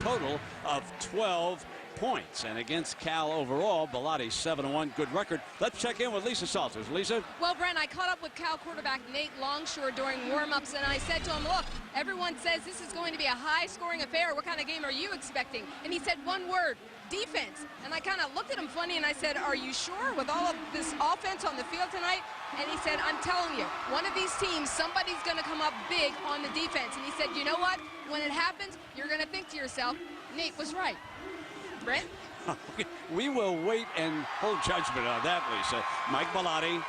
total of 12 points. And against Cal overall, Bellotti 7-1, good record. Let's check in with Lisa Salters. Lisa? Well, Brent, I caught up with Cal quarterback Nate Longshore during warm-ups, and I said to him, look, everyone says this is going to be a high-scoring affair. What kind of game are you expecting? And he said one word: defense. And I kind of looked at him funny, and I said, are you sure with all of this offense on the field tonight? And he said, I'm telling you, one of these teams, somebody's going to come up big on the defense. And he said, you know what? When it happens, you're going to think to yourself, Nate was right. Brent? We will wait and hold judgment on that, Lisa. Mike Bellotti.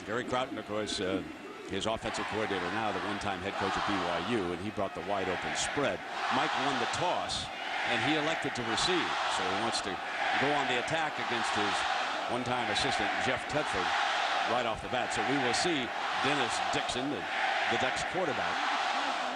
Gary Crowton, of course, his offensive coordinator now, the one-time head coach at BYU, and he brought the wide-open spread. Mike won the toss, and he elected to receive. So he wants to go on the attack against his one-time assistant, Jeff Tedford, right off the bat. So we will see Dennis Dixon, the Ducks quarterback.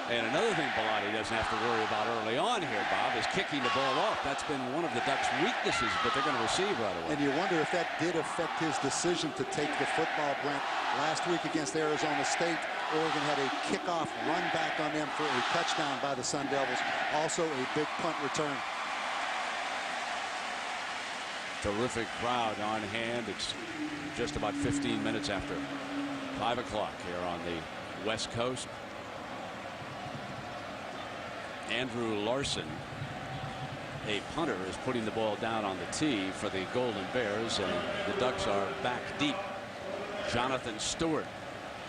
And another thing Bellotti doesn't have to worry about early on here, Bob, is kicking the ball off. That's been one of the Ducks' weaknesses, but they're going to receive right away. And you wonder if that did affect his decision to take the football, Brent. Last week against Arizona State, Oregon had a kickoff run back on them for a touchdown by the Sun Devils. Also a big punt return. Terrific crowd on hand. It's just about 15 minutes after 5 o'clock here on the West Coast. Andrew Larson, a punter, is putting the ball down on the tee for the Golden Bears, and the Ducks are back deep. Jonathan Stewart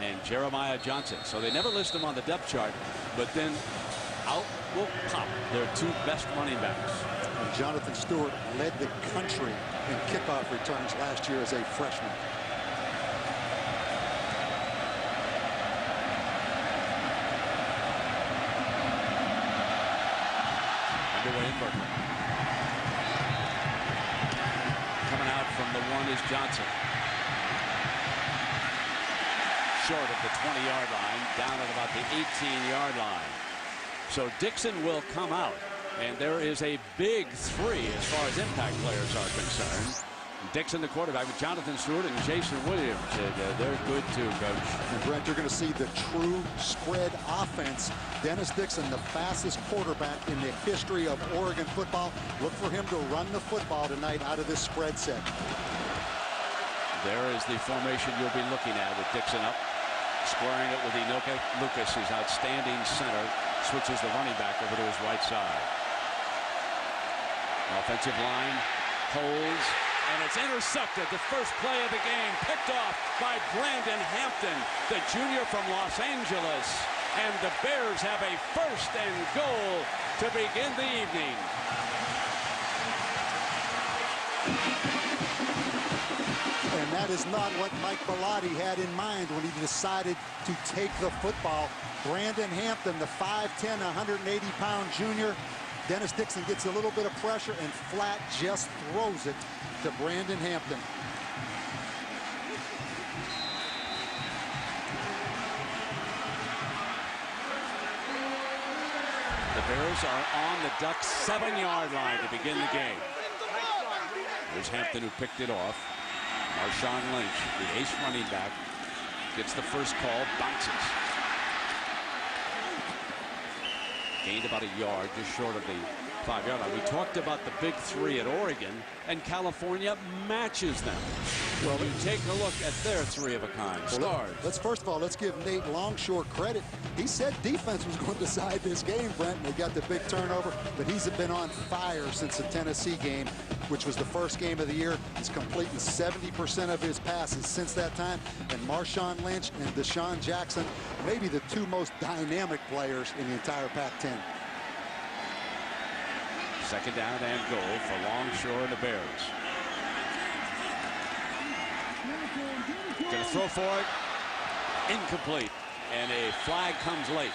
and Jeremiah Johnson. So they never list them on the depth chart, but then out will pop their two best running backs. And Jonathan Stewart led the country in kickoff returns last year as a freshman. Coming out from the one is Johnson. Short of the 20-yard line, down at about the 18-yard line. So Dixon will come out, and there is a big three as far as impact players are concerned. Dixon, the quarterback, with Jonathan Stewart and Jason Williams. They're good too, Coach. And Brent, you're going to see the true spread offense. Dennis Dixon, the fastest quarterback in the history of Oregon football. Look for him to run the football tonight out of this spread set. There is the formation you'll be looking at with Dixon up, squaring it with Enoka Lucas, his outstanding center, switches the running back over to his right side. Offensive line holds, and it's intercepted. The first play of the game picked off by Brandon Hampton, the junior from Los Angeles. And the Bears have a 1st and goal to begin the evening. And that is not what Mike Bellotti had in mind when he decided to take the football. Brandon Hampton, the 5'10", 180-pound junior. Dennis Dixon gets a little bit of pressure and flat just throws it to Brandon Hampton. The Bears are on the Ducks' 7-yard line to begin the game. There's Hampton, who picked it off. Marshawn Lynch, the ace running back, gets the first call, bounces. Gained about a yard, just short of the 5-yard line. We talked about the big three at Oregon, and California matches them. Well, you take a look at their three-of-a-kind stars. First of all, let's give Nate Longshore credit. He said defense was going to decide this game, Brent. They got the big turnover, but he's been on fire since the Tennessee game, which was the first game of the year. He's completing 70% of his passes since that time. And Marshawn Lynch and Deshaun Jackson, maybe the two most dynamic players in the entire Pac-10. Second down and goal for Longshore and the Bears. Going to throw for it. Incomplete. And a flag comes late.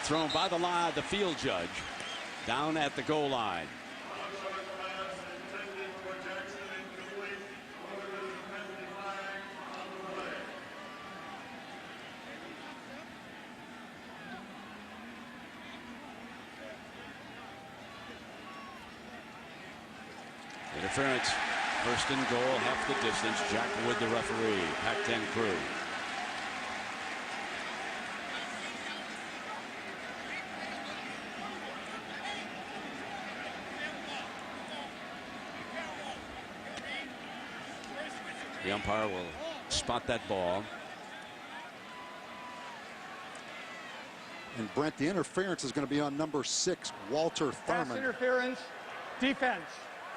Thrown by the field judge down at the goal line. Interference. 1st and goal, half the distance. Jack Wood, the referee. Pac-10 crew. The umpire will spot that ball. And Brent, the interference is going to be on number 6, Walter Thurman. Pass interference, defense.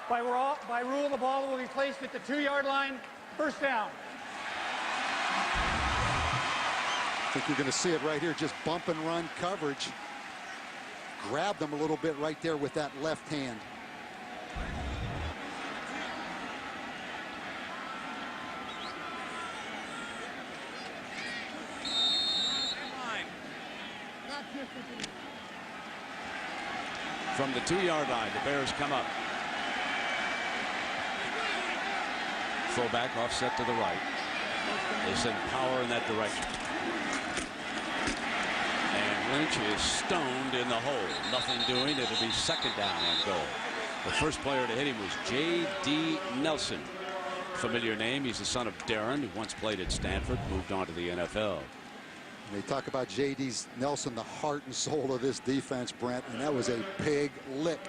By rule, the ball will be placed at the 2-yard line. First down. I think you're going to see it right here, just bump and run coverage. Grabbed them a little bit right there with that left hand. From the 2-yard line, the Bears come up. Fullback offset to the right. They send power in that direction. And Lynch is stoned in the hole. Nothing doing. It'll be second down and goal. The first player to hit him was J.D. Nelson. Familiar name. He's the son of Darren, who once played at Stanford, moved on to the NFL. They talk about J.D. Nelson, the heart and soul of this defense, Brent, and that was a big lick.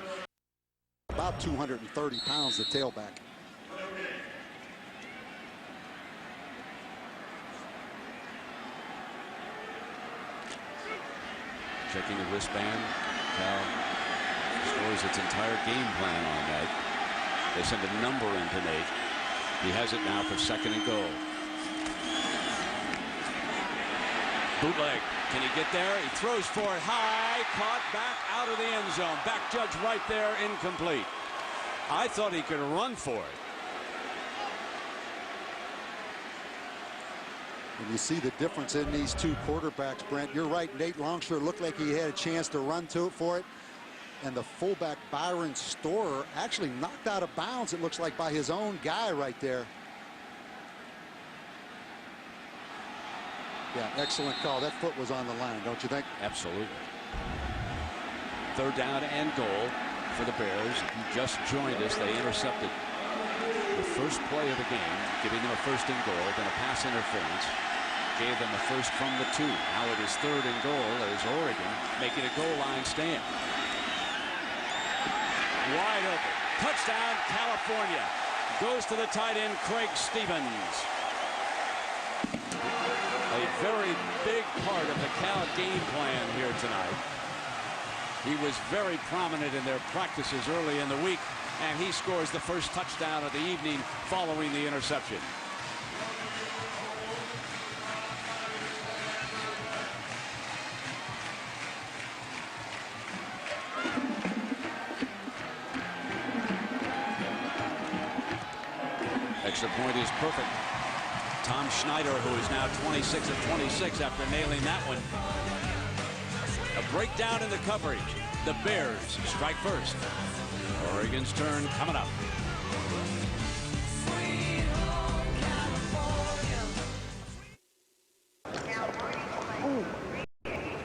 About 230 pounds, the tailback. Checking the wristband. Cal scores its entire game plan on that. They send a number into Nate. He has it now for second and goal. Bootleg. Can he get there? He throws for it high. Caught back out of the end zone. Back judge right there. Incomplete. I thought he could run for it. And you see the difference in these two quarterbacks, Brent. You're right. Nate Longshore looked like he had a chance to run to it for it. And the fullback, Byron Storer, actually knocked out of bounds, it looks like, by his own guy right there. Yeah, excellent call. That foot was on the line, don't you think? Absolutely. Third down and goal for the Bears, who just joined us. They intercepted the first play of the game, giving them a first and goal, then a pass interference. Gave them a first from the 2. Now it is third and goal as Oregon making a goal line stand. Wide open. Touchdown, California. Goes to the tight end, Craig Stevens. A very big part of the Cal game plan here tonight. He was very prominent in their practices early in the week, and he scores the first touchdown of the evening following the interception. Extra point is perfect. Tom Schneider, who is now 26 of 26 after nailing that one. A breakdown in the coverage. The Bears strike first. Oregon's turn coming up.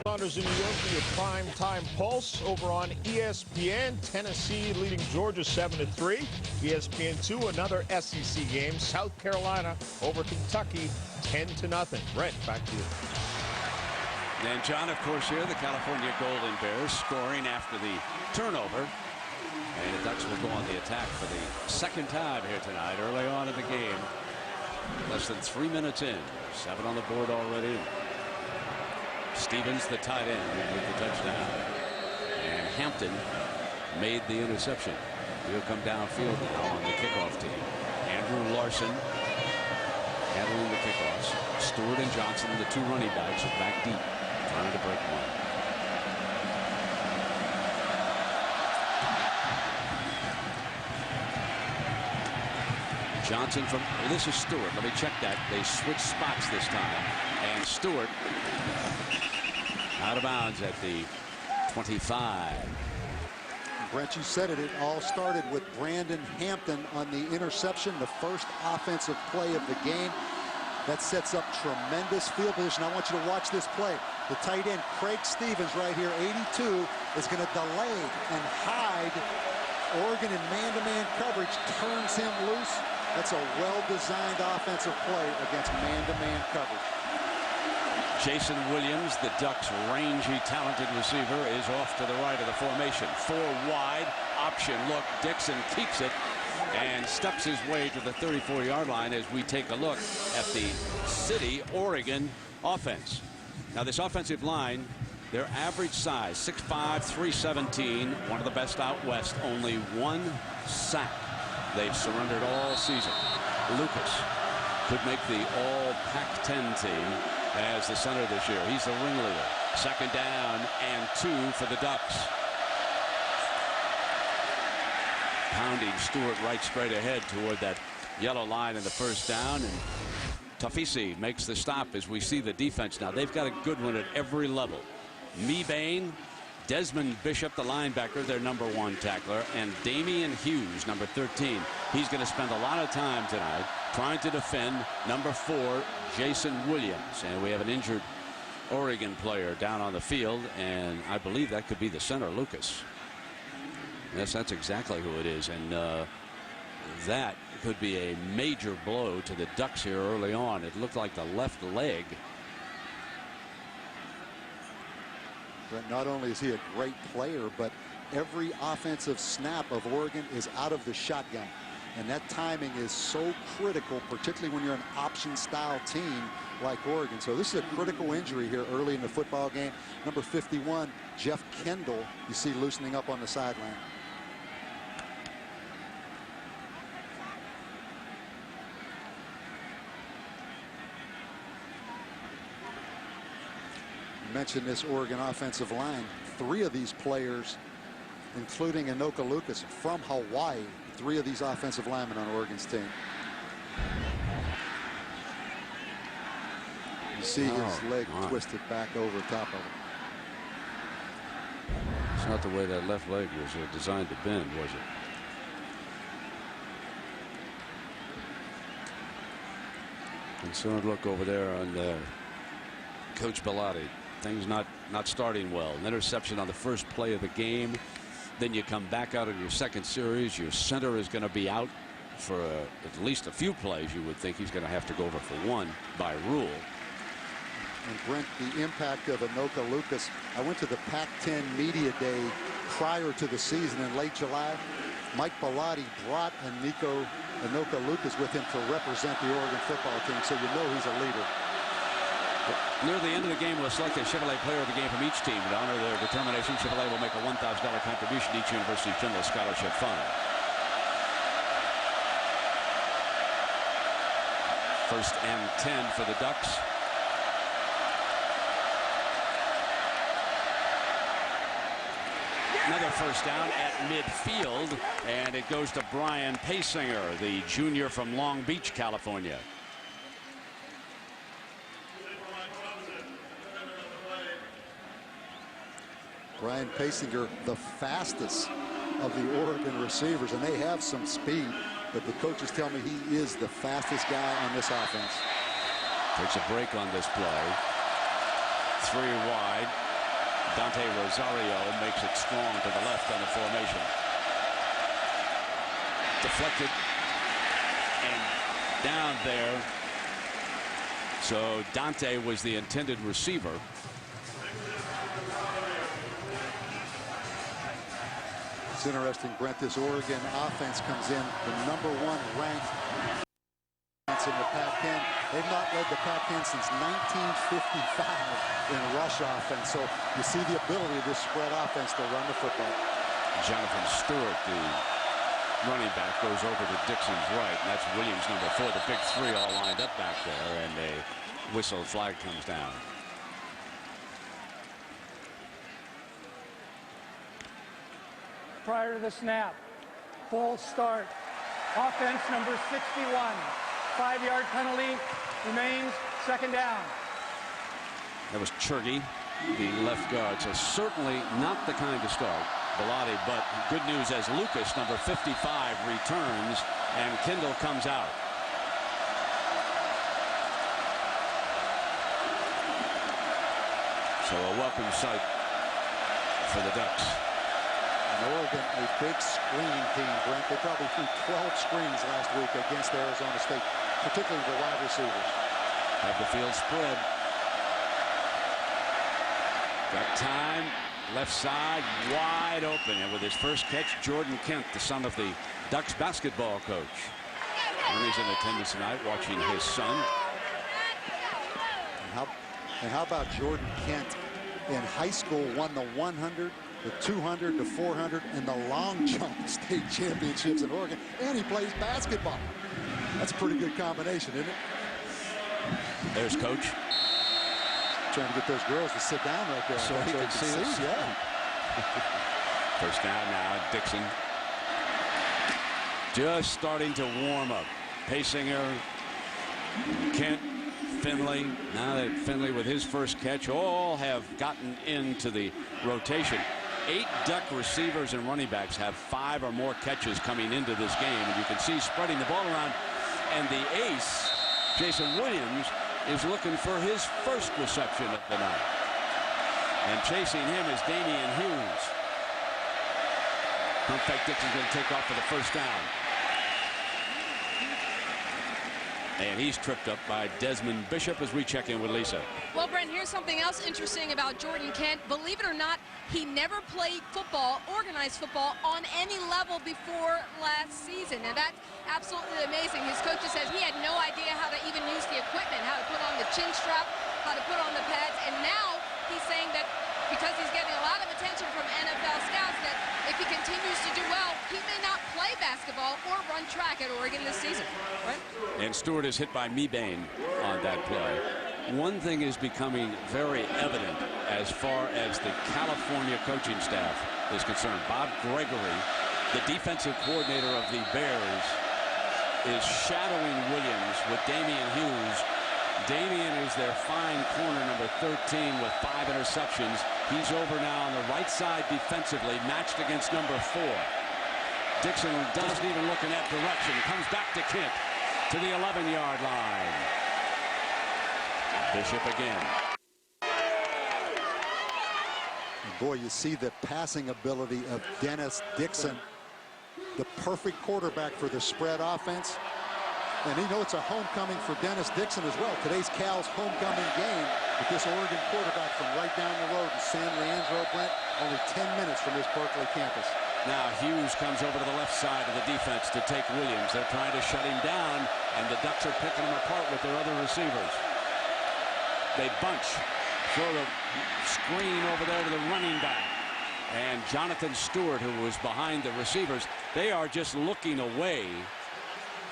Saunders in New York for your prime time pulse over on ESPN. Tennessee leading Georgia 7-3. ESPN2, another SEC game. South Carolina over Kentucky 10-0. Brent, back to you. And John, of course, here the California Golden Bears scoring after the turnover. And the Ducks will go on the attack for the second time here tonight, early on in the game. Less than 3 minutes in. 7 on the board already. Stevens, the tight end, with the touchdown. And Hampton made the interception. He'll come downfield now on the kickoff team. Andrew Larson handling the kickoffs. Stewart and Johnson, the 2 running backs, are back deep, trying to break one. Johnson from, this is Stewart. Let me check that. They switch spots this time. And Stewart out of bounds at the 25. Brent, you said it. It all started with Brandon Hampton on the interception, the first offensive play of the game. That sets up tremendous field position. I want you to watch this play. The tight end, Craig Stevens, right here, 82, is going to delay and hide Oregon in man-to-man coverage, turns him loose. That's a well-designed offensive play against man-to-man coverage. Jason Williams, the Ducks' rangy, talented receiver, is off to the right of the formation. 4 wide, option look. Dixon keeps it, and steps his way to the 34-yard line as we take a look at the City, Oregon offense. Now, this offensive line, their average size, 6'5", 317, one of the best out west, only 1 sack. They've surrendered all season. Lucas could make the all Pac-10 team as the center this year. He's the ringleader. 2nd down and 2 for the Ducks. Pounding Stewart right straight ahead toward that yellow line in the 1st down, and Tafisi makes the stop as we see the defense now. They've got a good one at every level. Mebane, Desmond Bishop, the linebacker, their #1 tackler, and Damian Hughes, number 13. He's going to spend a lot of time tonight trying to defend number 4, Jason Williams. And we have an injured Oregon player down on the field, and I believe that could be the center, Lucas. Yes, that's exactly who it is, and that could be a major blow to the Ducks here early on. It looked like the left leg. But not only is he a great player, but every offensive snap of Oregon is out of the shotgun. And that timing is so critical, particularly when you're an option-style team like Oregon. So this is a critical injury here early in the football game. Number 51, Jeff Kendall, you see loosening up on the sideline. Mentioned this Oregon offensive line. 3 of these players, including Anoka Lucas, from Hawaii. 3 of these offensive linemen on Oregon's team. You see his leg twisted back over top of him. It's not the way that left leg was designed to bend, was it? And so look over there on Coach Bellotti. Things not starting well. An interception on the first play of the game. Then you come back out in your second series. Your center is going to be out for at least a few plays. You would think he's going to have to go over for 1 by rule. And Brent, the impact of Anoka Lucas. I went to the Pac-10 Media Day prior to the season in late July. Mike Bellotti brought Anoka Lucas with him to represent the Oregon football team, so you know he's a leader. Near the end of the game, we'll select a Chevrolet player of the game from each team. To honor their determination, Chevrolet will make a $1,000 contribution to each university's general scholarship fund. 1st and 10 for the Ducks. Another 1st down at midfield, and it goes to Brian Paysinger, the junior from Long Beach, California. Brian Paysinger, the fastest of the Oregon receivers, and they have some speed, but the coaches tell me he is the fastest guy on this offense. Takes a break on this play. 3 wide. Dante Rosario makes it strong to the left on the formation. Deflected and down there. So Dante was the intended receiver. It's interesting, Brent, this Oregon offense comes in the #1 ranked in the Pac-10. They've not led the Pac-10 since 1955 in rush offense. So you see the ability of this spread offense to run the football. Jonathan Stewart, the running back, goes over to Dixon's right, and that's Williams, number 4. The big 3 all lined up back there, and a whistle flag comes down. Prior to the snap, full start. Offense number 61. 5-yard penalty remains. 2nd down. That was Churgy, the left guard. So certainly not the kind to start Bellotti, but good news as Lucas, number 55, returns and Kendall comes out. So a welcome sight for the Ducks. Oregon, a big screening team, Brent. They probably threw 12 screens last week against Arizona State, particularly the wide receivers. Have the field spread. Got time. left side, wide open. And with his first catch, Jordan Kent, the son of the Ducks basketball coach. Ernie's in attendance tonight watching his son. And how about Jordan Kent in high school, won the 100, the 200, the 400, and the long jump state championships in Oregon, and he plays basketball. That's a pretty good combination, isn't it? There's Coach. Trying to get those girls to sit down right there. So he can see us. Yeah. First down now, Dixon. Just starting to warm up. Paysinger, Kent, Finley. Now that Finley with his first catch all have gotten into the rotation. 8 Duck receivers and running backs have 5 or more catches coming into this game. And you can see spreading the ball around. And the ace, Jason Williams, is looking for his first reception of the night. And chasing him is Damian Hughes. Pump fake Dixon's going to take off for the first down. And he's tripped up by Desmond Bishop as we check in with Lisa. Well, Brent, here's something else interesting about Jordan Kent. Believe it or not, he never played football, organized football, on any level before last season. And that's absolutely amazing. His coach says he had no idea how to even use the equipment, how to put on the chin strap, how to put on the pads. And now he's saying that because he's getting a lot of attention from NFL scouts, that if he continues to do well, he may not play basketball or run track at Oregon this season. Right? And Stewart is hit by Mebane on that play. One thing is becoming very evident as far as the California coaching staff is concerned. Bob Gregory, the defensive coordinator of the Bears, is shadowing Williams with Damian Hughes. Damian is their fine corner, number 13, with 5 interceptions. He's over now on the right side defensively, matched against number 4. Dixon doesn't even look in that direction. Comes back to Kent to the 11-yard line. Bishop again. And boy, you see the passing ability of Dennis Dixon, the perfect quarterback for the spread offense. And you know it's a homecoming for Dennis Dixon as well. Today's Cal's homecoming game with this Oregon quarterback from right down the road in San Leandro, Brent, only 10 minutes from his Berkeley campus. Now Hughes comes over to the left side of the defense to take Williams. They're trying to shut him down, and the Ducks are picking him apart with their other receivers. They bunch, throw the screen over there to the running back. And Jonathan Stewart, who was behind the receivers, they are just looking away.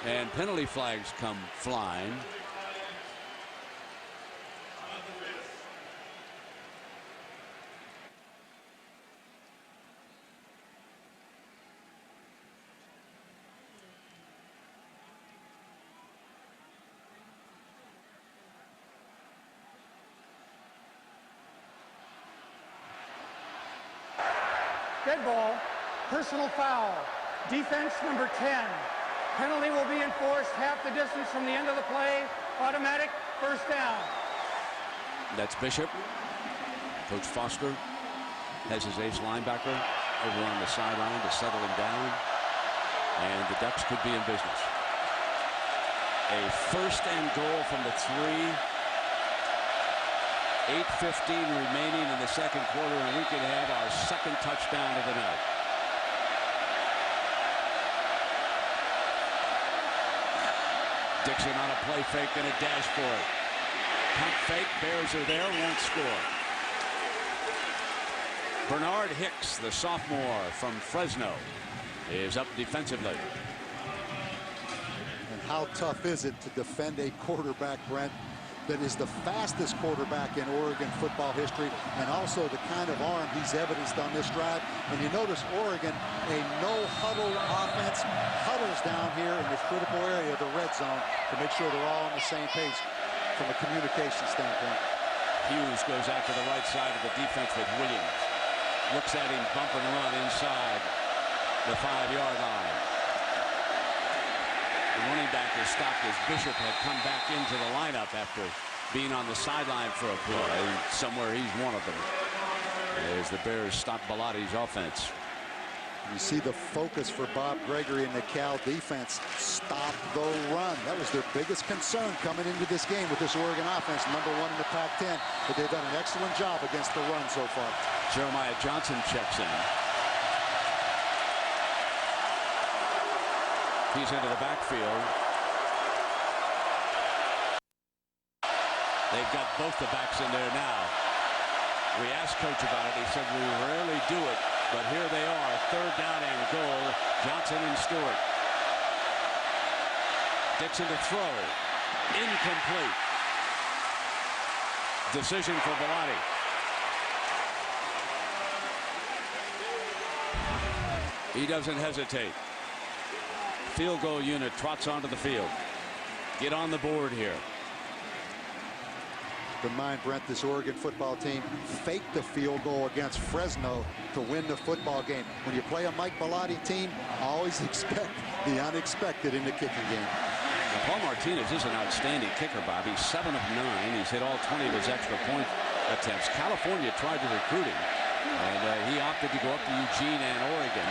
And penalty flags come flying. Dead ball, personal foul, defense number 10. Penalty will be enforced half the distance from the end of the play. Automatic first down. That's Bishop. Coach Foster has his ace linebacker over on the sideline to settle him down. And the Ducks could be in business. A first and goal from the 3. 8:15 remaining in the second quarter, and we could have our second touchdown of the night. Dixon on a play fake and a dash for it. Pump fake, Bears are there, won't score. Bernard Hicks, the sophomore from Fresno, is up defensively. And how tough is it to defend a quarterback, Brent, that is the fastest quarterback in Oregon football history, and also the kind of arm he's evidenced on this drive. And you notice Oregon, a no-huddle offense, huddles down here in this critical area of the red zone to make sure they're all on the same page from a communication standpoint. Hughes goes out to the right side of the defense with Williams. Looks at him, bump and run inside the 5-yard line. The running back is stopped as Bishop had come back into the lineup after being on the sideline for a play. Somewhere he's one of them. As the Bears stop Bellatti's offense. You see the focus for Bob Gregory and the Cal defense. Stop the run. That was their biggest concern coming into this game with this Oregon offense, #1 in the Pac-10. But they've done an excellent job against the run so far. Jeremiah Johnson checks in. He's into the backfield. They've got both the backs in there now. We asked Coach about it. He said we rarely do it, but here they are, 3rd down and goal. Johnson and Stewart. Dixon to throw. Incomplete. Decision for Bellotti. He doesn't hesitate. Field goal unit trots onto the field. Get on the board here. Keep in mind, Brent, this Oregon football team faked the field goal against Fresno to win the football game. When you play a Mike Bellotti team, always expect the unexpected in the kicking game. Now, Paul Martinez is an outstanding kicker, Bob. He's 7 of 9. He's hit all 20 of his extra point attempts. California tried to recruit him, and he opted to go up to Eugene and Oregon.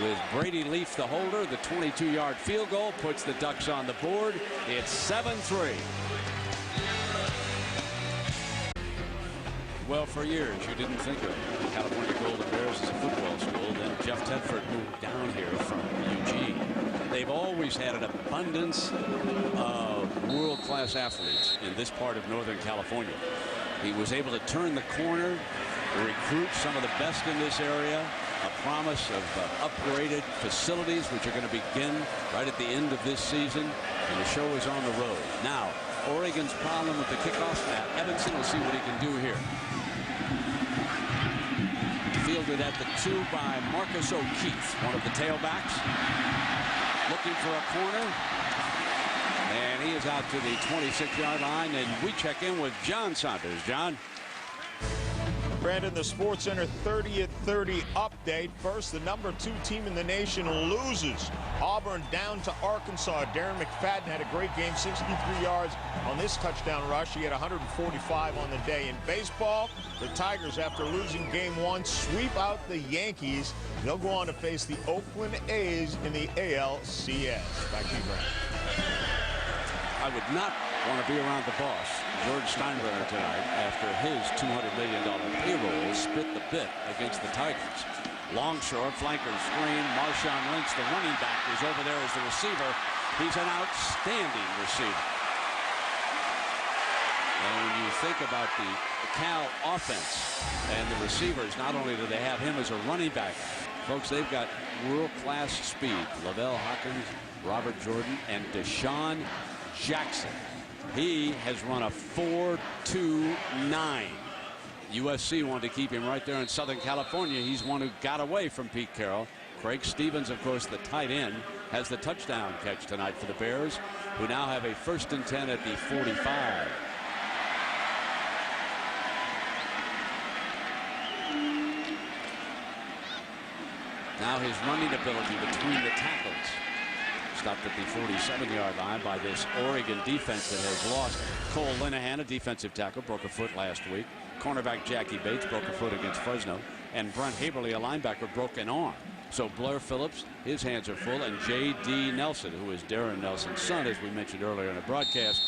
With Brady Leaf the holder, the 22-yard field goal puts the Ducks on the board. It's 7-3. Well, for years, you didn't think of California Golden Bears as a football school. Then Jeff Tedford moved down here from Eugene. They've always had an abundance of world-class athletes in this part of Northern California. He was able to turn the corner, recruit some of the best in this area, a promise of upgraded facilities, which are going to begin right at the end of this season, and the show is on the road. Now, Oregon's problem with the kickoff. Evanson will see what he can do here. Fielded at the 2 by Marcus O'Keefe, one of the tailbacks. Looking for a corner. And he is out to the 26-yard line, and we check in with John Saunders. John? Brandon, the SportsCenter 30 at 30 update. First, the #2 team in the nation loses. Auburn down to Arkansas. Darren McFadden had a great game, 63 yards on this touchdown rush. He had 145 on the day. In baseball, the Tigers, after losing game 1, sweep out the Yankees. They'll go on to face the Oakland A's in the ALCS. Back to you, Brandon. I would not want to be around the boss, George Steinbrenner, tonight after his $200 million payroll spit the bit against the Tigers. Longshore, flanker screen. Marshawn Lynch, the running back, is over there as the receiver. He's an outstanding receiver. And when you think about the Cal offense and the receivers, not only do they have him as a running back, folks, they've got world-class speed. Lavelle Hawkins, Robert Jordan, and Deshaun Jackson. He has run a 4.29. USC wanted to keep him right there in Southern California. He's one who got away from Pete Carroll. Craig Stevens, of course, the tight end, has the touchdown catch tonight for the Bears, who now have a 1st and 10 at the 45. Now his running ability between the tackles. Stopped at the 47-yard line by this Oregon defense that has lost. Cole Linehan, a defensive tackle, broke a foot last week. Cornerback Jackie Bates broke a foot against Fresno. And Brent Haberly, a linebacker, broke an arm. So Blair Phillips, his hands are full. And J.D. Nelson, who is Darren Nelson's son, as we mentioned earlier in the broadcast,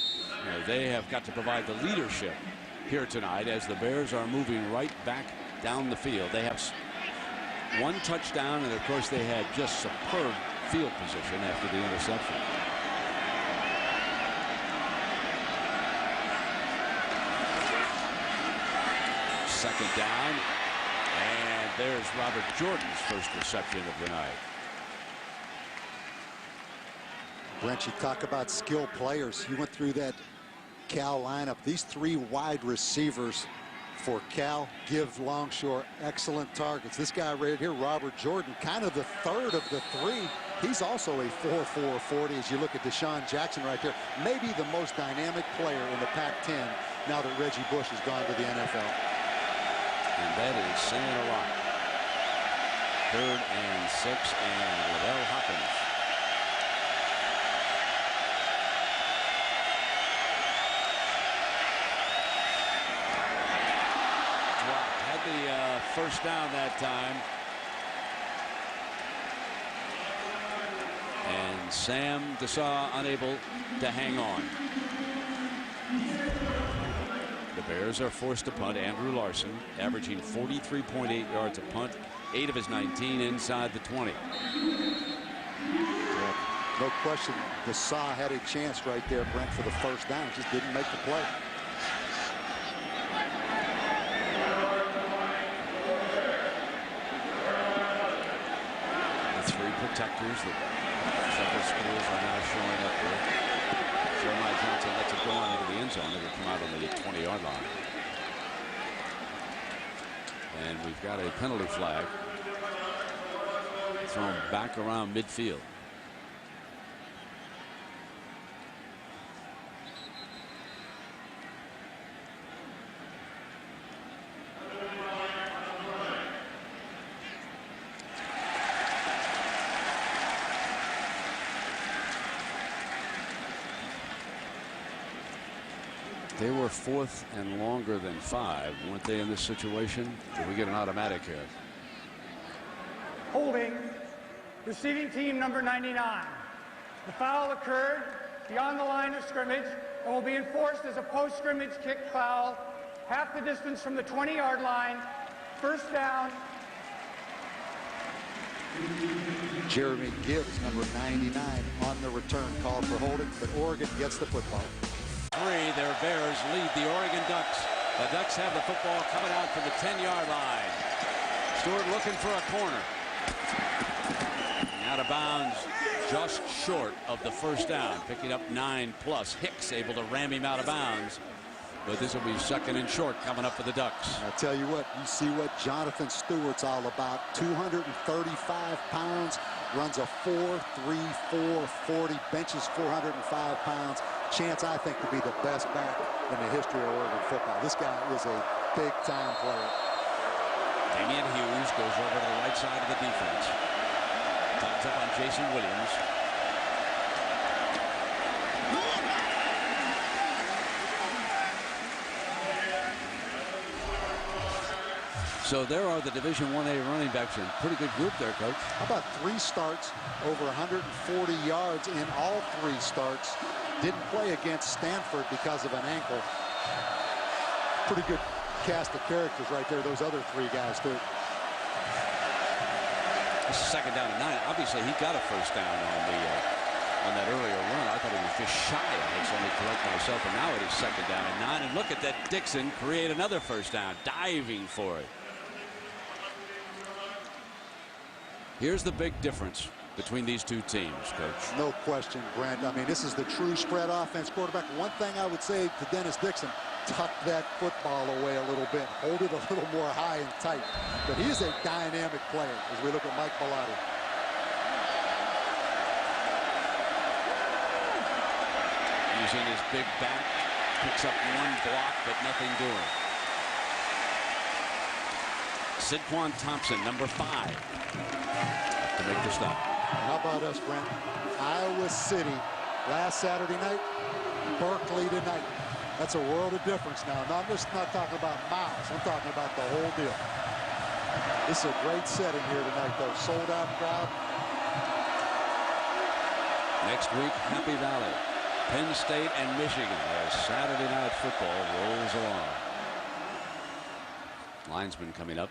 they have got to provide the leadership here tonight as the Bears are moving right back down the field. They have 1 touchdown, and of course they had just superb field position after the interception. Second down, and there's Robert Jordan's first reception of the night. Brent, you talk about skilled players. You went through that Cal lineup. These 3 wide receivers for Cal give Longshore excellent targets. This guy right here, Robert Jordan, kind of the 3rd of the 3. He's also a 4.4 40 as you look at Deshaun Jackson right there. Maybe the most dynamic player in the Pac-10 now that Reggie Bush has gone to the NFL. And that is saying a lot. 3rd and 6, and Lavelle Hawkins. Dropped. Had the first down that time. And Sam Dessaw unable to hang on. The Bears are forced to punt. Andrew Larson averaging 43.8 yards a punt, 8 of his 19 inside the 20. Yeah, no question, Dessaw had a chance right there, Brent, for the first down. Just didn't make the play. The 3 protectors that several schools are now showing up with. Jeremiah Johnson lets it go on into the end zone. It'll come out on the 20-yard line. And we've got a penalty flag thrown back around midfield. They were 4th and longer than 5, weren't they, in this situation? Did we get an automatic here? Holding, receiving team number 99. The foul occurred beyond the line of scrimmage and will be enforced as a post-scrimmage kick foul, half the distance from the 20-yard line. First down. Jeremy Gibbs, number 99, on the return, called for holding, but Oregon gets the football. 3, their Bears lead the Oregon Ducks. The Ducks have the football coming out from the 10-yard line. Stewart looking for a corner. Out of bounds, just short of the first down, picking up 9+. Hicks able to ram him out of bounds. But this will be 2nd and short coming up for the Ducks. I tell you what, you see what Jonathan Stewart's all about. 235 pounds, runs a 4.34 40, benches 405 pounds. Chance, I think, to be the best back in the history of Oregon football. This guy is a big-time player. Damian Hughes goes over to the right side of the defense. Tugs up on Jason Williams. So there are the Division I-A running backs. A pretty good group there, Coach. How about 3 starts, over 140 yards in all 3 starts. Didn't play against Stanford because of an ankle. Pretty good cast of characters right there, those other 3 guys, too. This is 2nd down and 9. Obviously, he got a first down on that earlier run. I thought he was just shy of it, so let me correct myself. And now it is 2nd down and 9. And look at that Dixon create another first down, diving for it. Here's the big difference between these 2 teams, Coach. No question, Brent. I mean, this is the true spread offense quarterback. One thing I would say to Dennis Dixon, tuck that football away a little bit. Hold it a little more high and tight. But he is a dynamic player as we look at Mike Bellotti. Using his big back, picks up 1 block, but nothing doing. Sidquan Thompson, number 5. To make the stop. How about us, Brent? Iowa City last Saturday night, Berkeley tonight. That's a world of difference now. I'm just not talking about miles. I'm talking about the whole deal. This is a great setting here tonight, though. Sold out crowd. Next week, Happy Valley, Penn State and Michigan as Saturday night football rolls along. Linesman coming up.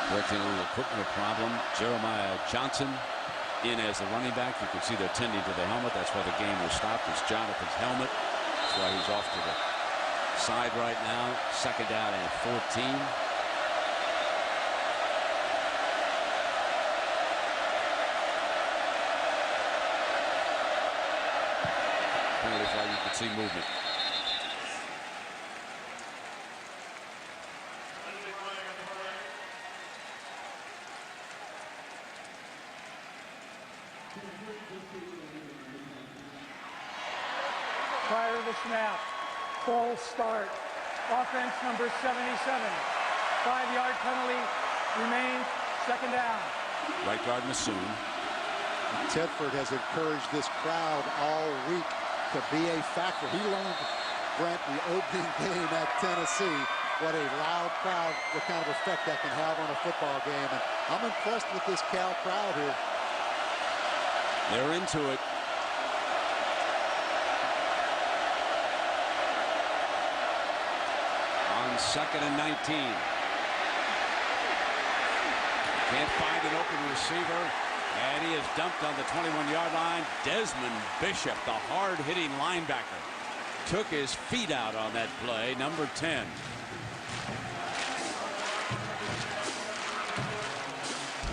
Correcting a little equipment problem. Jeremiah Johnson in as the running back. You can see they're tending to the helmet. That's why the game was stopped. It's Jonathan's helmet. That's why he's off to the side right now. 2nd down and 14. Penalty flag. You can see movement. Prior to the snap, false start. Offense number 77. 5-yard penalty remains. Second down. Right guard Massoon. Tedford has encouraged this crowd all week to be a factor. He learned, Brent, the opening game at Tennessee, what a loud crowd, what kind of effect that can have on a football game. And I'm impressed with this Cal crowd here. They're into it. On 2nd and 19. Can't find an open receiver. And he is dumped on the 21-yard line. Desmond Bishop, the hard-hitting linebacker, took his feet out on that play, number 10.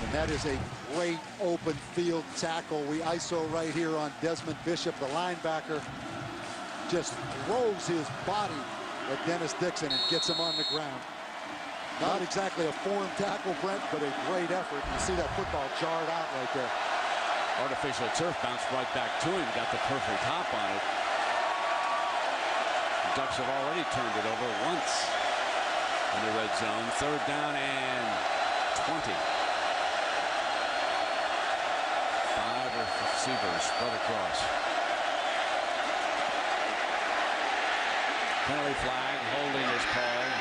And that is a great open field tackle. We ISO right here on Desmond Bishop, the linebacker. Just throws his body at Dennis Dixon and gets him on the ground. Not exactly a form tackle, Brent, but a great effort. You see that football jarred out right there. Artificial turf bounced right back to him. Got the perfect hop on it. The Ducks have already turned it over once in the red zone. 3rd down and 20. 5 receivers spread across. Penalty flag. Holding is called.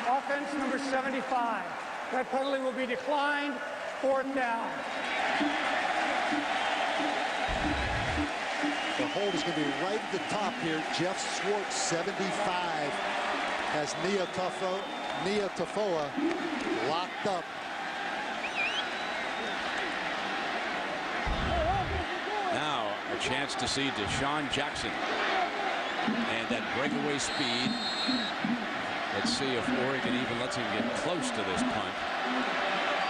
Offense number 75. That penalty will be declined. 4th down. The hold is going to be right at the top here. Jeff Schwartz, 75, has Nia Tafoa locked up. Now a chance to see Deshaun Jackson and that breakaway speed. Let's see if Oregon even lets him get close to this punt.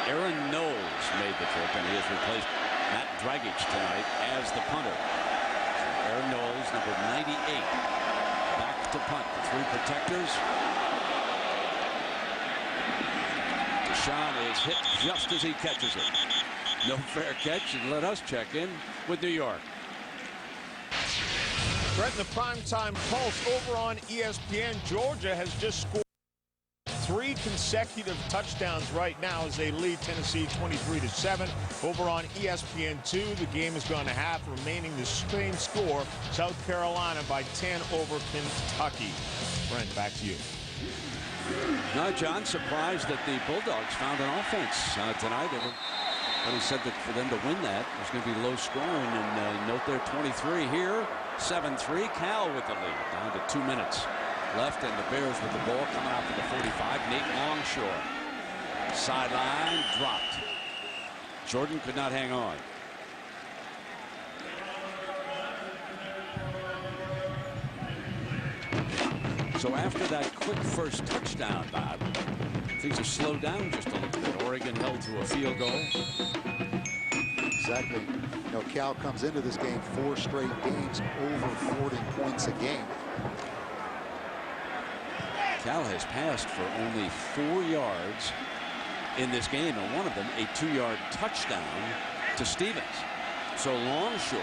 Aaron Knowles made the trip, and he has replaced Matt Dragic tonight as the punter. Aaron Knowles, number 98, back to punt. The 3 protectors. Deshaun is hit just as he catches it. No fair catch, and let us check in with New York. Brett, the primetime pulse over on ESPN. Georgia has just scored 3 consecutive touchdowns right now as they lead Tennessee 23-7. Over on ESPN2, the game has gone to half, remaining the same score. South Carolina by 10 over Kentucky. Brent, back to you. No, John, surprised that the Bulldogs found an offense tonight. But he said that for them to win that, it was going to be low scoring. And note there, 23 here, 7-3. Cal with the lead, down to 2 minutes left, and the Bears with the ball coming out for the 45. Nate Longshore, sideline, dropped. Jordan could not hang on. So after that quick first touchdown, Bob, things have slowed down just a little bit. Oregon held to a field goal. Exactly. You know, Cal comes into this game 4 straight games over 40 points a game. Cal has passed for only 4 yards in this game, and one of them a 2-yard touchdown to Stevens. So Longshore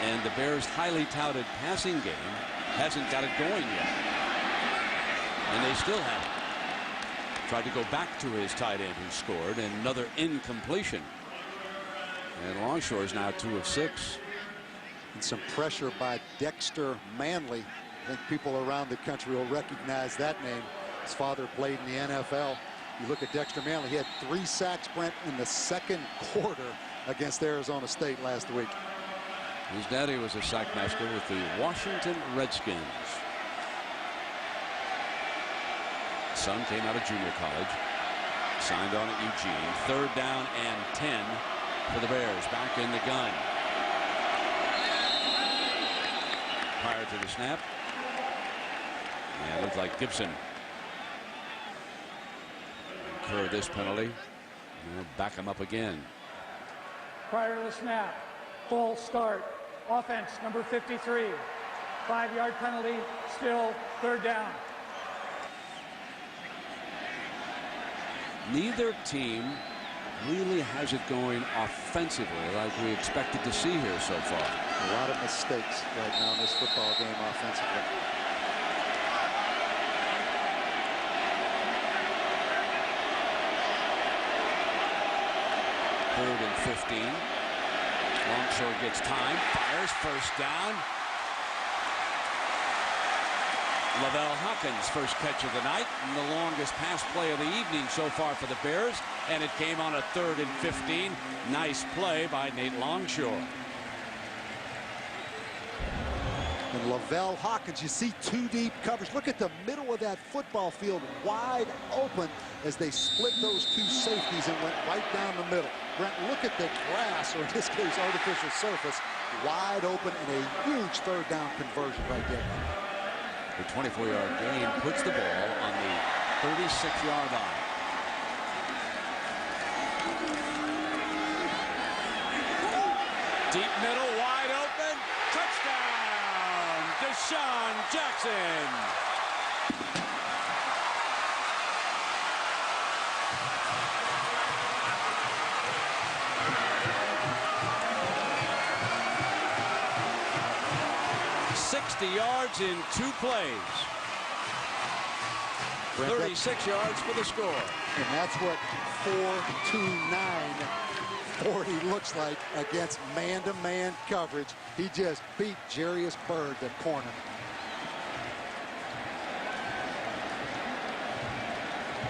and the Bears' highly touted passing game hasn't got it going yet. And they still haven't. Tried to go back to his tight end who scored, and another incompletion. And Longshore is now 2 of 6. And some pressure by Dexter Manley. I think people around the country will recognize that name. His father played in the NFL. You look at Dexter Manley, he had 3 sacks, Brent, in the second quarter against Arizona State last week. His daddy was a sack master with the Washington Redskins. Son came out of junior college, signed on at Eugene. 3rd down and 10 for the Bears, back in the gun. Prior to the snap, and it looked like Gibson incurred this penalty. We'll back him up again. Prior to the snap, full start. Offense number 53. 5-yard penalty, still third down. Neither team really has it going offensively like we expected to see here so far. A lot of mistakes right now in this football game offensively. Third and 15. Longshore gets time, fires, first down. Lavelle Hawkins' first catch of the night, and the longest pass play of the evening so far for the Bears, and it came on a 3rd and 15. Nice play by Nate Longshore. And Lavelle Hawkins, you see 2 deep coverage. Look at the middle of that football field wide open as they split those 2 safeties and went right down the middle. Brent, look at the grass, or in this case artificial surface, wide open, and a huge 3rd down conversion right there. The 24-yard gain puts the ball on the 36-yard line. Deep middle, wide open, touchdown, Deshaun Jackson. Yards in 2 plays. 36 yards for the score. And that's what 4-2-9-40 looks like against man-to-man coverage. He just beat Jarius Byrd, the corner.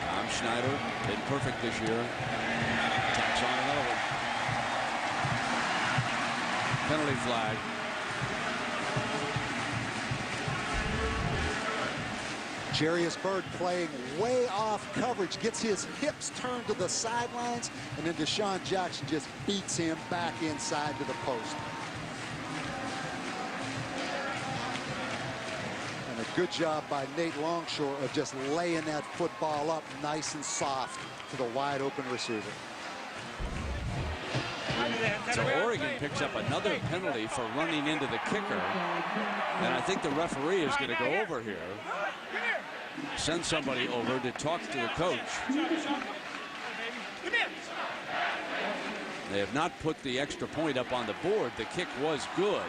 Tom Schneider been perfect this year. Tacks on another one. Penalty flag. Jarius Byrd playing way off coverage, gets his hips turned to the sidelines, and then Deshaun Jackson just beats him back inside to the post. And a good job by Nate Longshore of just laying that football up nice and soft to the wide open receiver. So Oregon picks up another penalty for running into the kicker. And I think the referee is going to go over here. Send somebody over to talk to the coach. They have not put the extra point up on the board. The kick was good.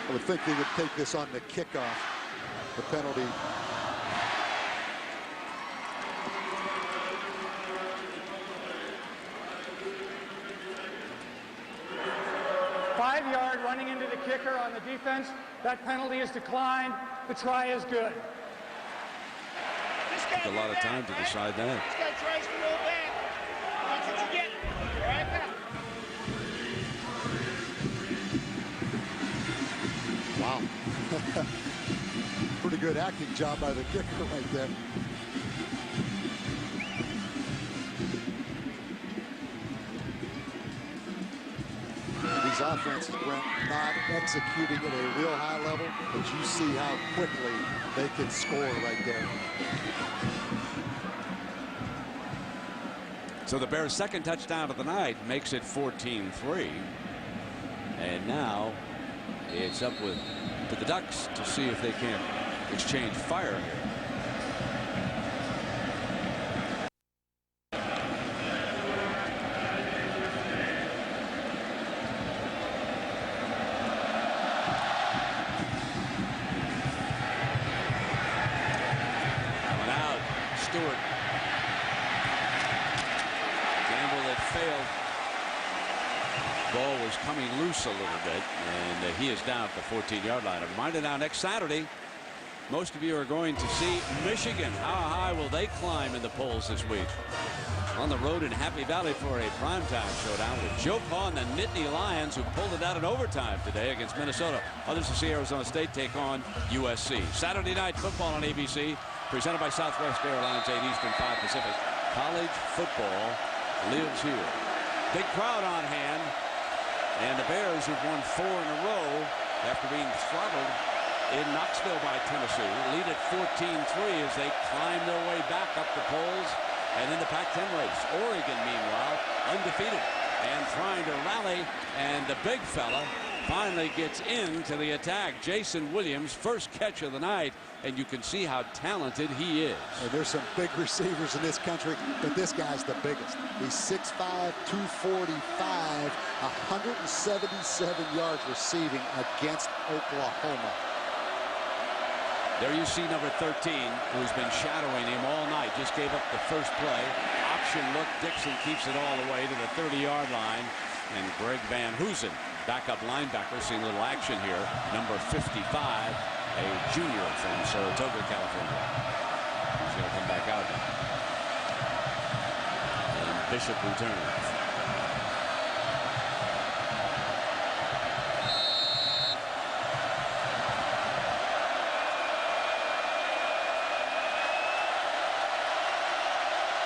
I would think they would take this on the kickoff, the penalty. Five-yard running into the kicker on the defense. That penalty is declined. The try is good. Took a lot of time to decide that. This guy tries to roll back. That's what you get. Right back. Wow. Pretty good acting job by the kicker right there. These offenses, Brent, not executing at a real high level, but you see how quickly they can score right there. So the Bears' second touchdown of the night makes it 14-3. And now it's up to the Ducks to see if they can exchange fire here. Coming out, Stewart. Gamble that failed. Ball was coming loose a little bit, and he is down at the 14-yard line. A reminder now, next Saturday, most of you are going to see Michigan. How high will they climb in the polls this week? On the road in Happy Valley for a primetime showdown with Joe Pa and the Nittany Lions, who pulled it out in overtime today against Minnesota. Others to see Arizona State take on USC. Saturday night football on ABC, presented by Southwest Airlines, 8 Eastern, 5 Pacific. College football lives here. Big crowd on hand. And the Bears, who've won 4 in a row after being throttled in Knoxville by Tennessee. Lead at 14-3 as they climb their way back up the polls and in the Pac-10 race. Oregon, meanwhile, undefeated and trying to rally, and the big fella finally gets into the attack. Jason Williams, first catch of the night, and you can see how talented he is. And there's some big receivers in this country, but this guy's the biggest. He's 6'5", 245, 177 yards receiving against Oklahoma. There you see number 13, who's been shadowing him all night, just gave up the first play. Option look, Dixon keeps it all the way to the 30-yard line. And Greg Van Hoosen, backup linebacker, seeing a little action here. Number 55, a junior from Saratoga, California. He's going to come back out now. And Bishop returns.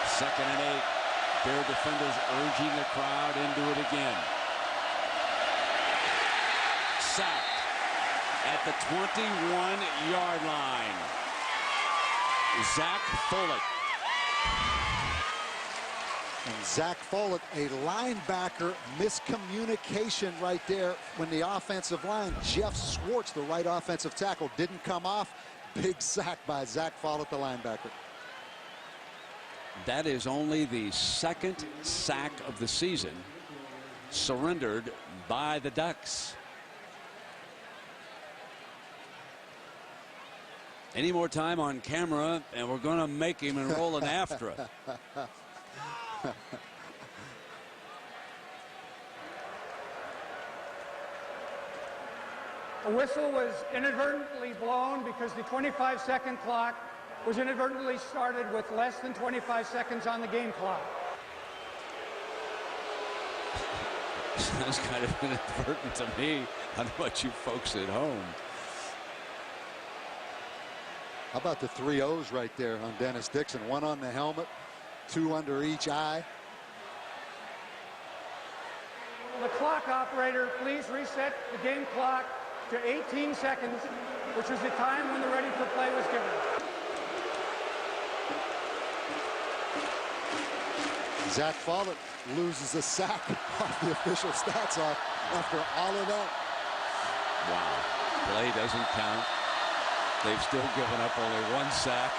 Second and 8. Bear defenders urging the crowd into it again. Sacked at the 21-yard line. Zach Follett. And Zach Follett, a linebacker, miscommunication right there when the offensive line. Jeff Swartz, the right offensive tackle, didn't come off. Big sack by Zach Follett, the linebacker. That is only the second sack of the season surrendered by the Ducks. Any more time on camera and we're going to make him enroll in AFTRA. A whistle was inadvertently blown because the 25-second clock was inadvertently started with less than 25 seconds on the game clock. Sounds kind of inadvertent to me. I don't know about you folks at home. How about the 3 O's right there on Dennis Dixon? 1 on the helmet, 2 under each eye. The clock operator, please reset the game clock to 18 seconds, which was the time when the ready for play was given. Zach Follett loses a sack off the official stats off after all of that. Wow. Play doesn't count. They've still given up only 1 sack.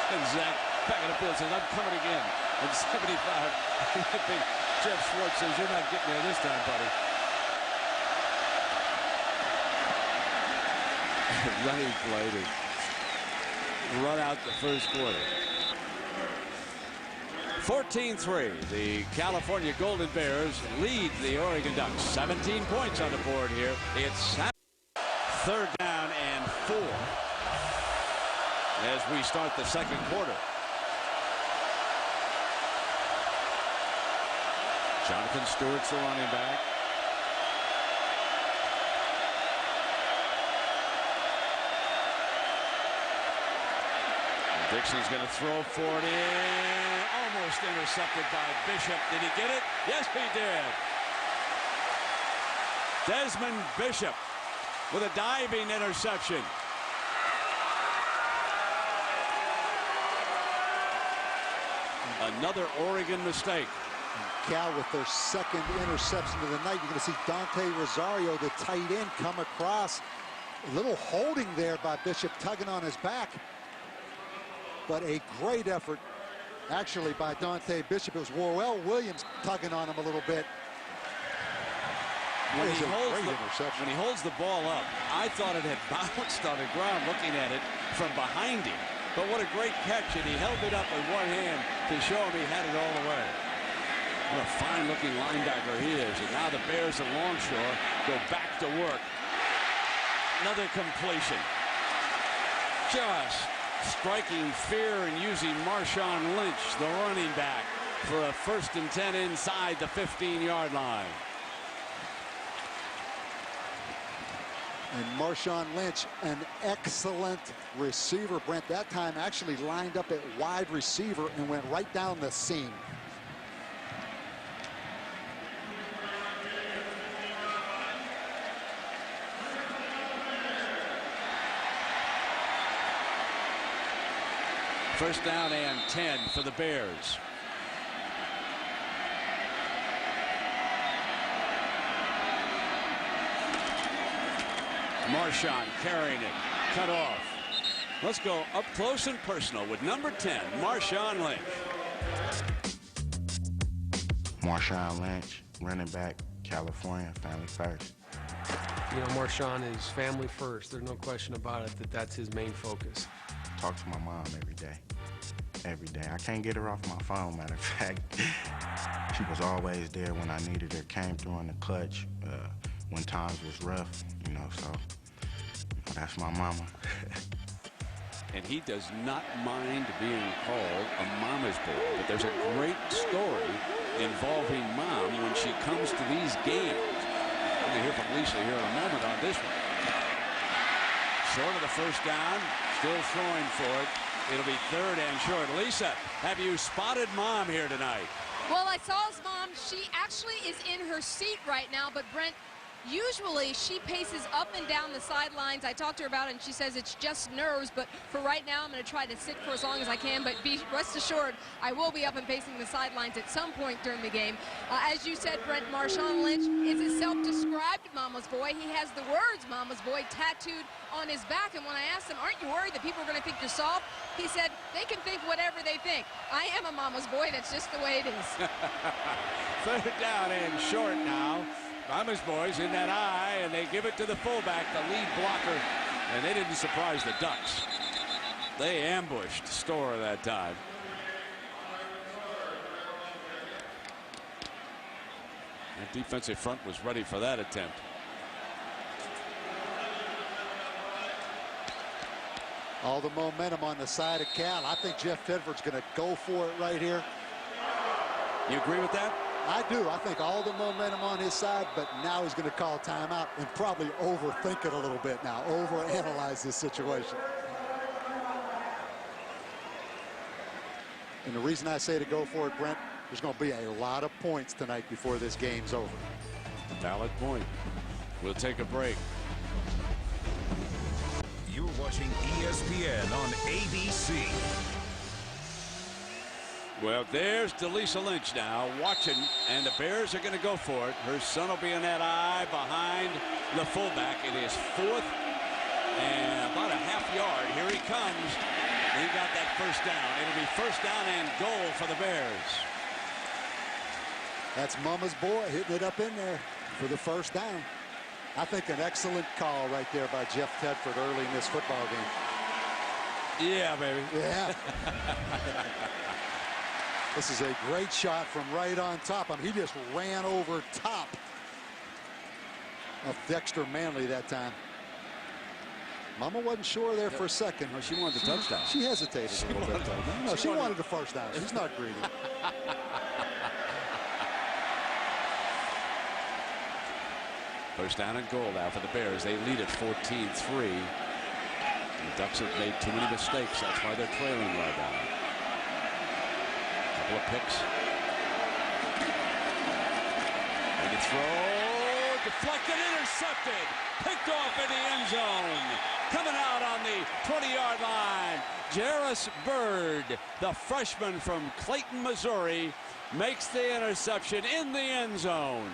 And Zach back in the field says, I'm coming again. And 75. I think Jeff Swartz says, you're not getting there this time, buddy. Running play to run out the first quarter. 14-3. The California Golden Bears lead the Oregon Ducks. 17 points on the board here. It's 3rd down and 4 as we start the second quarter. Jonathan Stewart's the running back. Dixon's going to throw for it in. Almost intercepted by Bishop. Did he get it? Yes, he did. Desmond Bishop with a diving interception. Another Oregon mistake. Cal with their 2nd interception of the night. You're going to see Dante Rosario, the tight end, come across. A little holding there by Bishop, tugging on his back. But a great effort, actually, by Dante Bishop. It was Warwell Williams tugging on him a little bit. When he holds the ball up, I thought it had bounced on the ground looking at it from behind him. But what a great catch, and he held it up with one hand to show him he had it all the way. What a fine-looking linebacker he is. And now the Bears at Longshore go back to work. Another completion. Just striking fear and using Marshawn Lynch, the running back, for a 1st and 10 inside the 15-yard line. And Marshawn Lynch, an excellent receiver, Brent. That time actually lined up at wide receiver and went right down the seam. First down and 10 for the Bears. Marshawn carrying it, cut off. Let's go up close and personal with number 10, Marshawn Lynch. Marshawn Lynch, running back, California, family first. You know, Marshawn is family first. There's no question about it that that's his main focus. Talk to my mom every day. Every day. I can't get her off my phone, matter of fact. She was always there when I needed her, came through in the clutch when times was rough, you know, so that's my mama. And he does not mind being called a mama's boy. But there's a great story involving Mom when she comes to these games. We're going to hear from Lisa here in a moment on this one. Short of the first down, still throwing for it. It'll be third and short. Lisa, have you spotted Mom here tonight? Well, I saw his mom. She actually is in her seat right now, but Brent, usually she paces up and down the sidelines. I talked to her about it, and she says it's just nerves, but for right now, I'm going to try to sit for as long as I can, but be rest assured, I will be up and pacing the sidelines at some point during the game. As you said, Brent, Marshawn Lynch is a self-described mama's boy. He has the words mama's boy tattooed on his back, and when I asked him, aren't you worried that people are going to think you're soft? He said, they can think whatever they think. I am a mama's boy. That's just the way it is. Third down and short now. Mama's boys in that eye, and they give it to the fullback, the lead blocker, and they didn't surprise the Ducks. They ambushed Store that time. That defensive front was ready for that attempt. All the momentum on the side of Cal. I think Jeff Tedford's going to go for it right here. You agree with that? I do. I think all the momentum on his side, but now he's going to call timeout and probably overthink it a little bit now, overanalyze this situation. And the reason I say to go for it, Brent, there's going to be a lot of points tonight before this game's over. Valid point. We'll take a break. You're watching ESPN on ABC. Well, there's Delisa Lynch now watching, and the Bears are going to go for it. Her son will be in that eye behind the fullback. It is fourth and about a half yard. Here he comes. He got that first down. It'll be first down and goal for the Bears. That's Mama's boy hitting it up in there for the first down. I think an excellent call right there by Jeff Tedford early in this football game. Yeah, baby. Yeah. This is a great shot from right on top. I mean, he just ran over top of Dexter Manley that time. Mama wasn't sure there for a second. No, she wanted the touchdown. She hesitated a little bit. No, she wanted the first down. She's not greedy. First down and goal now for the Bears. They lead at 14-3. The Ducks have made too many mistakes. That's why they're trailing right now. Couple of picks. And the throw, deflected, intercepted, picked off in the end zone. Coming out on the 20-yard line, Jairus Byrd, the freshman from Clayton, Missouri, makes the interception in the end zone.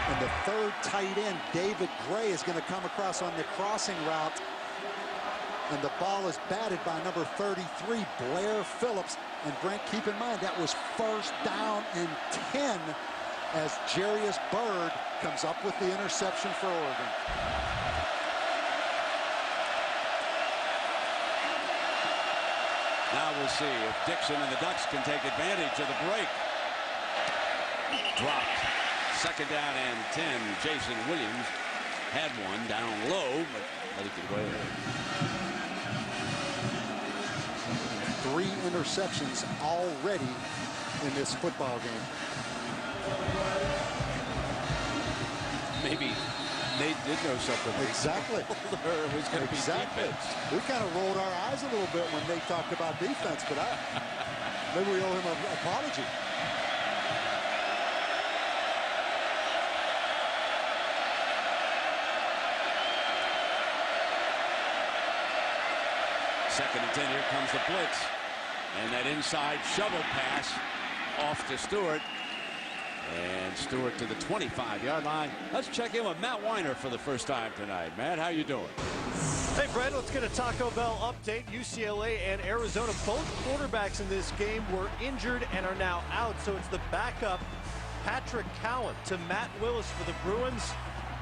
And the third tight end, David Gray, is going to come across on the crossing route. And the ball is batted by number 33, Blair Phillips. And Brent, keep in mind, that was first down and 10 as Jairus Byrd comes up with the interception for Oregon. Now we'll see if Dixon and the Ducks can take advantage of the break. Dropped. Second down and 10. Jason Williams had one down low, but let it get away. 3 interceptions already in this football game. Maybe Nate did know something. Exactly. It was going to be Exactly. defense. We kind of rolled our eyes a little bit when they talked about defense, but maybe we owe him an apology. 2nd and 10. Here comes the blitz. And that inside shovel pass off to Stewart. And Stewart to the 25-yard line. Let's check in with Matt Weiner for the first time tonight. Matt, how you doing? Hey, Brad, let's get a Taco Bell update. UCLA and Arizona, both quarterbacks in this game were injured and are now out. So it's the backup, Patrick Cowan, to Matt Willis for the Bruins.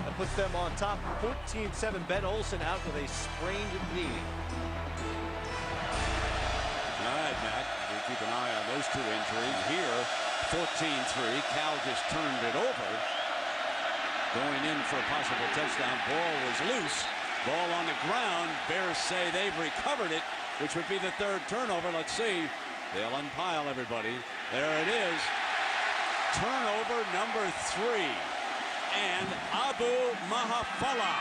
That puts them on top, 14-7. Ben Olsen out with a sprained knee. All right, Matt, we'll keep an eye on those two injuries. Here, 14-3. Cal just turned it over. Going in for a possible touchdown. Ball was loose. Ball on the ground. Bears say they've recovered it, which would be the 3rd turnover. Let's see. They'll unpile everybody. There it is. Turnover number 3. And Abu Mahafala.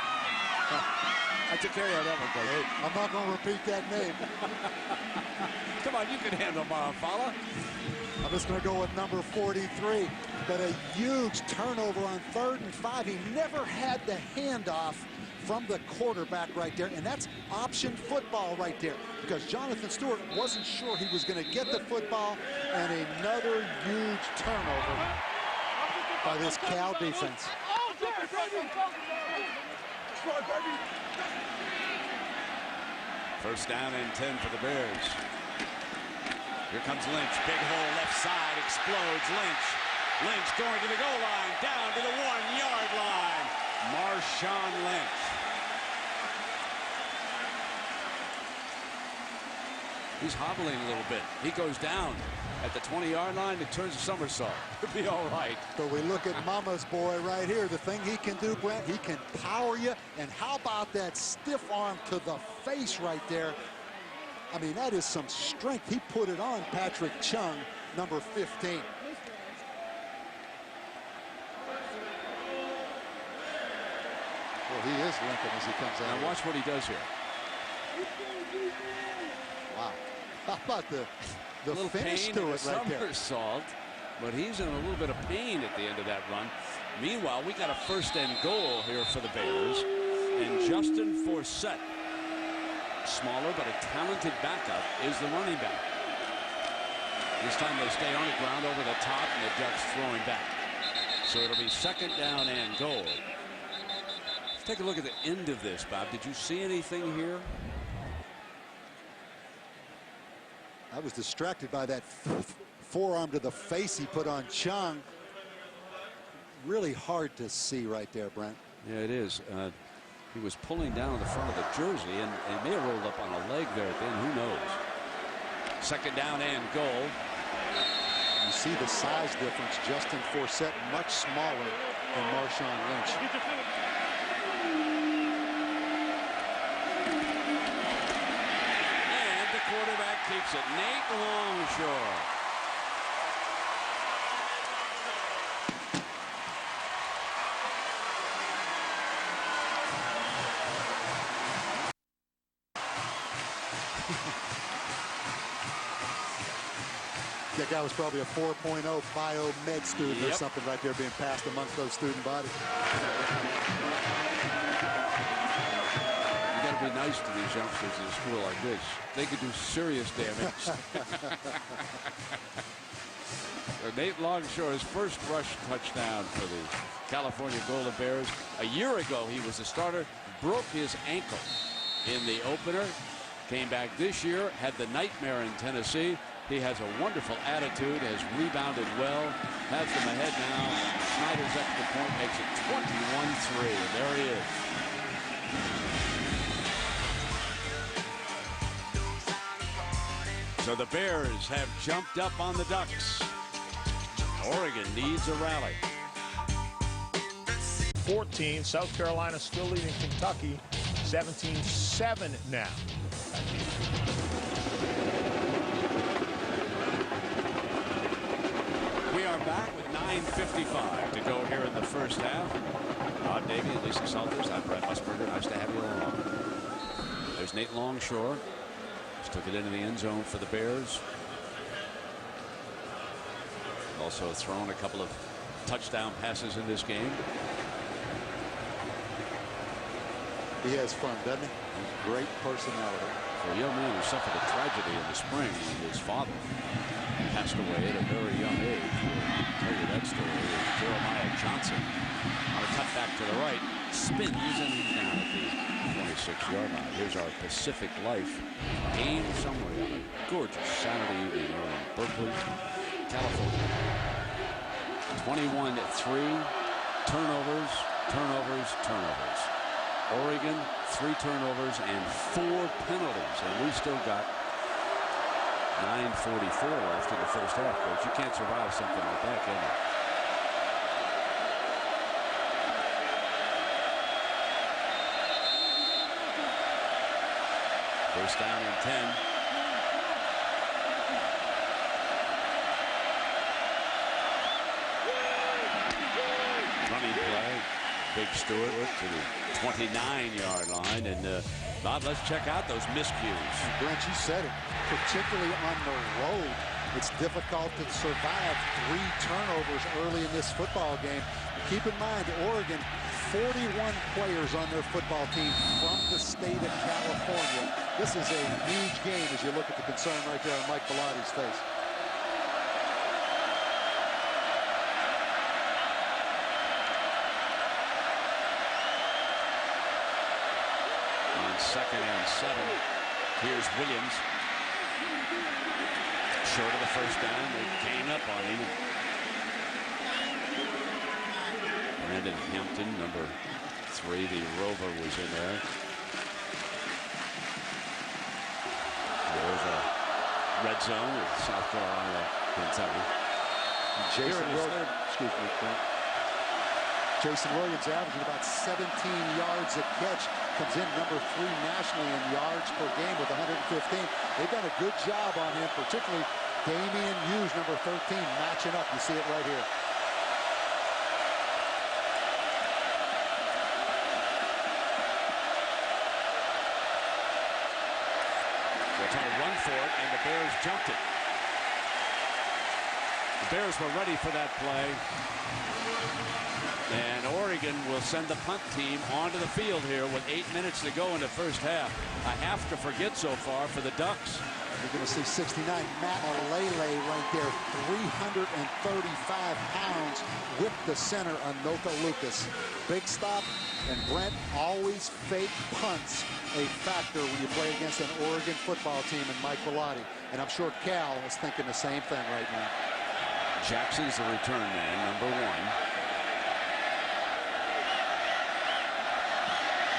I took care of that one, Coach. I'm not going to repeat that name. Come on, you can handle Mahafala. I'm just going to go with number 43. But a huge turnover on 3rd and 5. He never had the handoff from the quarterback right there. And that's option football right there. Because Jonathan Stewart wasn't sure he was going to get the football. And another huge turnover by this Cal defense. First down and 10 for the Bears. Here comes Lynch. Big hole left side. Explodes. Lynch going to the goal line. Down to the 1-yard line. Marshawn Lynch. He's hobbling a little bit. He goes down at the 20-yard line. It turns a somersault. It'll be all right. But we look at Mama's boy right here. The thing he can do, Brent, he can power you. And how about that stiff arm to the face right there? I mean, that is some strength. He put it on Patrick Chung, number 15. Well, he is limping as he comes out. Now watch what he does here. Wow. How about the finish pain to and it right there? Somersault, but he's in a little bit of pain at the end of that run. Meanwhile, we got a 1st and goal here for the Bears. And Justin Forsett, smaller but a talented backup, is the running back. This time they stay on the ground over the top, and the Ducks throwing back. So it'll be 2nd down and goal. Let's take a look at the end of this, Bob. Did you see anything here? I was distracted by that forearm to the face he put on Chung. Really hard to see right there, Brent. Yeah, it is. He was pulling down the front of the jersey, and he may have rolled up on a leg there at the end. Who knows? 2nd down and goal. You see the size difference. Justin Forsett much smaller than Marshawn Lynch. And the quarterback keeps it. Nate Longshore. That guy was probably a 4.0 biomed student or something right there being passed amongst those student bodies. You got to be nice to these youngsters in a school like this. They could do serious damage. Nate Longshore's first rush touchdown for the California Golden Bears. A year ago, he was a starter, broke his ankle in the opener, came back this year, had the nightmare in Tennessee. He has a wonderful attitude, has rebounded well, has them ahead now. Snyder's extra point makes it 21-3, and there he is. So the Bears have jumped up on the Ducks. Oregon needs a rally. 14. South Carolina still leading Kentucky 17-7 now. We are back with 9:55 to go here in the first half. Rod Davey and Lisa Salters. I'm Brent Musburger. Nice to have you along. There's Nate Longshore. Just took it into the end zone for the Bears. Also thrown a couple of touchdown passes in this game. He has fun, doesn't he? Great personality. for a young man who suffered a tragedy in the spring when his father passed away at a very young age. We'll tell you that story. Jeremiah Johnson on a cutback to the right, spins and he's down at the 26-yard line. Here's our Pacific Life game summary on a gorgeous Saturday evening here in Berkeley, California. 21-3, turnovers, turnovers, turnovers. Oregon, 3 turnovers and 4 penalties, and we still got 9:44 left in the first half. But you can't survive something like that, can you? First down and 10. Running play. Big Stewart to the 29-yard line. And Bob, let's check out those miscues. Brent, you said it. Particularly on the road, it's difficult to survive 3 turnovers early in this football game. Keep in mind, Oregon, 41 players on their football team from the state of California. This is a huge game as you look at the concern right there on Mike Belotti's face. On 2nd and 7, here's Williams. Short of the first down, they came up on him. Brandon Hampton, number 3, the Rover, was in there. There's a red zone with South Carolina, Kentucky. Jason Williams averaging about 17 yards a catch. Comes in number 3 nationally in yards per game with 115. They've done a good job on him, particularly Damian Hughes, number 13, matching up. You see it right here. They're trying to run for it, and the Bears jumped it. The Bears were ready for that play. And Oregon will send the punt team onto the field here with 8 minutes to go in the first half. A half to forget so far for the Ducks. You're going to see 69 Matt Alele right there, 335 pounds with the center, Anoka Lucas. Big stop, and Brent, always fake punts a factor when you play against an Oregon football team and Mike Bellotti. And I'm sure Cal is thinking the same thing right now. Jackson's the return man, number 1.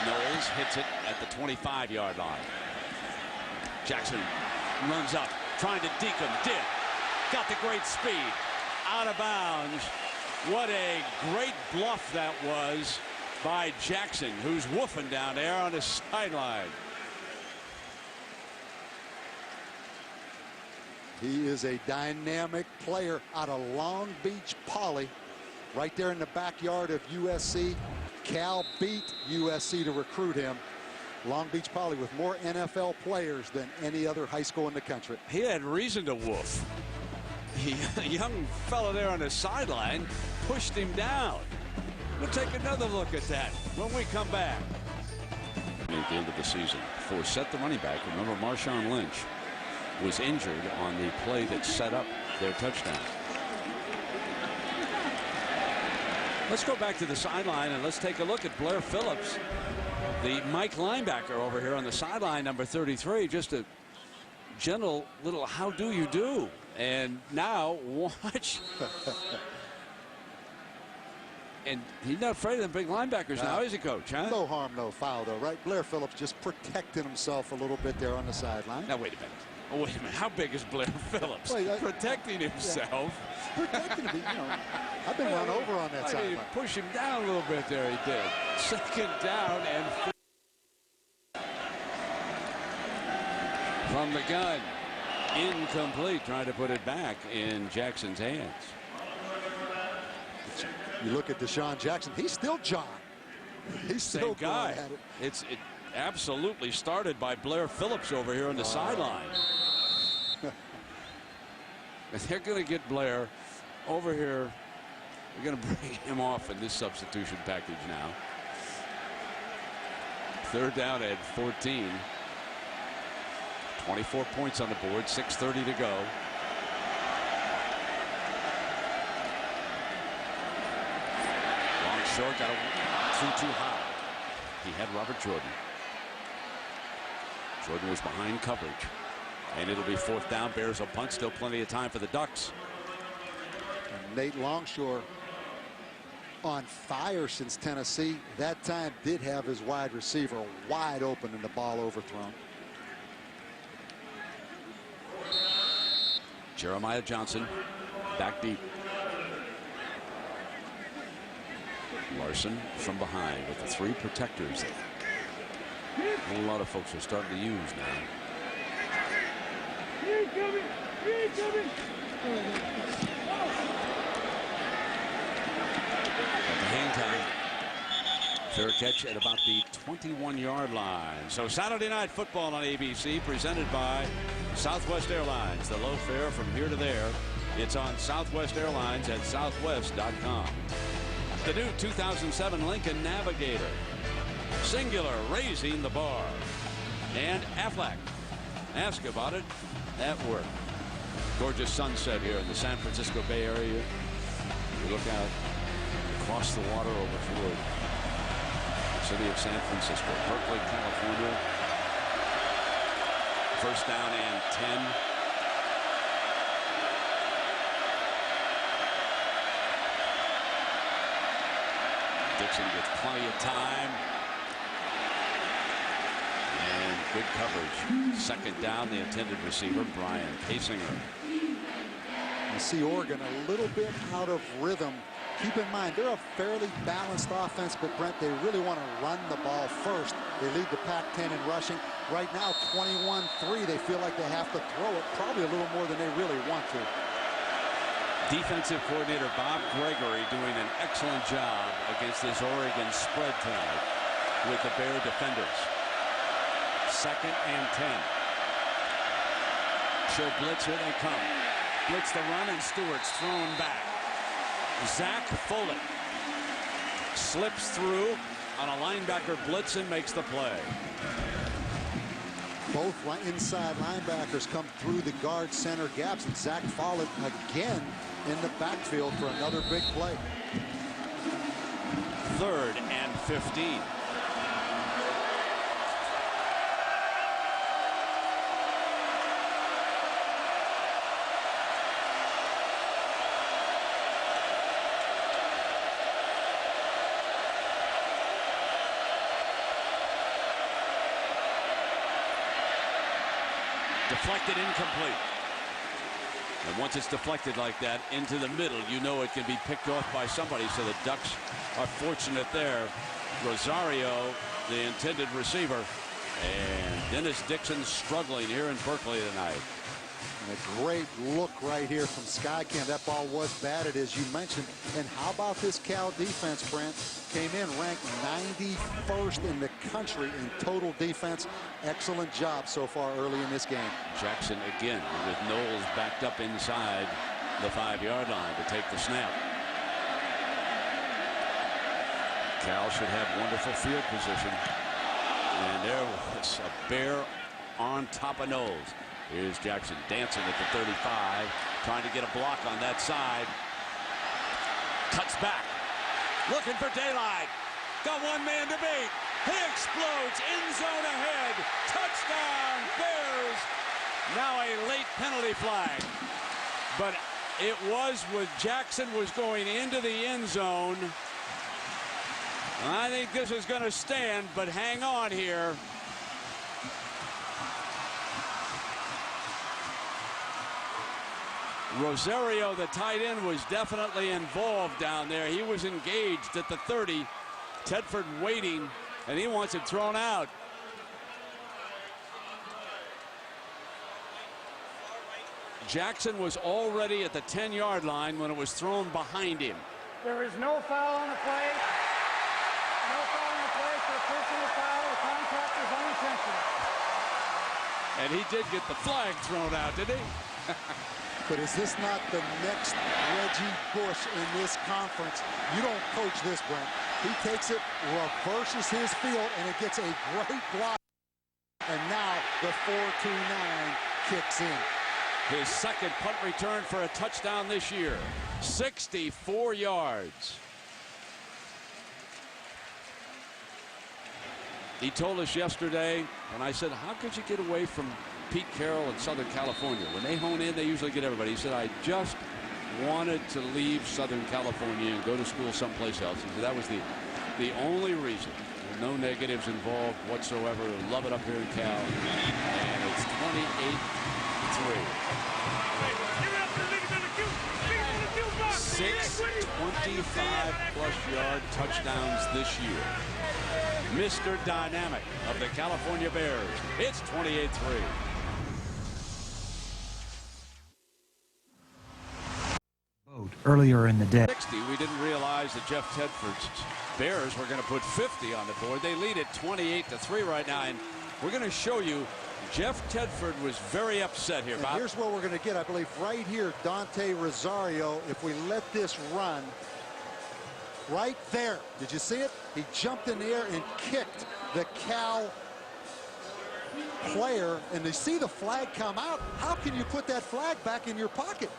Knowles hits it at the 25-yard line. Jackson runs up, trying to deke him. Did. Got the great speed. Out of bounds. What a great bluff that was by Jackson, who's woofing down there on the sideline. He is a dynamic player out of Long Beach Poly, right there in the backyard of USC. Cal beat USC to recruit him. Long Beach Poly with more NFL players than any other high school in the country. He had reason to woof. A young fellow there on the sideline pushed him down. We'll take another look at that when we come back. At the end of the season, Forsett, the running back, remember Marshawn Lynch, was injured on the play that set up their touchdown. Let's go back to the sideline and let's take a look at Blair Phillips, the Mike linebacker over here on the sideline, number 33. Just a gentle little how do you do. And now watch. And he's not afraid of the big linebackers now, is he, Coach? Huh? No harm, no foul, though, right? Blair Phillips just protecting himself a little bit there on the sideline. Now, wait a minute. Oh, wait a minute. How big is Blair Phillips? Protecting himself. Yeah. Protecting him, you know. I've been run over on that sideline. Push him down a little bit there, he did. 2nd down and 4. From the gun. Incomplete. Trying to put it back in Jackson's hands. You look at Deshaun Jackson. He's still John. He's still same guy. At it. It absolutely started by Blair Phillips over here on the sideline. They're going to get Blair over here. They're going to bring him off in this substitution package now. 3rd down at 14. 24 points on the board, 6:30 to go. Long short, got too high. He had Robert Jordan. Jordan was behind coverage. And it'll be 4th down. Bears will punt. Still plenty of time for the Ducks. And Nate Longshore on fire since Tennessee. That time did have his wide receiver wide open and the ball overthrown. Jeremiah Johnson back deep. Larson from behind with the 3 protectors that a lot of folks are starting to use now. At the hang time. Fair catch at about the 21-yard line. So Saturday Night Football on ABC, presented by Southwest Airlines. The low fare from here to there. It's on Southwest Airlines at southwest.com. The new 2007 Lincoln Navigator. Singular, raising the bar. And Aflac. Ask about it at work. Gorgeous sunset here in the San Francisco Bay Area. You look out across the water over toward the city of San Francisco. Berkeley, California. 1st down and 10. Dixon gets plenty of time. And good coverage. 2nd down, the intended receiver, Brian Kasinger. You see Oregon a little bit out of rhythm. Keep in mind, they're a fairly balanced offense, but Brent, they really want to run the ball first. They lead the Pac-10 in rushing. Right now, 21-3. They feel like they have to throw it probably a little more than they really want to. Defensive coordinator Bob Gregory doing an excellent job against this Oregon spread tonight with the Bear defenders. 2nd and 10. Show blitz, here they come. Blitz the run, and Stewart's thrown back. Zach Foley slips through on a linebacker blitz and makes the play. Both inside linebackers come through the guard center gaps, and Zach Foley again in the backfield for another big play. 3rd and 15. Deflected, incomplete. And once it's deflected like that into the middle, you know it can be picked off by somebody. So the Ducks are fortunate there. Rosario, the intended receiver, and Dennis Dixon struggling here in Berkeley tonight. And a great look right here from Skycam. That ball was batted, as you mentioned. And how about this Cal defense, Brent? Came in ranked 91st in the country in total defense. Excellent job so far early in this game. Jackson again with Knowles backed up inside the 5-yard line to take the snap. Cal should have wonderful field position. And there was a Bear on top of Knowles. Here's Jackson dancing at the 35, trying to get a block on that side. Cuts back, looking for daylight. Got one man to beat. He explodes, end zone ahead. Touchdown, Bears. Now a late penalty flag. But it was with Jackson was going into the end zone. I think this is going to stand, but hang on here. Rosario, the tight end, was definitely involved down there. He was engaged at the 30. Tedford waiting, and he wants it thrown out. Jackson was already at the 10-yard line when it was thrown behind him. There is no foul on the play. No foul on the play for a personal foul. The contact is unintentional. And he did get the flag thrown out, did he? But is this not the next Reggie Bush in this conference? You don't coach this, Brent. He takes it, reverses his field, and it gets a great block. And now the 4-2-9 kicks in. His second punt return for a touchdown this year. 64 yards. He told us yesterday, when I said, how could you get away from Pete Carroll in Southern California? When they hone in, they usually get everybody. He said, I just wanted to leave Southern California and go to school someplace else. He said that was the only reason. No negatives involved whatsoever. Love it up here in Cal. And it's 28-3. 6 25-plus yard touchdowns this year. Mr. Dynamic of the California Bears. It's 28-3. Earlier in the day. 60, we didn't realize that Jeff Tedford's Bears were going to put 50 on the board. They lead it 28-3 right now, and we're going to show you Jeff Tedford was very upset here, Bob. Here's what we're going to get, I believe, right here. Dante Rosario, if we let this run, right there. Did you see it? He jumped in the air and kicked the Cal player, and they see the flag come out. How can you put that flag back in your pocket?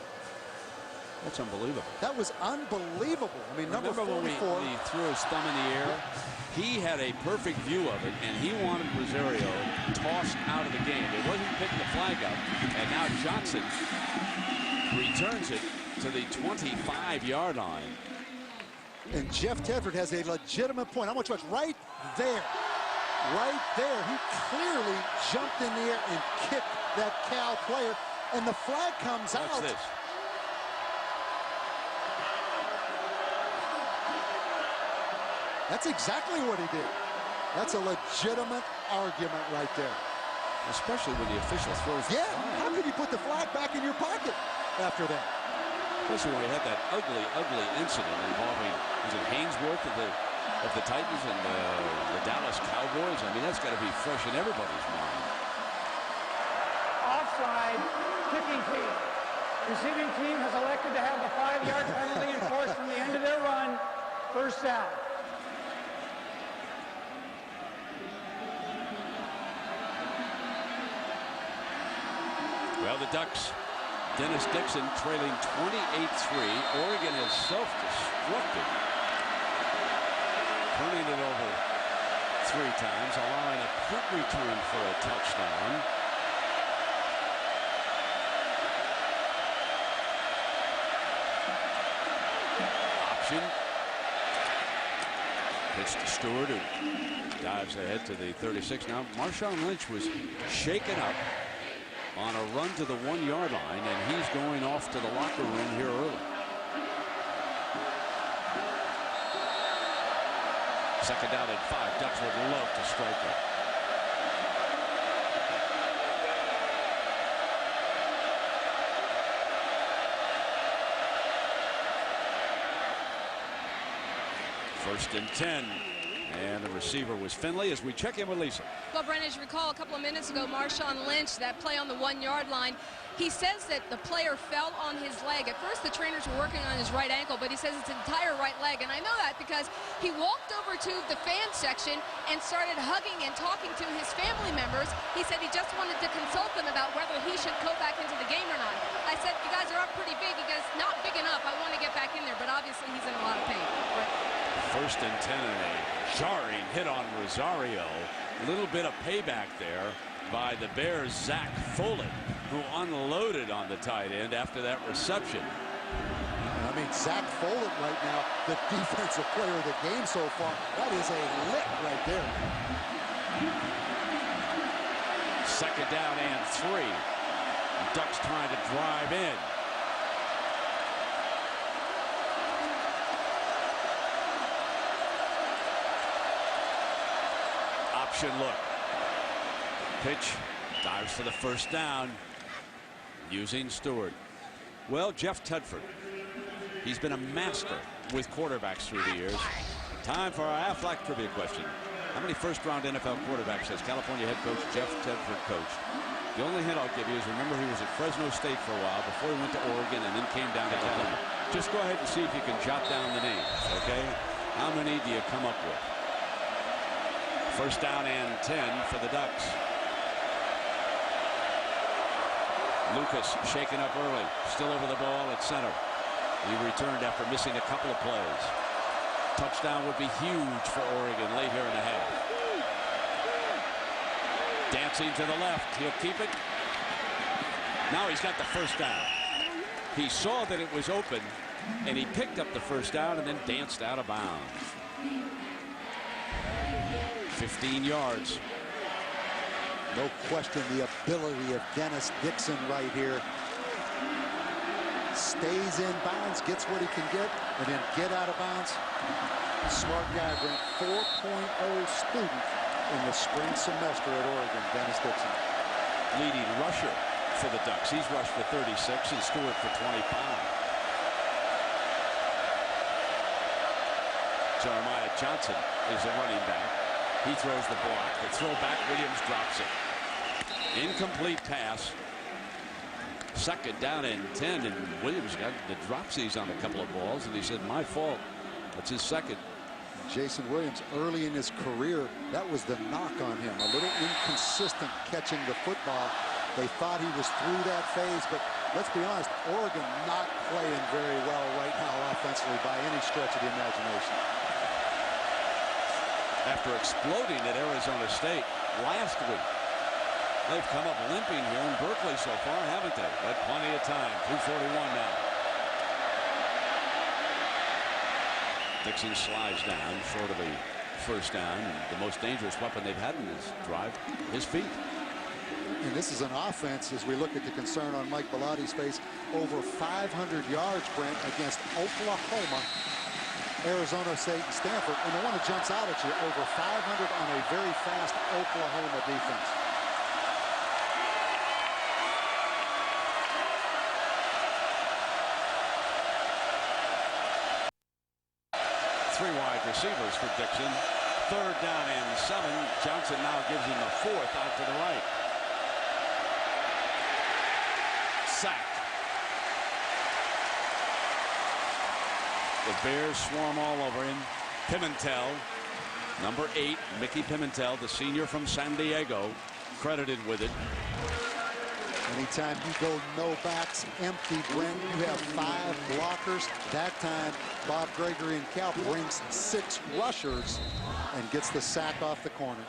That's unbelievable. That was unbelievable. I mean, number 44. When he threw his thumb in the air, he had a perfect view of it, and he wanted Rosario tossed out of the game. It wasn't picking the flag up, and now Johnson returns it to the 25-yard line. And Jeff Tedford has a legitimate point. How much was right there? Right there. He clearly jumped in the air and kicked that Cal player, and the flag comes out. Watch this. That's exactly what he did. That's a legitimate argument right there. Especially when the official throws the flag. How could you put the flag back in your pocket after that? Especially when we had that ugly, ugly incident involving, was it Hainsworth of the Titans and the Dallas Cowboys? I mean, that's got to be fresh in everybody's mind. Offside, kicking team. Receiving team has elected to have the 5-yard penalty enforced from the end of their run. First down. Well, the Ducks, Dennis Dixon trailing 28-3. Oregon has self-destructed, turning it over 3 times, allowing a punt return for a touchdown. Option. Pitch to Stewart, who dives ahead to the 36. Now, Marshawn Lynch was shaken up on a run to the 1-yard line, and he's going off to the locker room here early. Second down and 5. Ducks would love to strike it. First and 10. And the receiver was Finley as we check in with Lisa. Well, Brent, as you recall a couple of minutes ago, Marshawn Lynch, that play on the 1-yard line, he says that the player fell on his leg. At first, the trainers were working on his right ankle, but he says it's entire right leg. And I know that because he walked over to the fan section and started hugging and talking to his family members. He said he just wanted to consult them about whether he should go back into the game or not. I said, you guys are up pretty big. He goes, not big enough. I want to get back in there, but obviously he's in a lot of pain. First and 10 and a jarring hit on Rosario. A little bit of payback there by the Bears' Zach Foley, who unloaded on the tight end after that reception. I mean, Zach Foley right now, the defensive player of the game so far. That is a lick right there. Second down and 3. Ducks trying to drive in. Option look. Pitch, dives for the first down using Stewart. Well, Jeff Tedford, he's been a master with quarterbacks through the years. Time for our Aflac trivia question. How many first-round NFL quarterbacks has California head coach Jeff Tedford coached? The only hint I'll give you is remember he was at Fresno State for a while before he went to Oregon and then came down to Alabama. Just go ahead and see if you can jot down the names, okay? How many do you come up with? First down and 10 for the Ducks. Lucas shaken up early, still over the ball at center. He returned after missing a couple of plays. Touchdown would be huge for Oregon late here in the half. Dancing to the left, he'll keep it. Now he's got the first down. He saw that it was open, and he picked up the first down and then danced out of bounds. 15 yards. No question the ability of Dennis Dixon right here. Stays in bounds, gets what he can get, and then get out of bounds. Smart guy, Brent. 4.0 student in the spring semester at Oregon, Dennis Dixon. Leading rusher for the Ducks. He's rushed for 36 and Stewart for 25. Jeremiah Johnson is the running back. He throws the block. The throw back, Williams drops it. Incomplete pass. Second down and 10, and Williams got the dropsies on a couple of balls, and he said, my fault. That's his second. Jason Williams, early in his career, that was the knock on him. A little inconsistent catching the football. They thought he was through that phase, but let's be honest, Oregon not playing very well right now offensively by any stretch of the imagination. After exploding at Arizona State last week, they've come up limping here in Berkeley so far, haven't they? But plenty of time. 2:41 now. Dixon slides down short of a first down. And the most dangerous weapon they've had in this drive, his feet. And this is an offense, as we look at the concern on Mike Bellatti's face, over 500 yards, Brent, against Oklahoma, Arizona State, and Stanford. And the one that jumps out at you, over 500 on a very fast Oklahoma defense. Three wide receivers for Dixon. Third down and 7. Johnson now gives him a fourth out to the right. Sack. The Bears swarm all over him. Pimentel, number 8, Mickey Pimentel, the senior from San Diego, credited with it. Anytime you go no backs empty, Brent, you have 5 blockers. That time, Bob Gregory and Cal brings 6 rushers and gets the sack off the corner.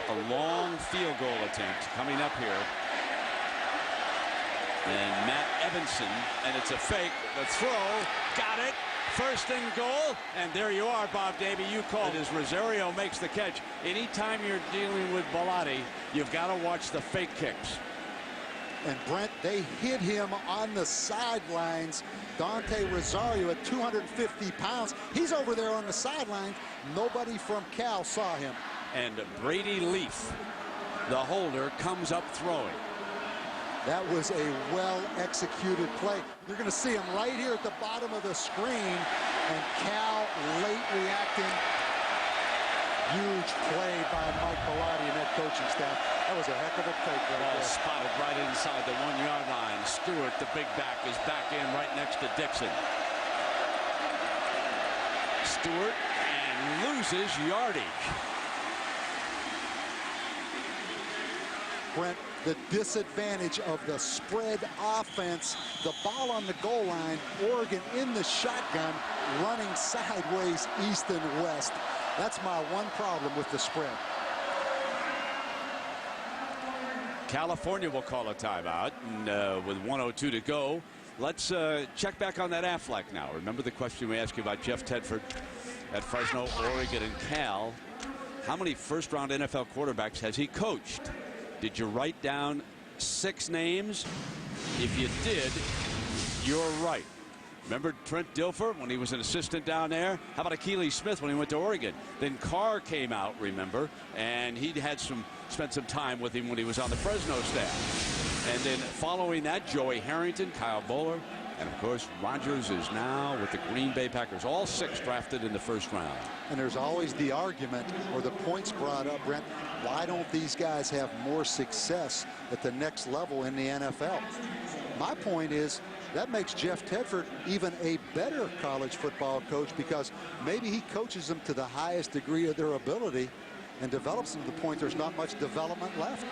A long field goal attempt coming up here. And Matt Evanson, and it's a fake. The throw, got it. First and goal, and there you are, Bob Davie. You called it as Rosario makes the catch. Anytime you're dealing with Bellotti, you've got to watch the fake kicks. And Brent, they hit him on the sidelines. Dante Rosario at 250 pounds. He's over there on the sideline. Nobody from Cal saw him. And Brady Leaf, the holder, comes up throwing. That was a well-executed play. You're going to see him right here at the bottom of the screen. And Cal late reacting. Huge play by Mike Bellotti and that coaching staff. That was a heck of a fake right Ball there. spotted right inside the 1-yard line. Stewart, the big back, is back in right next to Dixon. Stewart and loses yardage. Brent, the disadvantage of the spread offense, the ball on the goal line, Oregon in the shotgun, running sideways east and west. That's my one problem with the spread. California will call a timeout, and with 1:02 to go, let's check back on that Aflac now. Remember the question we asked you about Jeff Tedford at Fresno, Oregon, and Cal. How many first-round NFL quarterbacks has he coached? Did you write down 6 names? If you did, you're right. Remember Trent Dilfer when he was an assistant down there? How about Akili Smith when he went to Oregon? Then Carr came out, remember, and he had spent some time with him when he was on the Fresno staff. And then following that, Joey Harrington, Kyle Bowler, and of course Rodgers is now with the Green Bay Packers. All 6 drafted in the first round. And there's always the argument or the points brought up, Brent, why don't these guys have more success at the next level in the NFL? My point is that makes Jeff Tedford even a better college football coach, because maybe he coaches them to the highest degree of their ability and develops them to the point there's not much development left.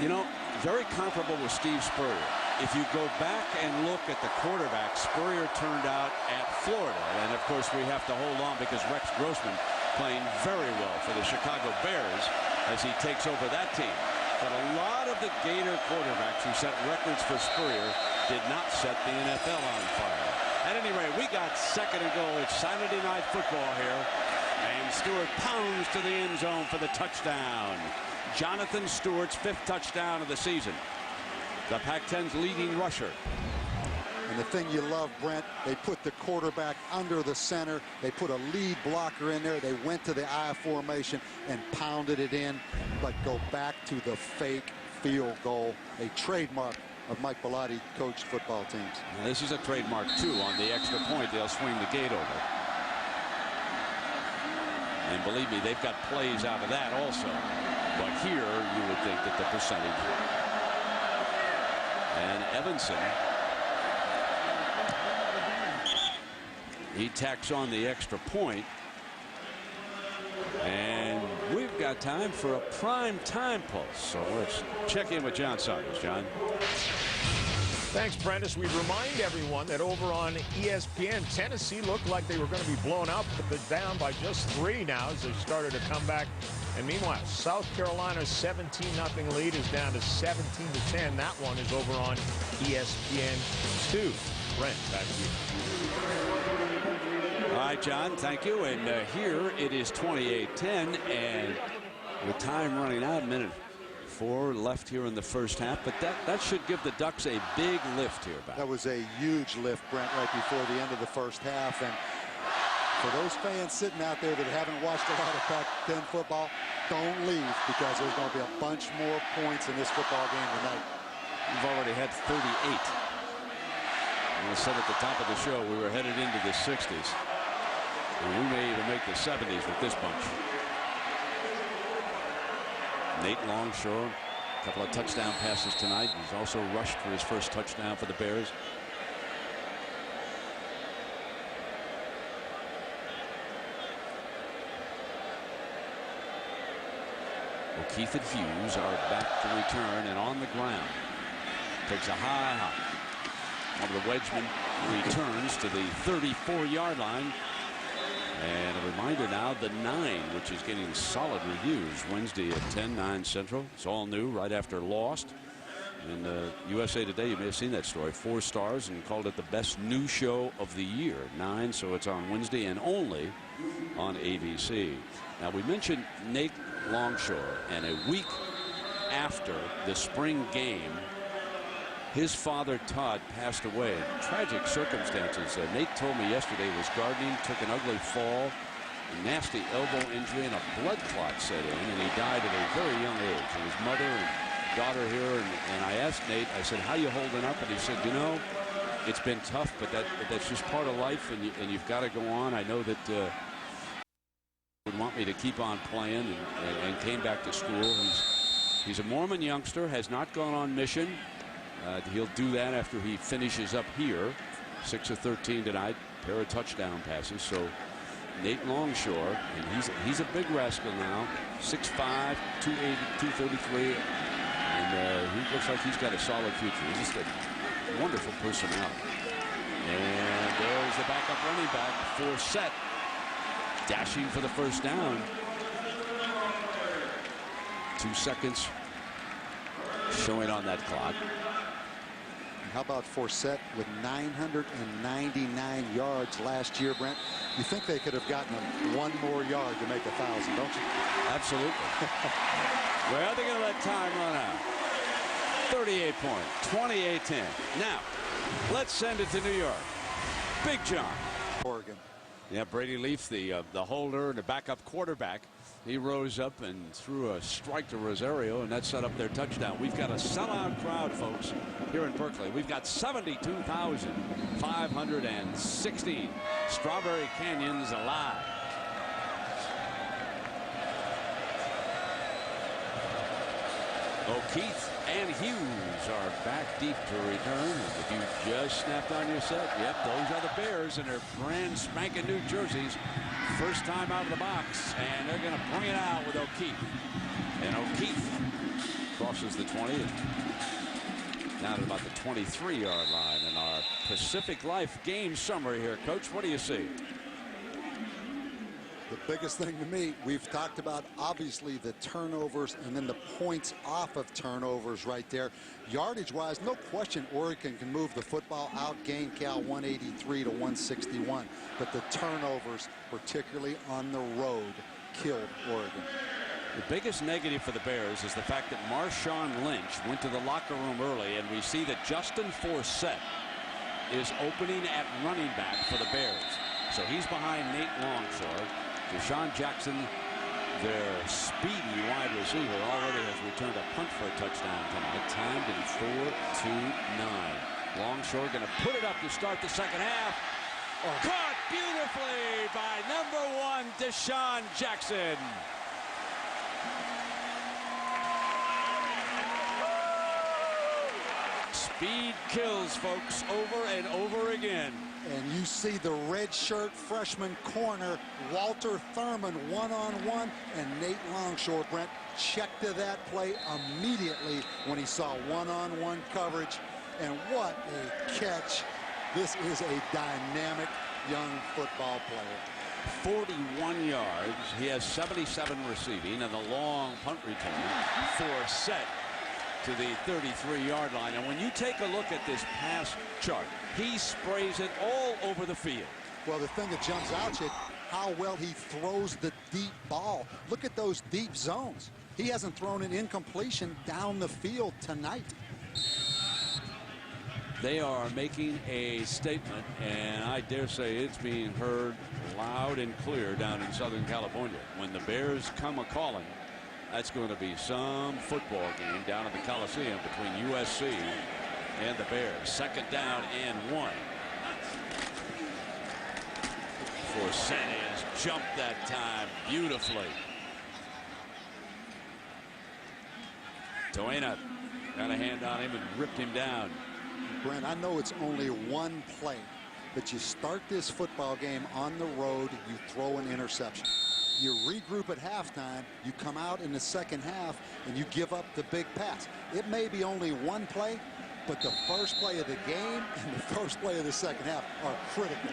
You know, very comparable with Steve Spurrier. If you go back and look at the quarterback Spurrier turned out at Florida, and of course we have to hold on because Rex Grossman playing very well for the Chicago Bears as he takes over that team. But a lot of the Gator quarterbacks who set records for Spurrier did not set the NFL on fire. At any rate, we got second and goal. It's Saturday Night Football here. And Stewart pounds to the end zone for the touchdown. Jonathan Stewart's 5th touchdown of the season. The Pac-10's leading rusher. And the thing you love, Brent, they put the quarterback under the center. They put a lead blocker in there. They went to the I formation and pounded it in. But go back to the fake field goal, a trademark of Mike Bellotti coached football teams. Now, this is a trademark, too. On the extra point, they'll swing the gate over. And believe me, they've got plays out of that also. But here, you would think that the percentage. And Evanson, he tacks on the extra point. And we've got time for a prime time pulse. So let's check in with John Saunders. John. Thanks, Prentice. We remind everyone that over on ESPN, Tennessee looked like they were going to be blown out, but they're down by just 3 now as they started to come back. And meanwhile, South Carolina's 17-0 lead is down to 17-10. That one is over on ESPN 2. Brent, back to you. All right, John, thank you. And here it is 28-10, and with time running out, a minute 4 left here in the first half, but that should give the Ducks a big lift here back. That was a huge lift, Brent, right before the end of the first half. And for those fans sitting out there that haven't watched a lot of Pac-10 football, don't leave, because there's going to be a bunch more points in this football game tonight. We've already had 38. And I said at the top of the show we were headed into the 60s. And we may even make the 70s with this bunch. Nate Longshore, a couple of touchdown passes tonight. He's also rushed for his first touchdown for the Bears. O'Keefe and Hughes are back to return and on the ground. Takes a high hop. One of the Wedgemen returns to the 34-yard line. And a reminder now, the 9, which is getting solid reviews Wednesday at 10, 9 Central. It's all new right after Lost. In USA Today, you may have seen that story. 4 stars and called it the best new show of the year. 9, so it's on Wednesday and only on ABC. Now, we mentioned Nate Longshore, and a week after the spring game, his father, Todd, passed away in tragic circumstances. Nate told me yesterday he was gardening, took an ugly fall, a nasty elbow injury, and a blood clot set in, and he died at a very young age. And his mother and daughter here, and I asked Nate, I said, how you holding up? And he said, you know, it's been tough, but that's just part of life, and you've got to go on. I know that would want me to keep on playing, and came back to school. He's a Mormon youngster, has not gone on mission. He'll do that after he finishes up here. 6 of 13 tonight, pair of touchdown passes. So Nate Longshore, and he's a big rascal now, 6'5", 280, 233, and he looks like he's got a solid future. He's just a wonderful personality. And there's the backup running back, Forsett, dashing for the first down. 2 seconds showing on that clock. How about Forsett with 999 yards last year, Brent? You think they could have gotten him 1 more yard to make 1,000, don't you? Absolutely. Well, they're going to let time run out. 38 points, 28-10. Now, let's send it to New York. Big John. Oregon. Yeah, Brady Leaf, the holder and the backup quarterback. He rose up and threw a strike to Rosario, and that set up their touchdown. We've got a sellout crowd, folks, here in Berkeley. We've got 72,516 Strawberry Canyons alive. O'Keefe and Hughes are back deep to return. If you just snapped on your set, yep, those are the Bears in their brand spanking new jerseys. First time out of the box, and they're going to bring it out with O'Keefe. And O'Keefe across crosses the 20. And down at about the 23-yard line in our Pacific Life game summary here. Coach, what do you see? The biggest thing to me, we've talked about obviously the turnovers and then the points off of turnovers right there. Yardage wise, no question Oregon can move the football, outgain Cal 183 to 161. But the turnovers, particularly on the road, killed Oregon. The biggest negative for the Bears is the fact that Marshawn Lynch went to the locker room early, and we see that Justin Forsett is opening at running back for the Bears. So he's behind Nate Longshore. Deshaun Jackson, their speedy wide receiver, already has returned a punt for a touchdown tonight, timed in 4:29. Longshore going to put it up to start the second half. Caught beautifully by #1 Deshaun Jackson. Speed kills, folks, over and over again. And you see the redshirt freshman corner, Walter Thurman, one-on-one, and Nate Longshore, Brent, checked to that play immediately when he saw one-on-one coverage. And what a catch. This is a dynamic young football player. 41 yards. He has 77 receiving, and the long punt return for set to the 33-yard line. And when you take a look at this pass chart, he sprays it all over the field. Well, the thing that jumps out at you, how well he throws the deep ball. Look at those deep zones. He hasn't thrown an incompletion down the field tonight. They are making a statement, and I dare say it's being heard loud and clear down in Southern California. When the Bears come a-calling, that's going to be some football game down at the Coliseum between USC and the Bears. Second down and 1. Forsett has jumped that time beautifully. Toena got a hand on him and ripped him down. Brent, I know it's only one play, but you start this football game on the road, you throw an interception. You regroup at halftime, you come out in the second half, and you give up the big pass. It may be only one play, but the first play of the game and the first play of the second half are critical.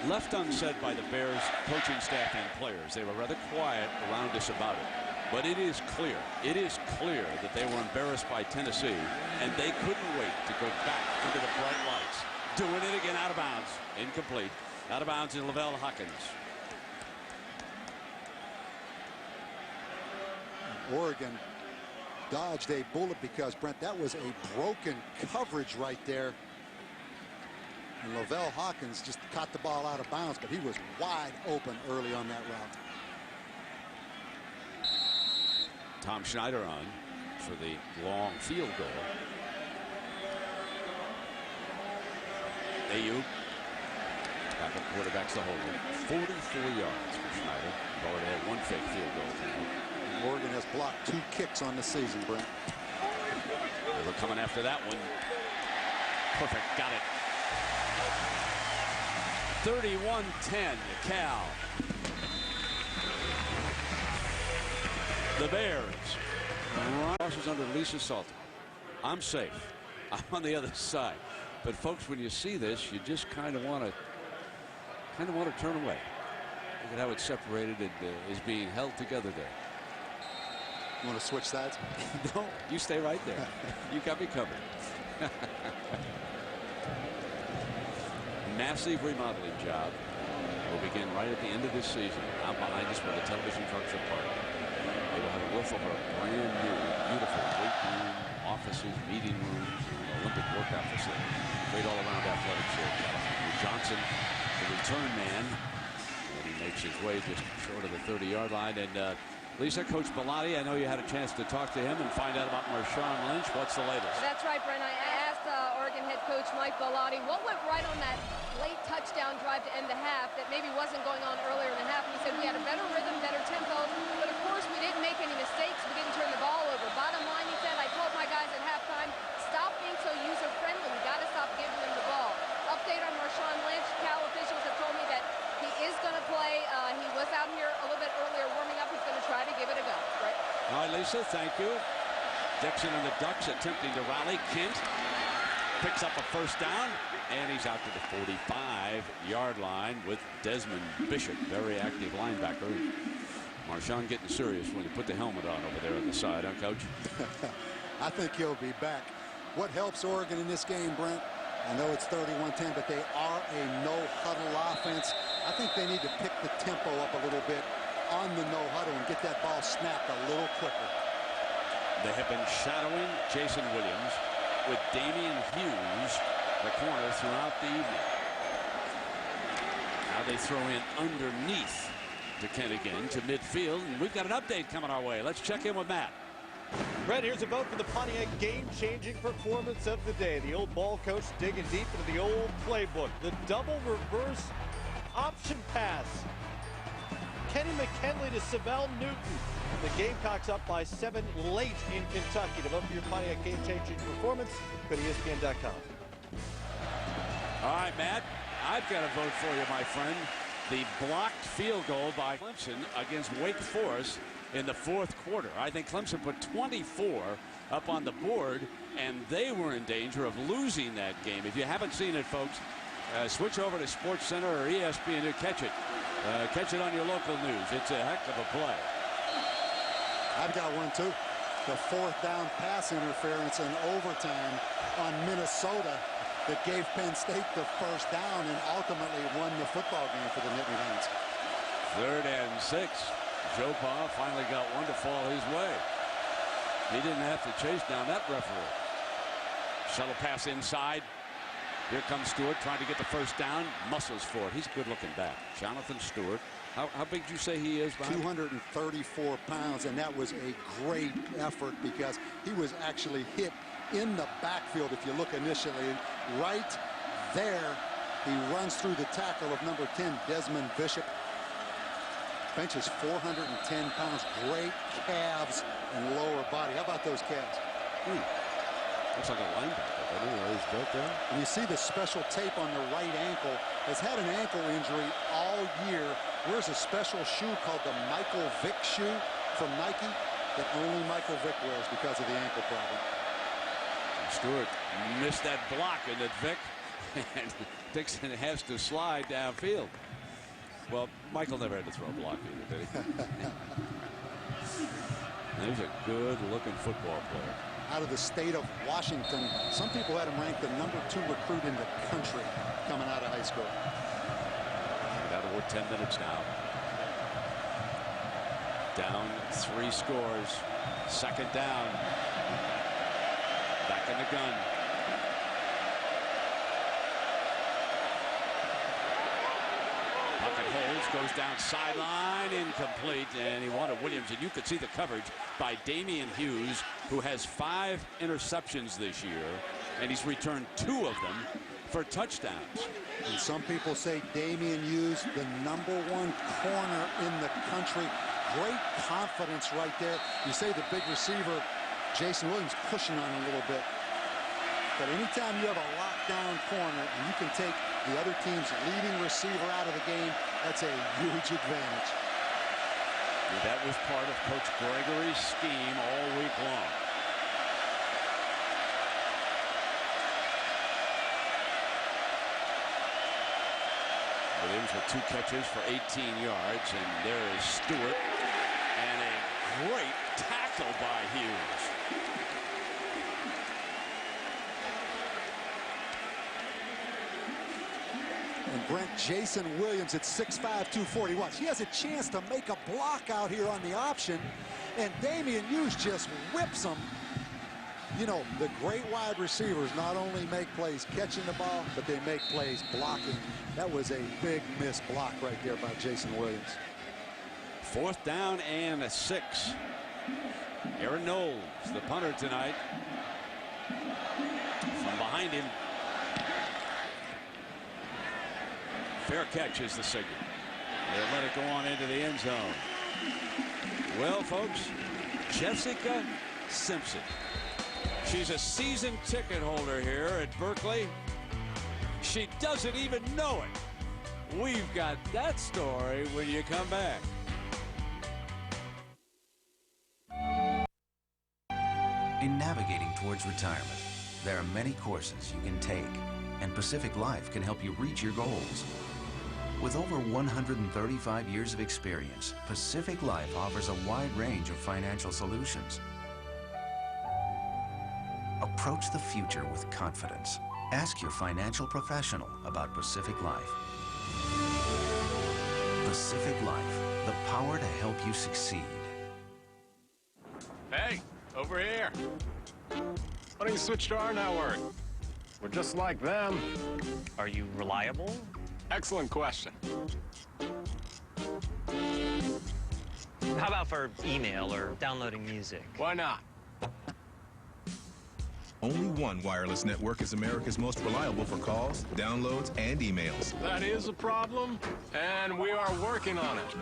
Left unsaid by the Bears coaching staff and players. They were rather quiet around us about it. But it is clear that they were embarrassed by Tennessee, and they couldn't wait to go back into the bright lights. Doing it again out of bounds. Incomplete. Out of bounds in Lavelle Hawkins. Oregon dodged a bullet because, Brent, that was a broken coverage right there. And Lavelle Hawkins just caught the ball out of bounds, but he was wide open early on that route. Tom Schneider on for the long field goal. Ayuk, backup quarterback's the holder. 44 yards for Schneider. He's already had one fake field goal tonight. Oregon has blocked 2 kicks on the season, Brent. They were coming after that one. Perfect, got it. 31-10 Cal. The Bears. Crosses under Lisa Salter. I'm safe. I'm on the other side. But folks, when you see this, you just kind of want to turn away. Look at how it's separated and is being held together there. You want to switch sides? No, you stay right there. You got me covered. Massive remodeling job will begin right at the end of this season. Out behind us where the television trucks are parked. They will have a roof over a brand new, beautiful weight room, offices, meeting rooms, Olympic workout facility. Great all-around athletics here in California. Johnson, the return man, and he makes his way just short of the 30-yard line. And Lisa, Coach Bellotti, I know you had a chance to talk to him and find out about Marshawn Lynch. What's the latest? That's right, Brent. I asked Oregon head coach Mike Bellotti what went right on that late touchdown drive to end the half that maybe wasn't going on earlier in the half. And he said we had a better rhythm, better tempo, but of course we didn't make any mistakes. We didn't turn the ball over. Bottom line, he said, I told my guys at halftime, stop being so user-friendly. We got to stop giving them the ball. Update on Marshawn Lynch. Cal officials have told me that he is going to play. He was out here a little bit earlier warming up. He's going to try to give it a go. Right? All right, Lisa, thank you. Dixon and the Ducks attempting to rally. Kent picks up a first down, and he's out to the 45-yard line with Desmond Bishop, very active linebacker. Marshawn getting serious when he put the helmet on over there on the side, huh, Coach? I think he'll be back. What helps Oregon in this game, Brent? I know it's 31-10, but they are a no-huddle offense. I think they need to pick the tempo up a little bit on the no-huddle and get that ball snapped a little quicker. They have been shadowing Jason Williams with Damian Hughes, the corner, throughout the evening. Now they throw in underneath to Kent again to midfield, and we've got an update coming our way. Let's check in with Matt. Brett, here's a vote for the Pontiac game-changing performance of the day. The old ball coach digging deep into the old playbook. The double reverse option pass. Kenny McKinley to Savell Newton. The Gamecocks up by 7 late in Kentucky. To vote for your Pontiac game-changing performance, go to ESPN.com. All right, Matt, I've got a vote for you, my friend. The blocked field goal by Clemson against Wake Forest in the fourth quarter. I think Clemson put 24 up on the board, and they were in danger of losing that game. If you haven't seen it, folks, switch over to SportsCenter or ESPN to catch it. Catch it on your local news. It's a heck of a play. I've got one, too. The fourth down pass interference in overtime on Minnesota that gave Penn State the first down and ultimately won the football game for the Nittany Lions. 3rd and 6. Joe Pa finally got one to fall his way. He didn't have to chase down that referee. Shuttle pass inside. Here comes Stewart trying to get the first down. Muscles for it. He's a good-looking back. Jonathan Stewart. How big did you say he is? 234 pounds, and that was a great effort because he was actually hit in the backfield. If you look initially, right there, he runs through the tackle of number 10, Desmond Bishop. Benches 410 pounds. Great calves and lower body. How about those calves? Looks like a linebacker. I don't know he's built there. And you see the special tape on the right ankle. Has had an ankle injury all year. Wears a special shoe called the Michael Vick shoe from Nike that only Michael Vick wears because of the ankle problem. Stewart missed that block, and that Vick and Dixon has to slide downfield. Well, Michael never had to throw a block either, did he? He's a good-looking football player. Out of the state of Washington, some people had him ranked the #2 recruit in the country coming out of high school. We're down to 10 minutes now. Down 3 scores. 2nd down. Back in the gun. Puckett holds, goes down sideline, incomplete, and he wanted Williams, and you could see the coverage by Damian Hughes, who has 5 interceptions this year, and he's returned 2 of them for touchdowns. And some people say Damian Hughes, the #1 corner in the country. Great confidence right there. You say the big receiver, Jason Williams, pushing on a little bit. But anytime you have a lockdown corner and you can take the other team's leading receiver out of the game, that's a huge advantage. And that was part of Coach Gregory's scheme all week long. Williams with 2 catches for 18 yards, and there is Stewart, and a great tackle by Hughes. And Brent, Jason Williams at 6'5", 241. He has a chance to make a block out here on the option, and Damian Hughes just whips him. You know, the great wide receivers not only make plays catching the ball, but they make plays blocking. That was a big missed block right there by Jason Williams. 4th down and 6. Aaron Knowles, the punter tonight. From behind him. Fair catch is the signal. They'll let it go on into the end zone. Well, folks, Jessica Simpson. She's a season ticket holder here at Berkeley. She doesn't even know it. We've got that story when you come back. In navigating towards retirement, there are many courses you can take, and Pacific Life can help you reach your goals. With over 135 years of experience, Pacific Life offers a wide range of financial solutions. Approach the future with confidence. Ask your financial professional about Pacific Life. Pacific Life, the power to help you succeed. Hey, over here. Why don't you switch to our network? We're just like them. Are you reliable? Excellent question. How about for email or downloading music? Why not? Only one wireless network is America's most reliable for calls, downloads, and emails. That is a problem, and we are working on it.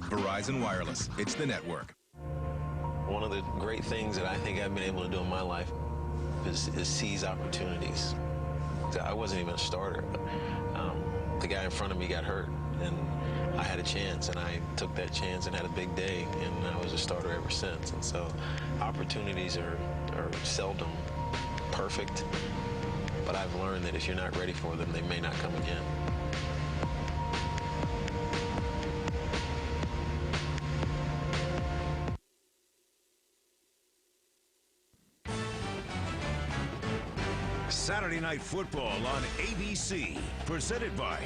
Verizon Wireless. It's the network. One of the great things that I think I've been able to do in my life is seize opportunities. I wasn't even a starter. The guy in front of me got hurt, and I had a chance, and I took that chance and had a big day, and I was a starter ever since. And so opportunities are seldom perfect, but I've learned that if you're not ready for them, they may not come again. Saturday Night Football on ABC, presented by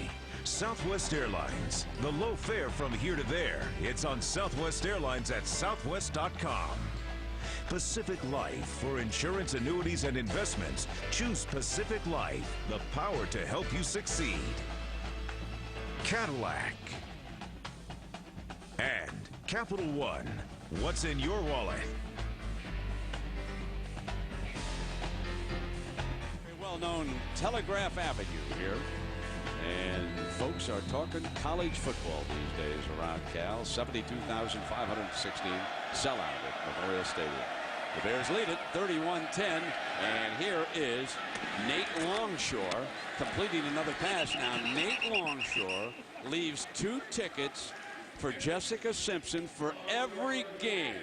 Southwest Airlines. The low fare from here to there. It's on Southwest Airlines at southwest.com. Pacific Life, for insurance, annuities, and investments. Choose Pacific Life, the power to help you succeed. Cadillac. And Capital One. What's in your wallet? Well-known Telegraph Avenue here, and folks are talking college football these days around Cal. 72,516 sellout at Memorial Stadium. The Bears lead it 31-10, and here is Nate Longshore completing another pass. Now Nate Longshore leaves 2 tickets for Jessica Simpson for every game.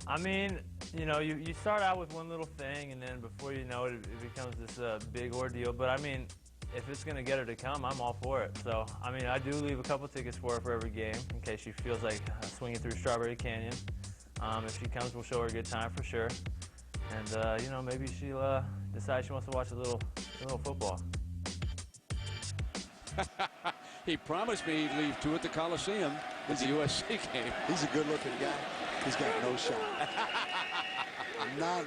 I mean, you know, you start out with one little thing, and then before you know it, it becomes this big ordeal. But, I mean, if it's going to get her to come, I'm all for it. So, I mean, I do leave a couple tickets for her for every game in case she feels like swinging through Strawberry Canyon. If she comes, we'll show her a good time for sure. And, you know, maybe she'll decide she wants to watch a little football. He promised me he'd leave 2 at the Coliseum in the USC game. He's a good-looking guy. He's got no shot. None.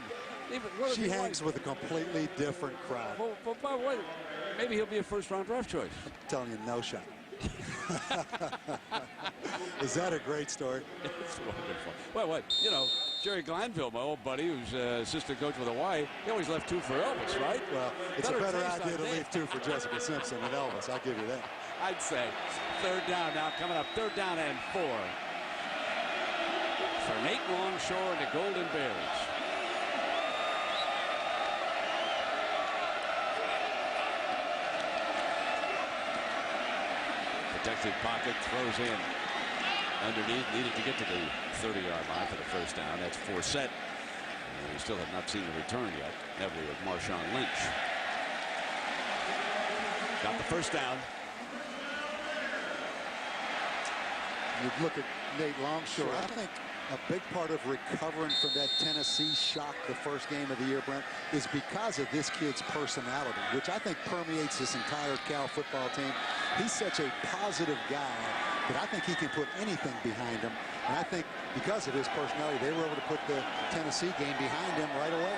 She hangs with a completely different crowd. Well, wait. Maybe he'll be a first-round draft choice. I'm telling you, no shot. Is that a great story? It's wonderful. Well, what? You know, Jerry Glanville, my old buddy, who's assistant coach with Hawaii, he always left 2 for Elvis, right? Well, it's a better idea to leave 2 for Jessica Simpson than Elvis. I'll give you that. I'd say. 3rd down now, coming up. 3rd down and 4. For Nate Longshore and the Golden Bears. Protected pocket, throws in underneath, needed to get to the 30-yard line for the first down. That's Forsett. And we still have not seen the return yet, have we, of Marshawn Lynch. Got the first down. You look at Nate Longshore, I think a big part of recovering from that Tennessee shock the first game of the year, Brent, is because of this kid's personality, which I think permeates this entire Cal football team. He's such a positive guy that I think he can put anything behind him. And I think because of his personality, they were able to put the Tennessee game behind him right away.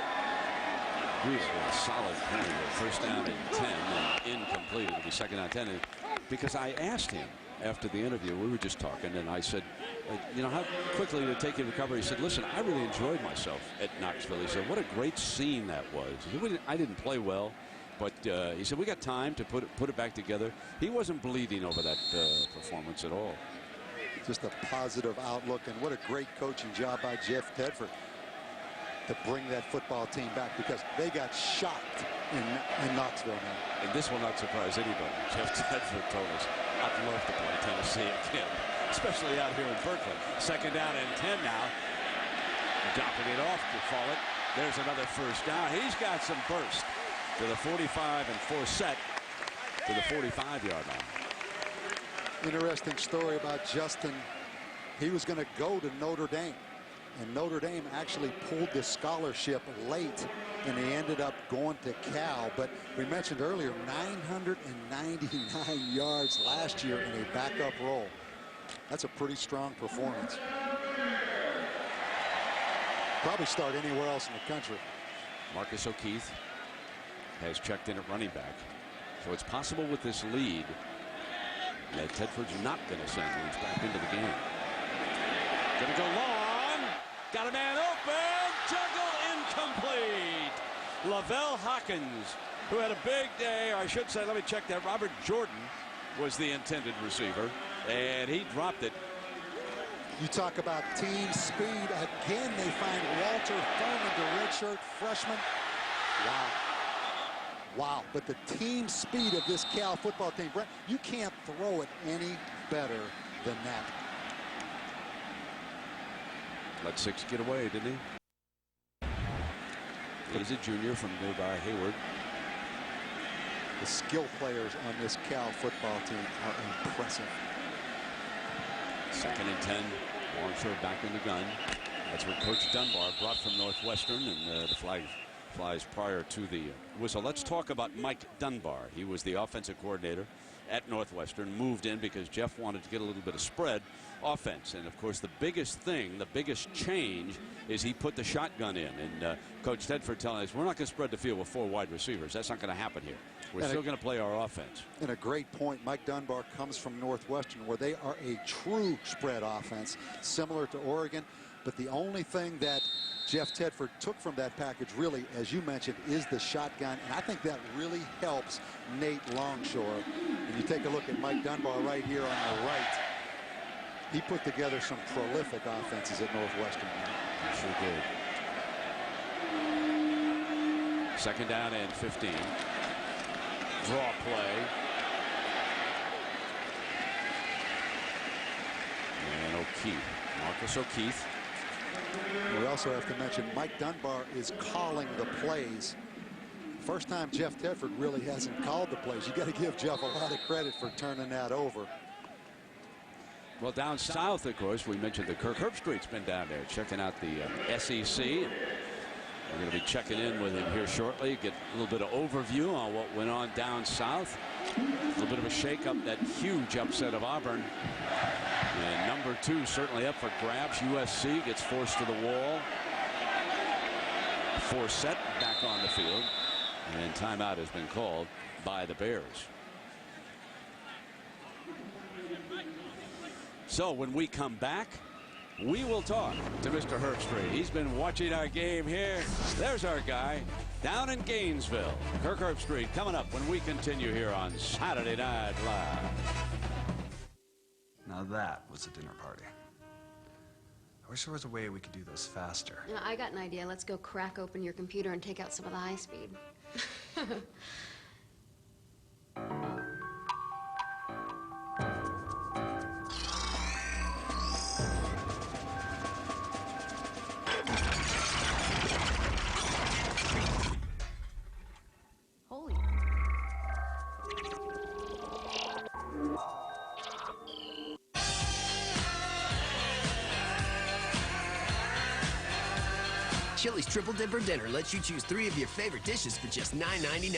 He's a solid play. First down and 10 and incomplete. It'll be 2nd down 10. And because I asked him after the interview, we were just talking, and I said, you know, how quickly to take in recovery. He said, listen, I really enjoyed myself at Knoxville. He said, what a great scene that was. He said, I didn't play well, but he said, we got time to put it back together. He wasn't bleeding over that performance at all. Just a positive outlook, and what a great coaching job by Jeff Tedford to bring that football team back, because they got shocked in Knoxville now. And this will not surprise anybody. Jeff Tedford told us, I'd love to play Tennessee again, especially out here in Berkeley. 2nd down and 10 now. Dropping it off to Follett. There's another first down. He's got some burst to the 45 and force set to the 45-yard line. Interesting story about Justin. He was going to go to Notre Dame, and Notre Dame actually pulled the scholarship late, and he ended up going to Cal. But we mentioned earlier, 999 yards last year in a backup role. That's a pretty strong performance. Probably start anywhere else in the country. Marcus O'Keefe has checked in at running back. So it's possible with this lead that Tedford's not going to send Leeds back into the game. Going to go long. Got a man open. Juggle incomplete. Lavelle Hawkins, who had a big day, or I should say, let me check that. Robert Jordan was the intended receiver, and he dropped it. You talk about team speed. Again, they find Walter Thurman, the redshirt freshman. Wow. Wow. But the team speed of this Cal football team, Brent, you can't throw it any better than that. Let 6 get away, didn't he? He's a junior from nearby Hayward. The skill players on this Cal football team are impressive. 2nd and 10. Longshore back in the gun. That's what Coach Dunbar brought from Northwestern, and the flag flies prior to the whistle. Let's talk about Mike Dunbar. He was the offensive coordinator at Northwestern, moved in because Jeff wanted to get a little bit of spread offense. And of course, the biggest thing, the biggest change is he put the shotgun in. And Coach Tedford telling us, we're not going to spread the field with 4 wide receivers. That's not going to happen here. We're still going to play our offense. And a great point. Mike Dunbar comes from Northwestern, where they are a true spread offense, similar to Oregon. But the only thing that Jeff Tedford took from that package, really, as you mentioned, is the shotgun. And I think that really helps Nate Longshore. And you take a look at Mike Dunbar right here on the right. He put together some prolific offenses at Northwestern. He sure did. 2nd down and 15. Draw play. And O'Keefe. Marcus O'Keefe. We also have to mention Mike Dunbar is calling the plays. First time Jeff Tedford really hasn't called the plays. You got to give Jeff a lot of credit for turning that over. Well, down south, of course, we mentioned that Kirk Herbstreit's been down there checking out the SEC. We're going to be checking in with him here shortly, get a little bit of overview on what went on down south. A little bit of a shake-up, that huge upset of Auburn. And number 2 certainly up for grabs. USC gets forced to the wall. Forsett back on the field. And timeout has been called by the Bears. So when we come back, we will talk to Mr. Herbstreit. He's been watching our game here. There's our guy down in Gainesville. Kirk Herbstreit coming up when we continue here on Saturday Night Live. Now that was a dinner party. I wish there was a way we could do this faster. You know, I got an idea. Let's go crack open your computer and take out some of the high speed. Holy. Chili's Triple Dipper Dinner lets you choose 3 of your favorite dishes for just $9.99.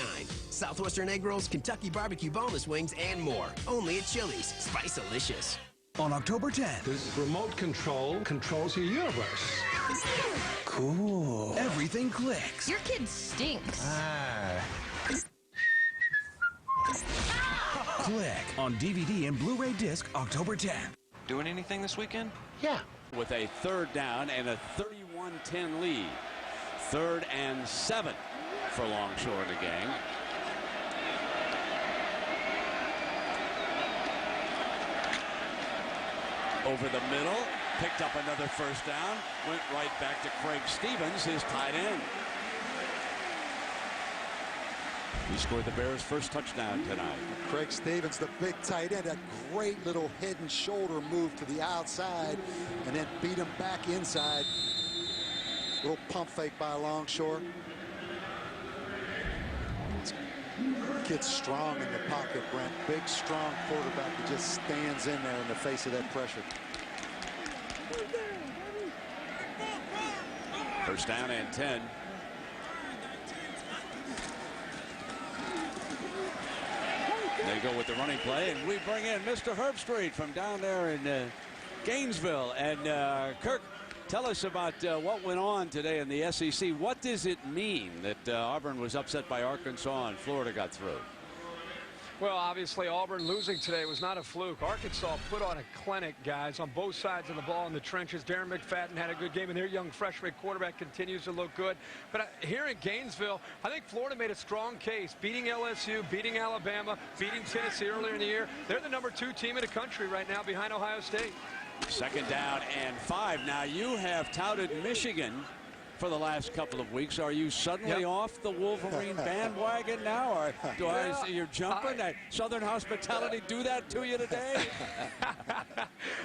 Southwestern egg rolls, Kentucky barbecue boneless wings, and more. Only at Chili's. Spice-alicious. On October 10th, this remote control controls your universe. Cool. Everything clicks. Your kid stinks. Click on DVD and Blu-ray disc October 10th. Doing anything this weekend? Yeah. With a 3rd down and a 31-10 lead. 3rd and 7 for Longshore and the gang. Over the middle, picked up another first down, went right back to Craig Stevens, his tight end. He scored the Bears' first touchdown tonight. Craig Stevens, the big tight end, a great little head and shoulder move to the outside and then beat him back inside. Little pump fake by Longshore. Kid's strong in the pocket, Brent. Big, strong quarterback who just stands in there in the face of that pressure. First down and 10. They go with the running play, and we bring in Mr. Herbstreit from down there in Gainesville. And Kirk, tell us about what went on today in the SEC. What does it mean that Auburn was upset by Arkansas and Florida got through? Well, obviously, Auburn losing today was not a fluke. Arkansas put on a clinic, guys, on both sides of the ball in the trenches. Darren McFadden had a good game, and their young freshman quarterback continues to look good. But here in Gainesville, I think Florida made a strong case, beating LSU, beating Alabama, beating Tennessee earlier in the year. They're the #2 team in the country right now behind Ohio State. Second down and 5. Now, you have touted Michigan for the last couple of weeks. Are you suddenly off the Wolverine bandwagon now, or do I see you're jumping? Southern Hospitality do that to you today?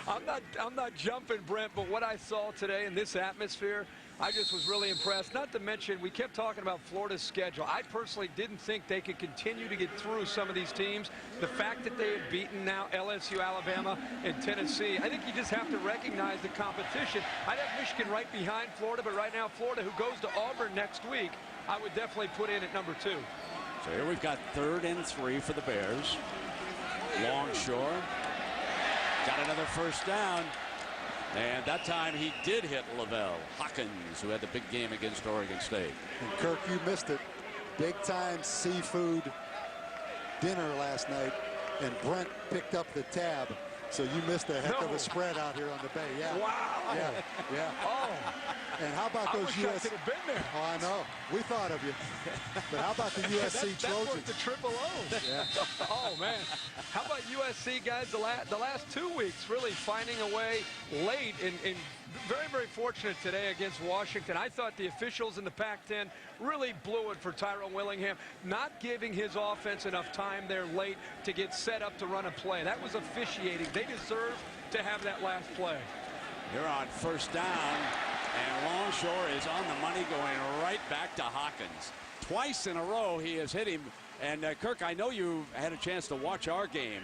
I'm not jumping, Brent, but what I saw today in this atmosphere, I just was really impressed. Not to mention, we kept talking about Florida's schedule. I personally didn't think they could continue to get through some of these teams. The fact that they had beaten now LSU, Alabama, and Tennessee, I think you just have to recognize the competition. I'd have Michigan right behind Florida, but right now Florida, who goes to Auburn next week, I would definitely put in at #2. So here we've got 3rd and 3 for the Bears. Longshore got another first down. And that time he did hit Lavelle Hawkins, who had the big game against Oregon State. And Kirk, you missed it. Big time seafood dinner last night, and Brent picked up the tab. So you missed a heck of a spread out here on the Bay. Yeah. Wow. Yeah. Oh. And how about those I wish I could have been there. Oh, I know. We thought of you. But how about the USC Trojans? That's worth the triple O. Yeah. Oh, man. How about USC, guys, the last 2 weeks really finding a way late and very, very fortunate today against Washington. I thought the officials in the Pac-10 really blew it for Tyrone Willingham, not giving his offense enough time there late to get set up to run a play. That was officiating. They deserve to have that last play. Here on first down, and Longshore is on the money, going right back to Hawkins. Twice in a row he has hit him. And Kirk, I know you had a chance to watch our game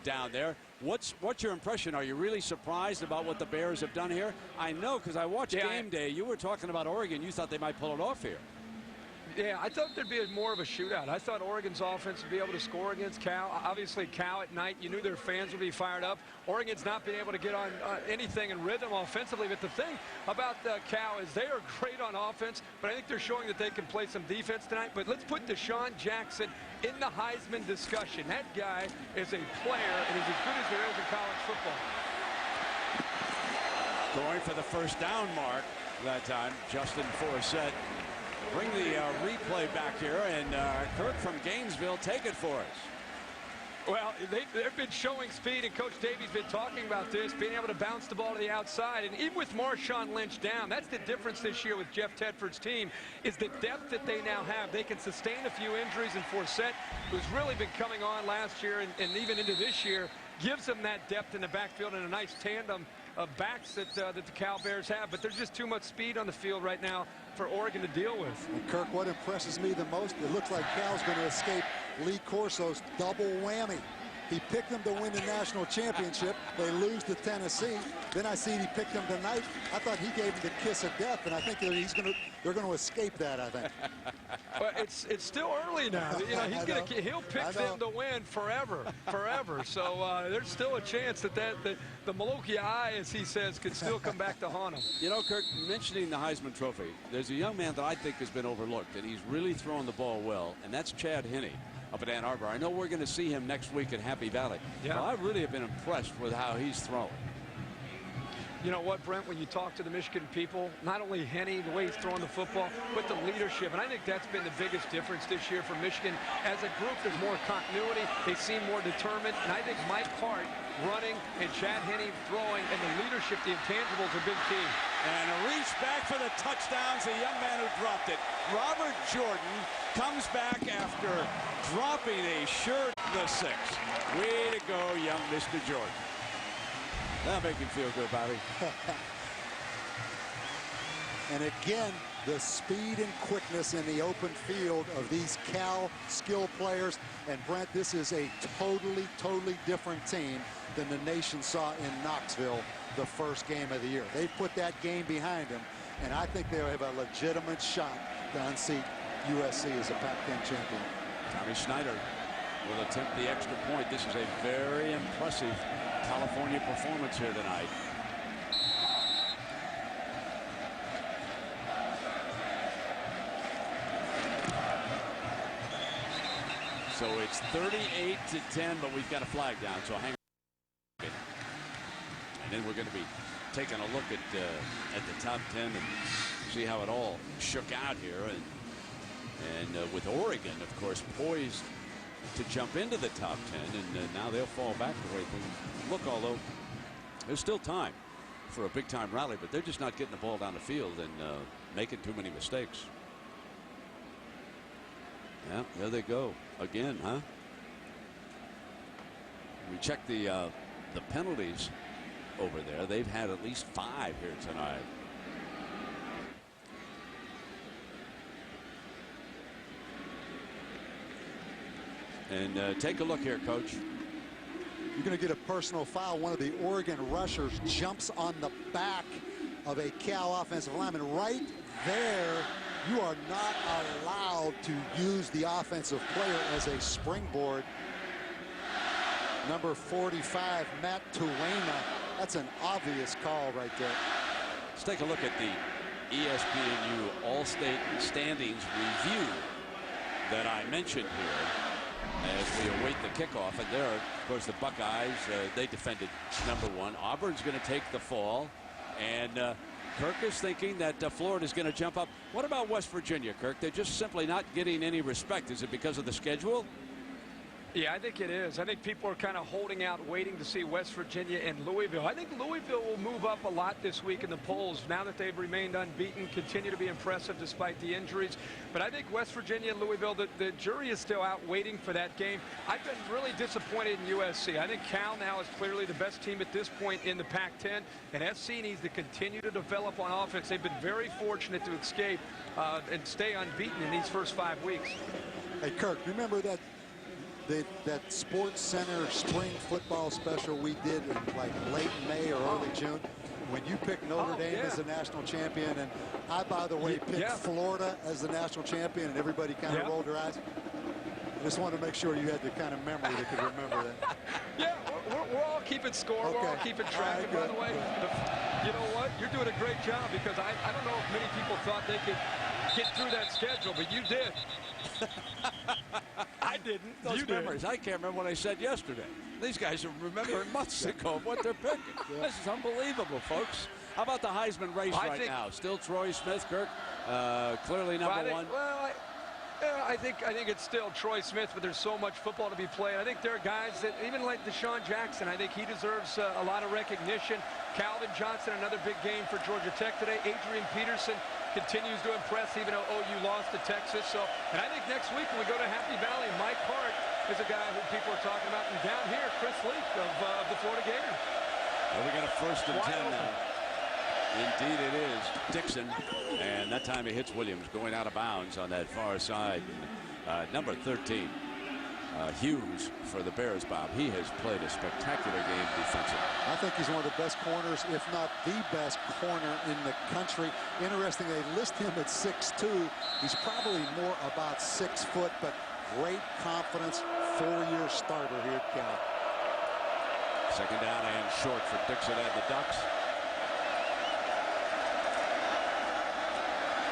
down there. What's your impression? Are you really surprised about what the Bears have done here? I know, because I watched game day. You were talking about Oregon. You thought they might pull it off here. Yeah, I thought there'd be more of a shootout. I thought Oregon's offense would be able to score against Cal. Obviously, Cal at night, you knew their fans would be fired up. Oregon's not been able to get on anything in rhythm offensively. But the thing about Cal is they are great on offense, but I think they're showing that they can play some defense tonight. But let's put Deshaun Jackson in the Heisman discussion. That guy is a player, and he's as good as there is in college football. Going for the first down mark that time, Justin Forsett. Bring the replay back here, and Kirk from Gainesville, take it for us. Well, they've been showing speed, and Coach Davies been talking about this, being able to bounce the ball to the outside. And even with Marshawn Lynch down, that's the difference this year with Jeff Tedford's team, is the depth that they now have. They can sustain a few injuries, and Forsett, who's really been coming on last year and even into this year, gives them that depth in the backfield and a nice tandem of backs that the Cal Bears have. But there's just too much speed on the field right now for Oregon to deal with. And Kirk, what impresses me the most, it looks like Cal's going to escape Lee Corso's double whammy. He picked them to win the national championship. They lose to Tennessee. Then I see he picked them tonight. I thought he gave them the kiss of death, and I think they're going to escape that, I think. Well, it's still early now. You know, he'll pick them to win forever. So there's still a chance that the Malokia Eye, as he says, could still come back to haunt him. You know, Kirk, mentioning the Heisman Trophy, there's a young man that I think has been overlooked, and he's really throwing the ball well, and that's Chad Henne up at Ann Arbor. I know we're going to see him next week at Happy Valley. Yeah. Well, I really have been impressed with how he's throwing. You know what, Brent, when you talk to the Michigan people, not only Henne, the way he's throwing the football, but the leadership. And I think that's been the biggest difference this year for Michigan. As a group, there's more continuity. They seem more determined. And I think Mike Hart running and Chad Henne throwing and the leadership, the intangibles are big key. And a reach back for the touchdowns, the young man who dropped it. Robert Jordan comes back after dropping a shirt the 6. Way to go, young Mr. Jordan. That'll make you feel good, Bobby. And again, the speed and quickness in the open field of these Cal skill players. And Brent, this is a totally different team than the nation saw in Knoxville the first game of the year. They put that game behind them, and I think they'll have a legitimate shot to unseat USC as a Pac-10 champion. Tommy Schneider will attempt the extra point. This is a very impressive California performance here tonight. So it's 38-10, but we've got a flag down, so hang on. And then we're going to be taking a look at the top 10 and see how it all shook out here. And with Oregon, of course, poised to jump into the top 10, and now they'll fall back the way things look, although there's still time for a big-time rally, but they're just not getting the ball down the field and making too many mistakes. Yeah, there they go again, huh? We check the penalties over there. They've had at least 5 here tonight. And take a look here, Coach. You're going to get a personal foul. One of the Oregon rushers jumps on the back of a Cal offensive lineman. Right there, you are not allowed to use the offensive player as a springboard. Number 45, Matt Tuena. That's an obvious call right there. Let's take a look at the ESPNU All-State Standings review that I mentioned here as we await the kickoff. And there, of course, the Buckeyes, they defended #1. Auburn's going to take the fall. And Kirk is thinking that Florida's going to jump up. What about West Virginia, Kirk? They're just simply not getting any respect. Is it because of the schedule? Yeah, I think it is. I think people are kind of holding out, waiting to see West Virginia and Louisville. I think Louisville will move up a lot this week in the polls now that they've remained unbeaten, continue to be impressive despite the injuries. But I think West Virginia and Louisville, the jury is still out waiting for that game. I've been really disappointed in USC. I think Cal now is clearly the best team at this point in the Pac-10, and SC needs to continue to develop on offense. They've been very fortunate to escape and stay unbeaten in these first 5 weeks. Hey, Kirk, remember that Sports Center spring football special we did in like late May or early June when you picked Notre Dame as the national champion, and I, by the way, picked Florida as the national champion, and everybody kind of rolled their eyes. I just wanted to make sure you had the kind of memory that could remember that. Yeah, we're all keeping score. Okay. We're all keeping track. And by the way, you know what? You're doing a great job, because I don't know if many people thought they could get through that schedule, but you did. I didn't. Those memories. I can't remember what I said yesterday. These guys are remembering months ago of what they're picking. This is unbelievable, folks. How about the Heisman race now? Still Troy Smith, Kirk, clearly #1. I think it's still Troy Smith, but there's so much football to be played. I think there are guys that, even like Deshaun Jackson, I think he deserves a lot of recognition. Calvin Johnson, another big game for Georgia Tech today. Adrian Peterson continues to impress, even though OU lost to Texas. So, and I think next week when we go to Happy Valley, Mike Hart is a guy who people are talking about. And down here, Chris Leak of the Florida Gators. Well, we got a 1st and 10 now. Indeed it is. Dixon, and that time he hits Williams going out of bounds on that far side. Number 13, Hughes for the Bears, Bob. He has played a spectacular game defensively. I think he's one of the best corners, if not the best corner in the country. Interesting, they list him at 6'2". He's probably more about 6 foot, but great confidence, 4-year starter here at Cal. 2nd down and short for Dixon and the Ducks.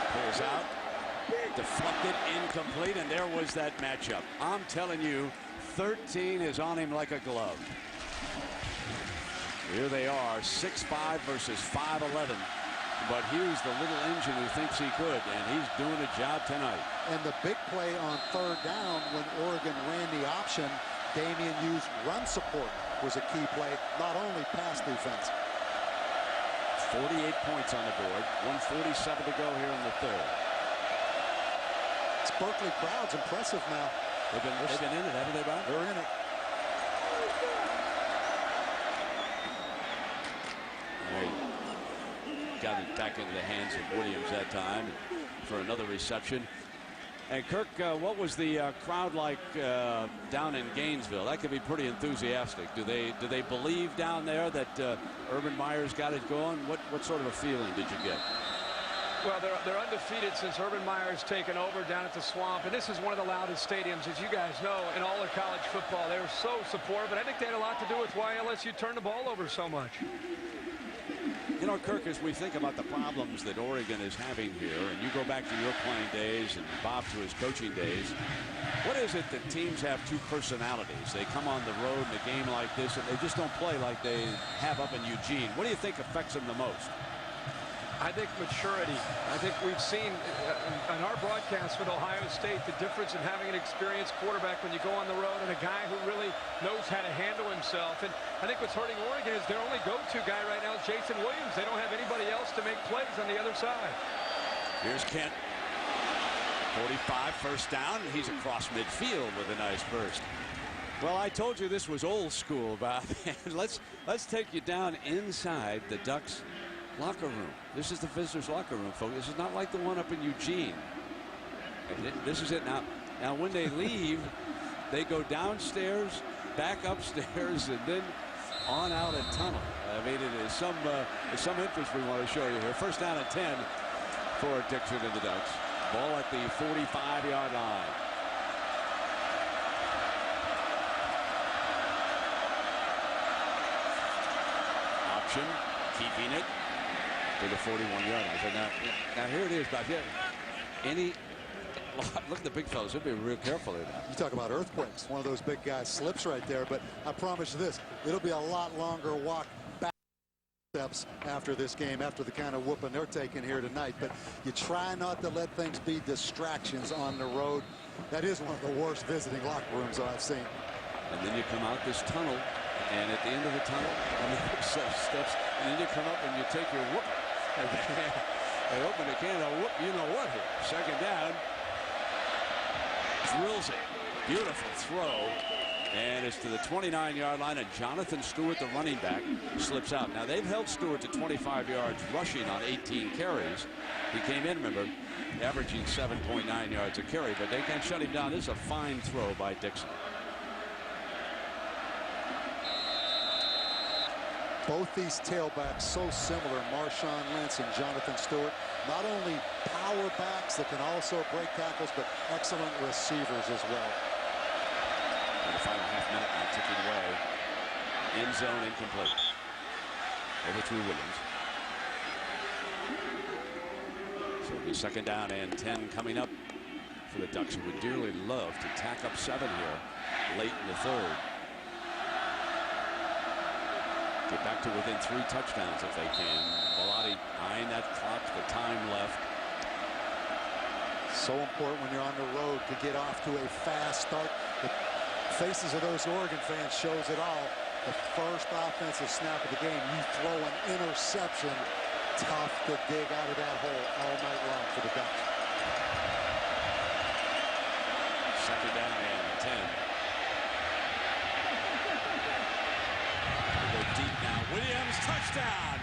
Pulls out, deflected, incomplete, and there was that matchup. I'm telling you, 13 is on him like a glove. Here they are, 6'5" versus 5'11". But Hughes, the little engine who thinks he could, and he's doing a job tonight. And the big play on 3rd down when Oregon ran the option, Damian Hughes' run support was a key play, not only pass defense. 48 points on the board, 1:47 to go here in the 3rd. This Berkeley crowd's impressive now. They've been in it, haven't they, Bob? They're in it. got it back into the hands of Williams that time for another reception. And Kirk, what was the crowd like down in Gainesville? That could be pretty enthusiastic. Do they believe down there that Urban Meyer's got it going? What sort of a feeling did you get? Well, they're undefeated since Urban Meyer's taken over down at the Swamp, and this is one of the loudest stadiums, as you guys know, in all of college football. They were so supportive, but I think they had a lot to do with why LSU turned the ball over so much. You know, Kirk, as we think about the problems that Oregon is having here, and you go back to your playing days and Bob to his coaching days, what is it that teams have two personalities? They come on the road in a game like this, and they just don't play like they have up in Eugene. What do you think affects them the most? I think maturity. I think we've seen on our broadcast with Ohio State the difference in having an experienced quarterback when you go on the road and a guy who really knows how to handle himself. And I think what's hurting Oregon is their only go-to guy right now is Jason Williams. They don't have anybody else to make plays on the other side. Here's Kent. 45, first down, and he's across midfield with a nice burst. Well, I told you this was old school, Bob. let's take you down inside the Ducks locker room. This is the visitors locker room, folks. This is not like the one up in Eugene. This is it now. Now when they leave, they go downstairs, back upstairs, and then on out a tunnel. I mean, it is some interest we want to show you here. First down and 10 for Dixon and the Ducks. Ball at the 45-yard line. Option, keeping it to the 41-yard line. Now here it is, Bob. Look at the big fellas. They'll be real careful here now. You talk about earthquakes. One of those big guys slips right there, but I promise you this, it'll be a lot longer walk back steps after this game, after the kind of whooping they're taking here tonight. But you try not to let things be distractions on the road. That is one of the worst visiting locker rooms I've seen. And then you come out this tunnel, and at the end of the tunnel, steps, and then you come up and you take your whoop. And they open the can of whoop, you know what here. Second down. Drills it. Beautiful throw. And it's to the 29-yard line, and Jonathan Stewart, the running back, slips out. Now, they've held Stewart to 25 yards rushing on 18 carries. He came in, remember, averaging 7.9 yards a carry, but they can't shut him down. This is a fine throw by Dixon. Both these tailbacks so similar, Marshawn Lynch and Jonathan Stewart. Not only power backs that can also break tackles, but excellent receivers as well. And the final half minute now ticking away. End zone incomplete. Over to Williams. So it'll be second down and 10 coming up for the Ducks, who would dearly love to tack up 7 here late in the third. Get back to within 3 touchdowns if they can. Bellotti eyeing that clock, the time left. So important when you're on the road to get off to a fast start. The faces of those Oregon fans shows it all. The first offensive snap of the game, you throw an interception. Tough to dig out of that hole all night long for the Ducks. Second down and 10. Deep now. Williams, touchdown.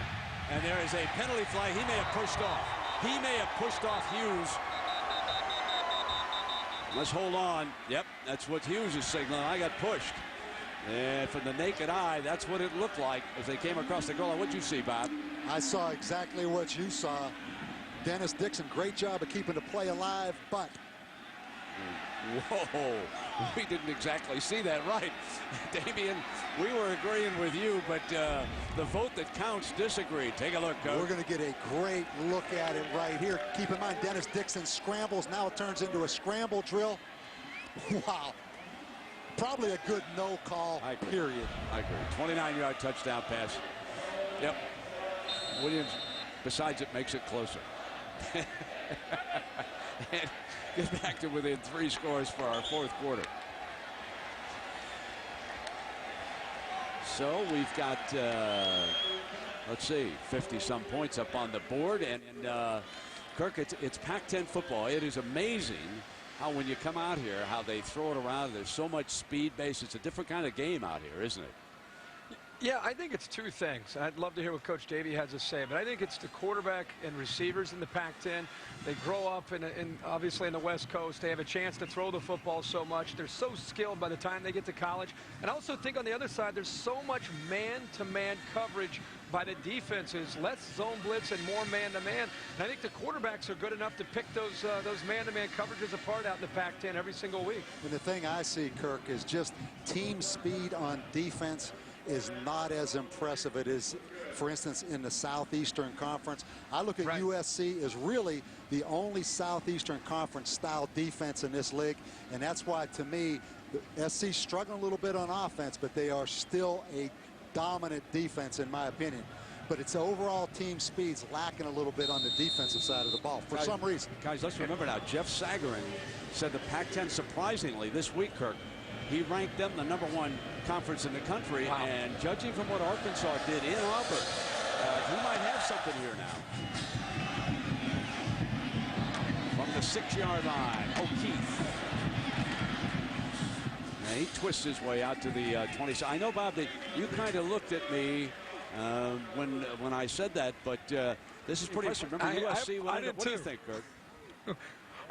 And there is a penalty flag. He may have pushed off. He may have pushed off Hughes. Let's hold on. Yep, that's what Hughes is signaling. I got pushed. And from the naked eye, that's what it looked like as they came across the goal line. What'd you see, Bob? I saw exactly what you saw. Dennis Dixon, great job of keeping the play alive, but whoa, we didn't exactly see that right. Damian, we were agreeing with you, but the vote that counts disagreed. Take a look, Coach. We're going to get a great look at it right here. Keep in mind, Dennis Dixon scrambles. Now it turns into a scramble drill. Wow. Probably a good no call, period. I agree. 29-yard touchdown pass. Yep. Williams, besides it, makes it closer. And get back to within 3 scores for our fourth quarter. So we've got, let's see, 50-some points up on the board. And Kirk, it's Pac-10 football. It is amazing how when you come out here, how they throw it around. There's so much speed base. It's a different kind of game out here, isn't it? Yeah, I think it's two things. I'd love to hear what Coach Davey has to say, but I think it's the quarterback and receivers in the Pac-10. They grow up obviously in the West Coast. They have a chance to throw the football so much. They're so skilled by the time they get to college. And I also think on the other side, there's so much man-to-man coverage by the defenses, less zone blitz and more man-to-man. And I think the quarterbacks are good enough to pick those man-to-man coverages apart out in the Pac-10 every single week. And the thing I see, Kirk, is just team speed on defense is not as impressive it is, for instance, in the Southeastern Conference. I look at USC as really the only Southeastern Conference style defense in this league, and that's why, to me, the SC struggling a little bit on offense, but they are still a dominant defense in my opinion. But its overall team speed's lacking a little bit on the defensive side of the ball for some reason. Guys, let's remember now, Jeff Sagarin said the Pac-10 surprisingly this week, Kirk, he ranked them the #1 conference in the country. Wow. And judging from what Arkansas did in Auburn, he might have something here now. From the 6-yard line, O'Keefe. And he twists his way out to the 20. I know, Bob, that you kind of looked at me when I said that, but this is pretty impressive. Remember USC? What do you think, Kirk?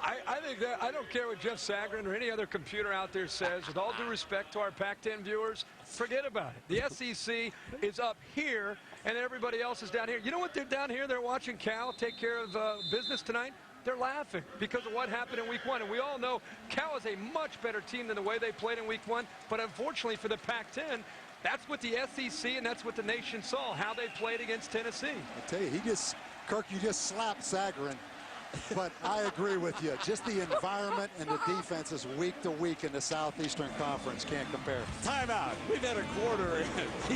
I think that I don't care what Jeff Sagarin or any other computer out there says. With all due respect to our Pac-10 viewers, forget about it. The SEC is up here, and everybody else is down here. You know what? They're down here. They're watching Cal take care of business tonight. They're laughing because of what happened in Week 1. And we all know Cal is a much better team than the way they played in Week 1. But unfortunately for the Pac-10, that's what the SEC and that's what the nation saw, how they played against Tennessee. I tell you, Kirk, you just slapped Sagarin. But I agree with you. Just the environment and the defenses week to week in the Southeastern Conference can't compare. Timeout. We've had a quarter in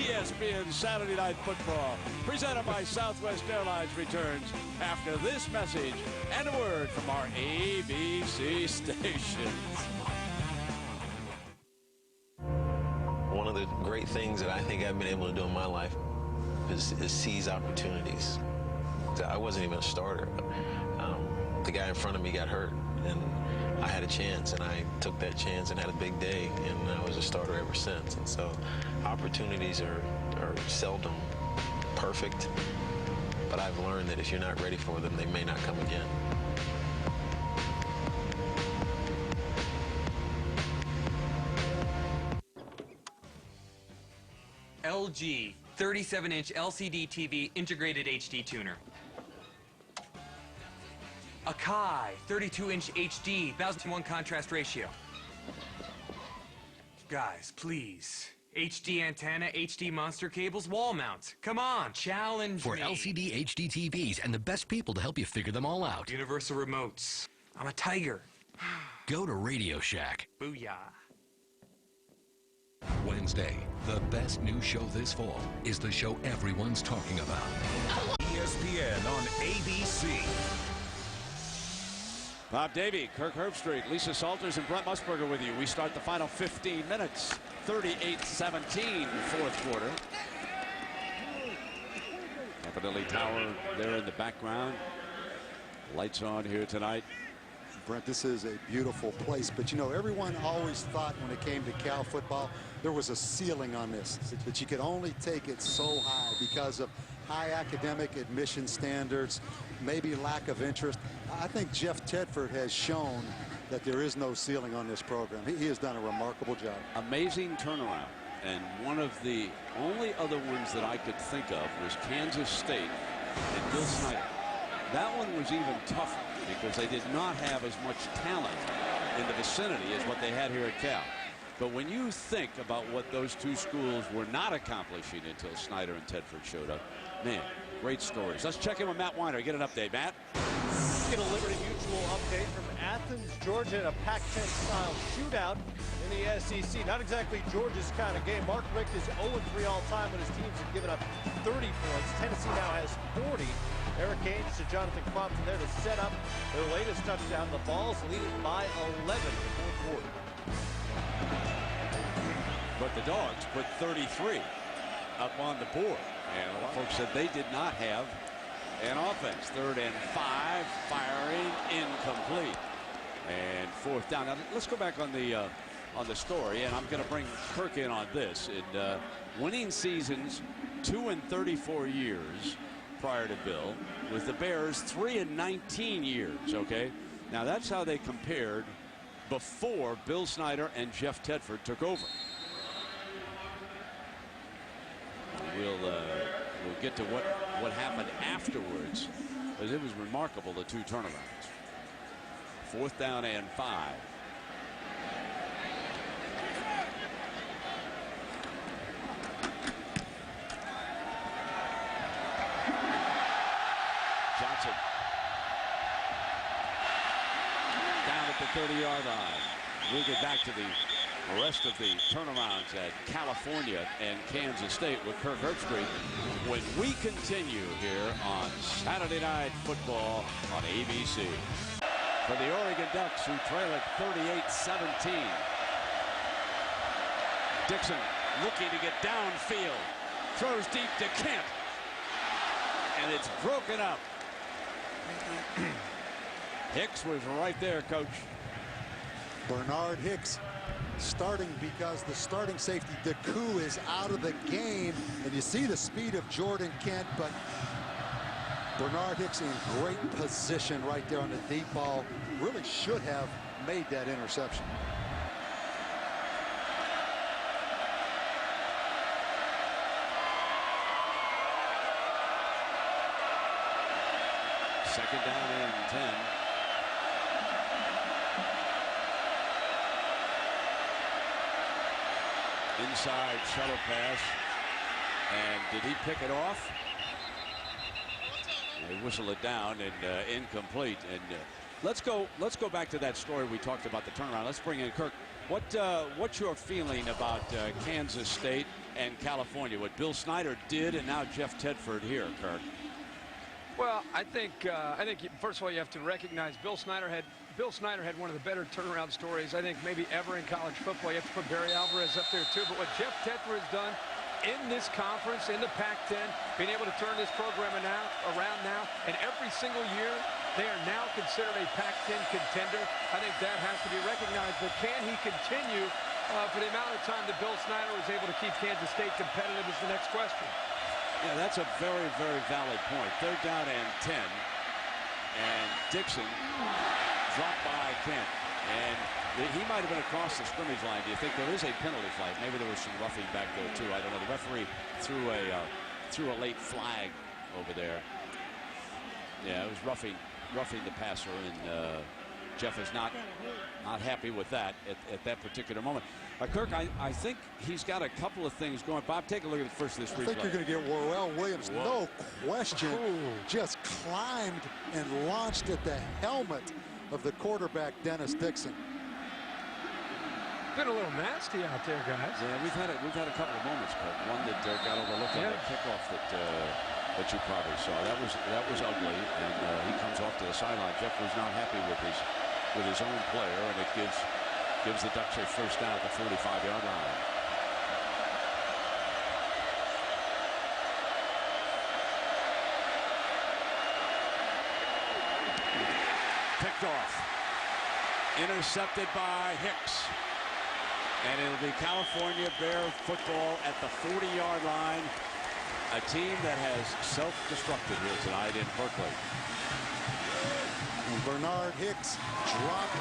ESPN Saturday Night Football. Presented by Southwest Airlines returns after this message and a word from our ABC stations. One of the great things that I think I've been able to do in my life is seize opportunities. I wasn't even a starter. The guy in front of me got hurt, and I had a chance, and I took that chance and had a big day, and I was a starter ever since. And so opportunities are seldom perfect, but I've learned that if you're not ready for them, they may not come again. LG 37-inch LCD TV integrated HD tuner. Akai 32-inch HD 1001 contrast ratio. Guys, please. HD antenna, HD monster cables, wall mounts. Come on, challenge for me. LCD HD TVs and the best people to help you figure them all out. Universal remotes. I'm a tiger. Go to Radio Shack. Booyah. Wednesday, the best new show this fall is the show everyone's talking about. ESPN on ABC. Bob Davey, Kirk Herbstreit, Lisa Salters, and Brent Musburger with you. We start the final 15 minutes, 38-17, fourth quarter. Campanelli Tower there in the background. Lights on here tonight. Brent, this is a beautiful place, but you know, everyone always thought when it came to Cal football, there was a ceiling on this, that you could only take it so high because of high academic admission standards, maybe lack of interest. I think Jeff Tedford has shown that there is no ceiling on this program. He has done a remarkable job. Amazing turnaround. And one of the only other ones that I could think of was Kansas State and Bill Snyder. That one was even tougher because they did not have as much talent in the vicinity as what they had here at Cal. But when you think about what those two schools were not accomplishing until Snyder and Tedford showed up, man, great stories. Let's check in with Matt Weiner. Get an update, Matt. Get a Liberty Mutual update from Athens, Georgia, in a Pac-10 style shootout in the SEC. Not exactly Georgia's kind of game. Mark Richt is 0-3 all time when his teams have given up 30 points. Tennessee now has 40. Eric Haynes to Jonathan Crompton there to set up their latest touchdown. The Vols leading by 11 in the fourth quarter. But the Dogs put 33 up on the board. And a lot of folks said they did not have an offense. 3rd and 5, firing incomplete. And 4th down. Now let's go back on the on the story, and I'm going to bring Kirk in on this. In winning seasons, 2 in 34 years prior to Bill, with the Bears 3 in 19 years. Okay, now that's how they compared before Bill Snyder and Jeff Tedford took over. We'll get to what happened afterwards, because it was remarkable, the 2 turnarounds. 4th down and 5. Johnson down at the 30-yard line. We'll get back to the rest of the turnarounds at California and Kansas State with Kirk Herbstreit when we continue here on Saturday Night Football on ABC. For the Oregon Ducks, who trail at 38-17. Dixon looking to get downfield. Throws deep to Kent. And it's broken up. Hicks was right there, Coach. Bernard Hicks starting because the starting safety Deku is out of the game, and you see the speed of Jordan Kent, but Bernard Hicks in great position right there on the deep ball. Really should have made that interception. Second down and 10. Inside shuttle pass, and did he pick it off? They whistle it down and incomplete. And let's go back to that story we talked about, the turnaround. Let's bring in Kirk. What's your feeling about Kansas State and California? What Bill Snyder did, and now Jeff Tedford here, Kirk. Well, I think first of all you have to recognize Bill Snyder had one of the better turnaround stories I think maybe ever in college football. You have to put Barry Alvarez up there too. But what Jeff Tedford has done in this conference, in the Pac-10, being able to turn this program around now, and every single year they are now considered a Pac-10 contender. I think that has to be recognized. But can he continue for the amount of time that Bill Snyder was able to keep Kansas State competitive is the next question. Yeah, that's a very, very valid point. 3rd down and 10. And Dixon dropped by Kent. And he might have been across the scrimmage line. Do you think there is a penalty flag? Maybe there was some roughing back there, too. I don't know. The referee threw a late flag over there. Yeah, it was roughing the passer. And Jeff is not happy with that at that particular moment. Kirk, I think he's got a couple of things going. Bob, take a look at the first of this replay. I think you're going to get Warrell Williams, no question, just climbed and launched at the helmet of the quarterback, Dennis Dixon. Been a little nasty out there, guys. Yeah, we've had a couple of moments, Kirk. One that got overlooked on the kickoff that you probably saw. That was ugly, and he comes off to the sideline. Jeff was not happy with his own player, and it gives the Ducks a first down at the 45-yard line. Picked off. Intercepted by Hicks. And it'll be California Bear football at the 40-yard line. A team that has self-destructed here tonight in Berkeley. Bernard Hicks dropped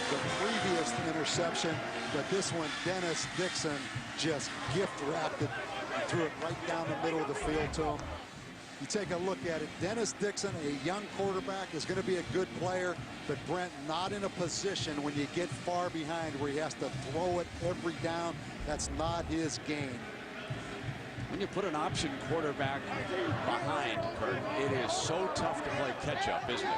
the previous interception, but this one, Dennis Dixon just gift-wrapped it and threw it right down the middle of the field to him. You take a look at it, Dennis Dixon, a young quarterback, is going to be a good player, but Brent, not in a position when you get far behind where he has to throw it every down. That's not his game. When you put an option quarterback behind, Kurt, it is so tough to play catch-up, isn't it?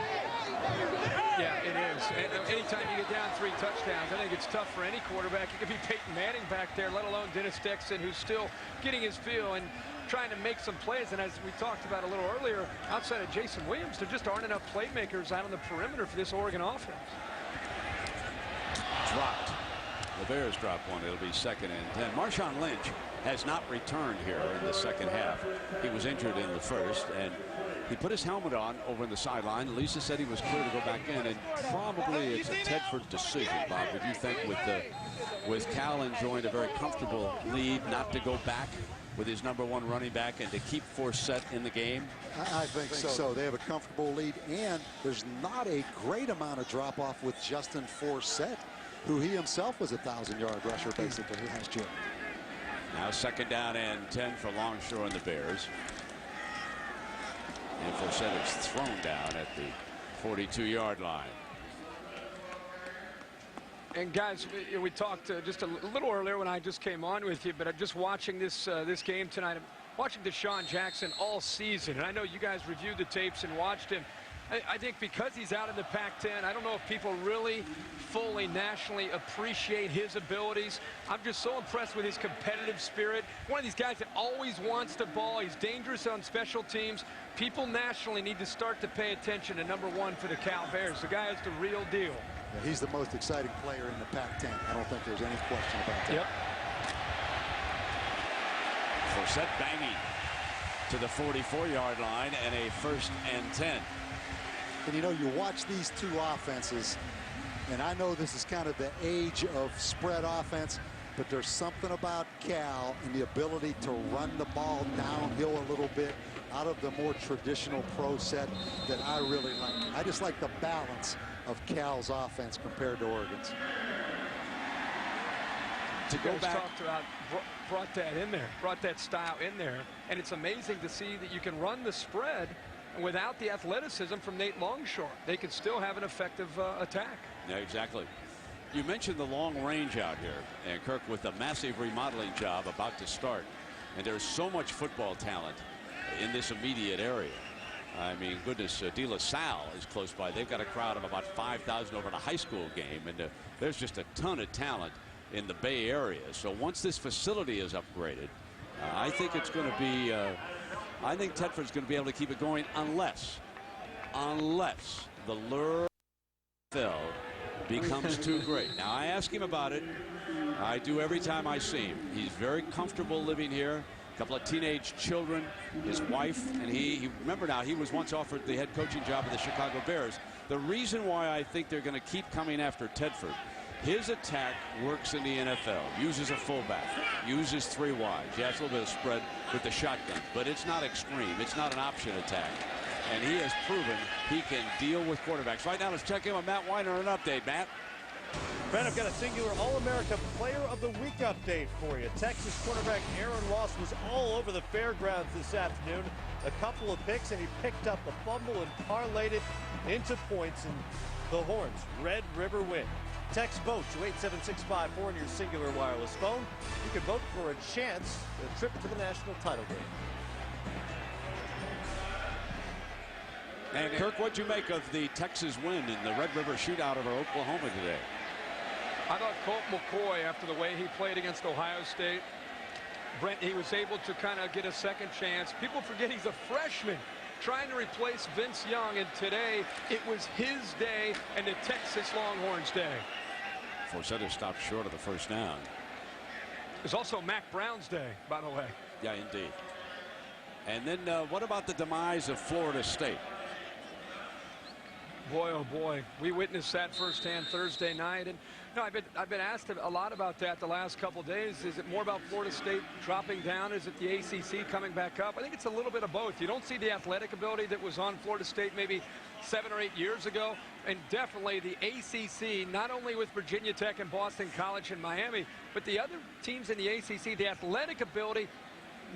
Yeah, it is. And anytime you get down 3 touchdowns, I think it's tough for any quarterback. It could be Peyton Manning back there, let alone Dennis Dixon, who's still getting his feel and trying to make some plays. And as we talked about a little earlier, outside of Jason Williams, there just aren't enough playmakers out on the perimeter for this Oregon offense. Dropped. The Bears drop one. It'll be 2nd and 10. Marshawn Lynch has not returned here in the second half. He was injured in the first, and He put his helmet on over in the sideline. Lisa said he was clear to go back in, and probably it's a Tedford decision, Bob. Would you think with Cal enjoying a very comfortable lead, not to go back with his #1 running back and to keep Forsett in the game? I think so. They have a comfortable lead, and there's not a great amount of drop-off with Justin Forsett, who he himself was a 1,000-yard rusher basically last year. Now 2nd down and 10 for Longshore and the Bears. And Forsett is thrown down at the 42-yard line. And guys, we talked just a little earlier when I just came on with you, but I'm just watching this game tonight. I'm watching Deshaun Jackson all season, and I know you guys reviewed the tapes and watched him. I think because he's out in the Pac-10, I don't know if people really fully nationally appreciate his abilities. I'm just so impressed with his competitive spirit. One of these guys that always wants the ball. He's dangerous on special teams. People nationally need to start to pay attention to #1 for the Cal Bears. The guy is the real deal. Yeah, he's the most exciting player in the Pac-10. I don't think there's any question about that. Yep. Forsett banging to the 44-yard line and a 1st and 10. And you know, you watch these two offenses, and I know this is kind of the age of spread offense, but there's something about Cal and the ability to run the ball downhill a little bit out of the more traditional pro set that I really like. I just like the balance of Cal's offense compared to Oregon's. To go back, talked about, brought that in there, brought that style in there, and it's amazing to see that you can run the spread without the athleticism from Nate Longshore. They could still have an effective attack. Yeah, exactly. You mentioned the long range out here, and Kirk, with a massive remodeling job about to start, and there's so much football talent in this immediate area. I mean, goodness, De La Salle is close by. They've got a crowd of about 5,000 over at a high school game, and there's just a ton of talent in the Bay Area. So once this facility is upgraded, I think it's going to be I think Tedford's going to be able to keep it going unless the lure of Phil becomes too great. Now, I ask him about it. I do every time I see him. He's very comfortable living here. A couple of teenage children, his wife, and he remember now, he was once offered the head coaching job of the Chicago Bears. The reason why I think they're going to keep coming after Tedford, his attack works in the NFL. Uses a fullback, uses 3 wides. He has a little bit of spread with the shotgun, but it's not extreme. It's not an option attack. And he has proven he can deal with quarterbacks. Right now, let's check in with Matt Weiner. An update, Matt. Brent, I've got a singular All-America Player of the Week update for you. Texas quarterback Aaron Ross was all over the fairgrounds this afternoon. A couple of picks, and he picked up the fumble and parlayed it into points, and the Horns, Red River win. Text VOTE to 87654 on your singular wireless phone. You can vote for a chance at a trip to the national title game. And Kirk, what'd you make of the Texas win in the Red River shootout over Oklahoma today? I thought Colt McCoy, after the way he played against Ohio State, Brent, he was able to kind of get a second chance. People forget he's a freshman trying to replace Vince Young, and today it was his day and the Texas Longhorns day. Forsett stopped short of the 1st down. It was also Mac Brown's day, by the way. Yeah, indeed. And then what about the demise of Florida State? Boy, oh boy, we witnessed that firsthand Thursday night, and no, I've been asked a lot about that the last couple days. Is it more about Florida State dropping down? Is it the ACC coming back up? I think it's a little bit of both. You don't see the athletic ability that was on Florida State maybe 7 or 8 years ago, and definitely the ACC, not only with Virginia Tech and Boston College and Miami, but the other teams in the ACC, the athletic ability.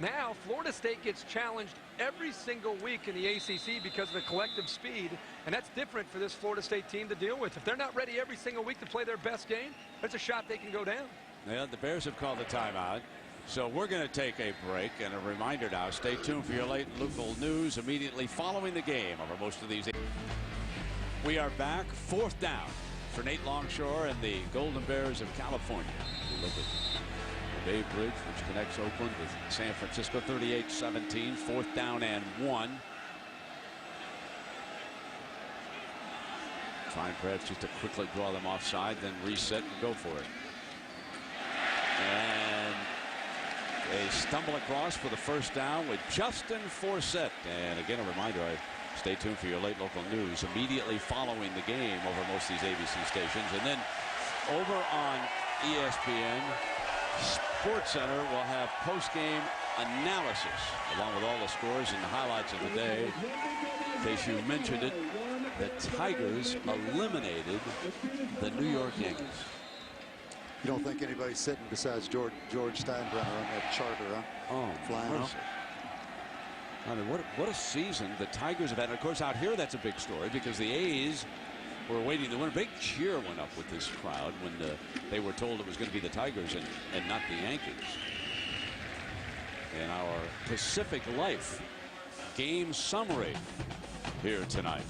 Now Florida State gets challenged every single week in the ACC because of the collective speed, and that's different for this Florida State team to deal with. If they're not ready every single week to play their best game, there's a shot they can go down. Yeah, the Bears have called the timeout, so we're going to take a break. And a reminder now, stay tuned for your late local news immediately following the game over most of these. We are back, 4th down for Nate Longshore and the Golden Bears of California. We look at Bay Bridge, which connects Oakland with San Francisco. 38-17, 4th down and 1. Trying perhaps just to quickly draw them offside, then reset and go for it. And They stumble across for the first down with Justin Forsett. And again, a reminder, stay tuned for your late local news immediately following the game over most of these ABC stations. And then over on ESPN, SportsCenter will have post-game analysis along with all the scores and the highlights of the day. In case you mentioned it, the Tigers eliminated the New York Yankees. You don't think anybody's sitting besides George Steinbrenner on that charter, huh? Oh, flying off. I mean, what a season the Tigers have had. And of course, out here, that's a big story because the A's were waiting to win. A big cheer went up with this crowd when they were told it was going to be the Tigers and not the Yankees. And our Pacific Life game summary here tonight.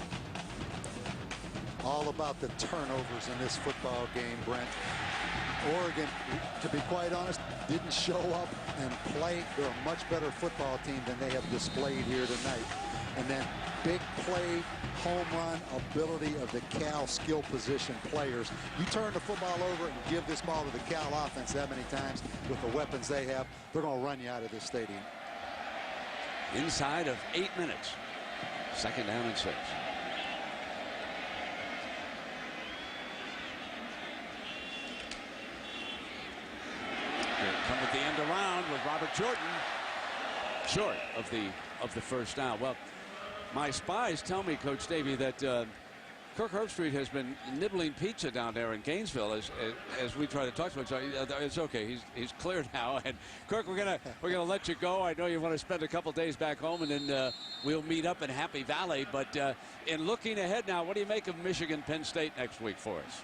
All about the turnovers in this football game, Brent. Oregon, to be quite honest, didn't show up and play. They're a much better football team than they have displayed here tonight. And then big play, home run ability of the Cal skill position players. You turn the football over and give this ball to the Cal offense that many times with the weapons they have, they're going to run you out of this stadium. Inside of 8 minutes. Second down and 6. Come at the end around with Robert Jordan, short of the first down. Well, my spies tell me, Coach Davey, that Kirk Herbstreit has been nibbling pizza down there in Gainesville as we try to talk to him. So it's okay. He's clear now. And Kirk, we're gonna let you go. I know you want to spend a couple days back home, and then we'll meet up in Happy Valley. But in looking ahead now, what do you make of Michigan Penn State next week for us?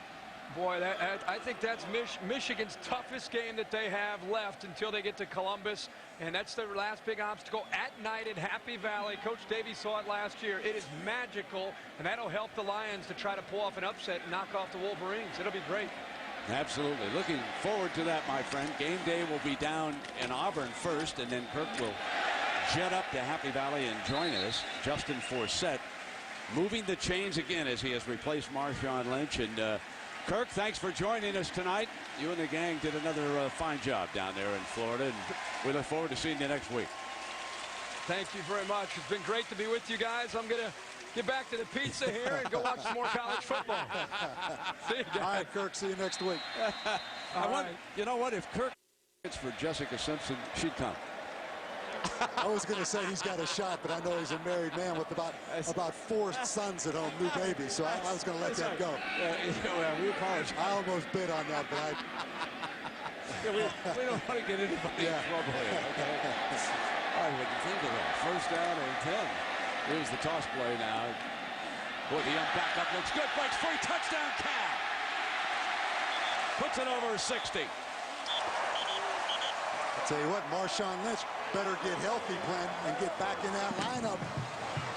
Boy, I think that's Michigan's toughest game that they have left until they get to Columbus, and that's their last big obstacle at night in Happy Valley. Coach Davey saw it last year. It is magical, and that'll help the Lions to try to pull off an upset and knock off the Wolverines. It'll be great. Absolutely. Looking forward to that, my friend. Game day will be down in Auburn first, and then Kirk will jet up to Happy Valley and join us. Justin Forsett moving the chains again as he has replaced Marshawn Lynch. And Kirk, thanks for joining us tonight. You and the gang did another fine job down there in Florida, and we look forward to seeing you next week. Thank you very much. It's been great to be with you guys. I'm going to get back to the pizza here and go watch some more college football. See you guys. All right, Kirk, see you next week. You know what? If Kirk gets for Jessica Simpson, she'd come. I was going to say he's got a shot, but I know he's a married man with about 4 sons at home, new babies, so I was going to let that go. We apologize. I almost bid on that, but we don't want to get anybody in trouble here. Okay? All right, what do you think of that? First down and 10. Here's the toss play now. Boy, the young backup looks good. Breaks free. Touchdown, Cal. Puts it over 60. I'll tell you what, Marshawn Lynch better get healthy, Glenn, and get back in that lineup.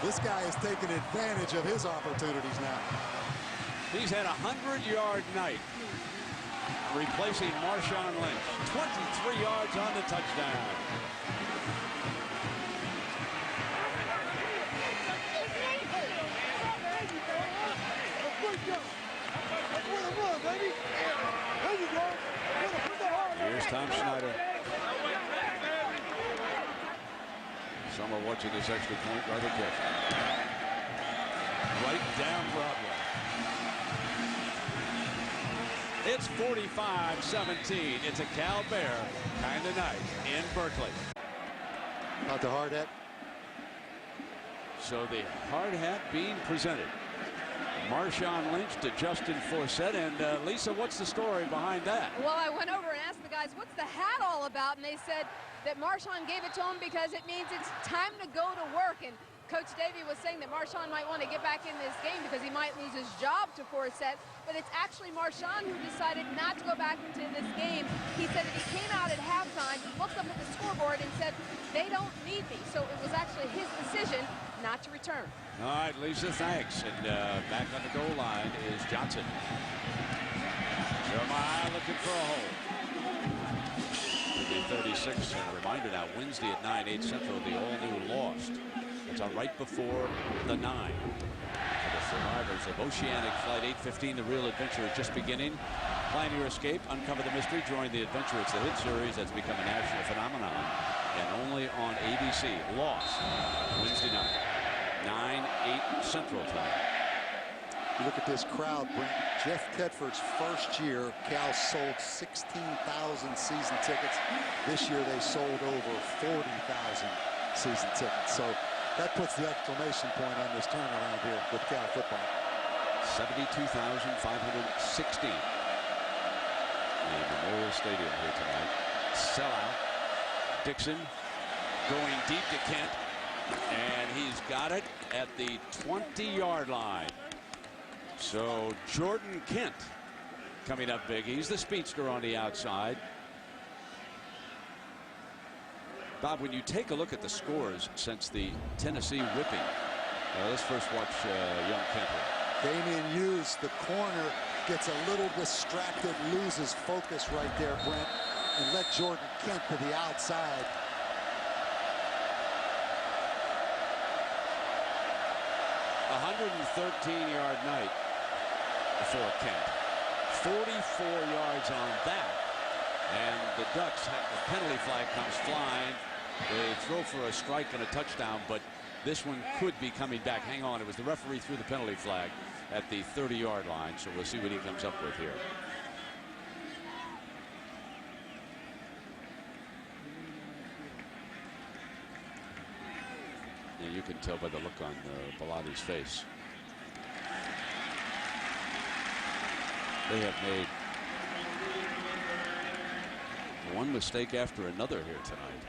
This guy is taking advantage of his opportunities now. He's had a 100-yard night, replacing Marshawn Lynch. 23 yards on the touchdown. Here's Tom Schneider. Some are watching this extra point rather carefully. Right down Broadway. It's 45-17. It's a Cal Bear kind of night in Berkeley. Not the hard hat. So the hard hat being presented. Marshawn Lynch to Justin Forsett. And Lisa, what's the story behind that? Well, I went over and asked the guys, what's the hat all about? And they said that Marshawn gave it to him because it means it's time to go to work. And Coach Davey was saying that Marshawn might want to get back in this game because he might lose his job to Forsett. But it's actually Marshawn who decided not to go back into this game. He said that he came out at halftime, looked up at the scoreboard and said, they don't need me. So it was actually his decision not to return. All right, Lisa, thanks. And back on the goal line is Johnson. Jeremiah looking for a hole. 36. And a reminder now, Wednesday at 9, 8 Central, the all-new Lost. That's right before the 9. For the Survivors of Oceanic Flight 815, the real adventure is just beginning. Plan your escape, uncover the mystery, join the adventure. It's the hit series that's become a national phenomenon, and only on ABC. Lost Wednesday night, 9/8 Central Time. You look at this crowd, Brent. Jeff Tedford's first year, Cal sold 16,000 season tickets. This year they sold over 40,000 season tickets. So that puts the exclamation point on this turnaround here with Cal football. 72,516 in Memorial Stadium here tonight. Sellout. Dixon going deep to Kent, and he's got it at the 20-yard line. So Jordan Kent coming up big. He's the speedster on the outside. Bob, when you take a look at the scores since the Tennessee whipping, let's first watch young Kent here. Damian Hughes, the corner, gets a little distracted, loses focus right there, Brent, and let Jordan Kent to the outside. A 113-yard night for Kent. 44 yards on that. And the Ducks, the penalty flag comes flying. They throw for a strike and a touchdown, but this one could be coming back. Hang on, it was the referee threw the penalty flag at the 30-yard line, so we'll see what he comes up with here. Yeah, you can tell by the look on Bellatti's face. They have made one mistake after another here tonight.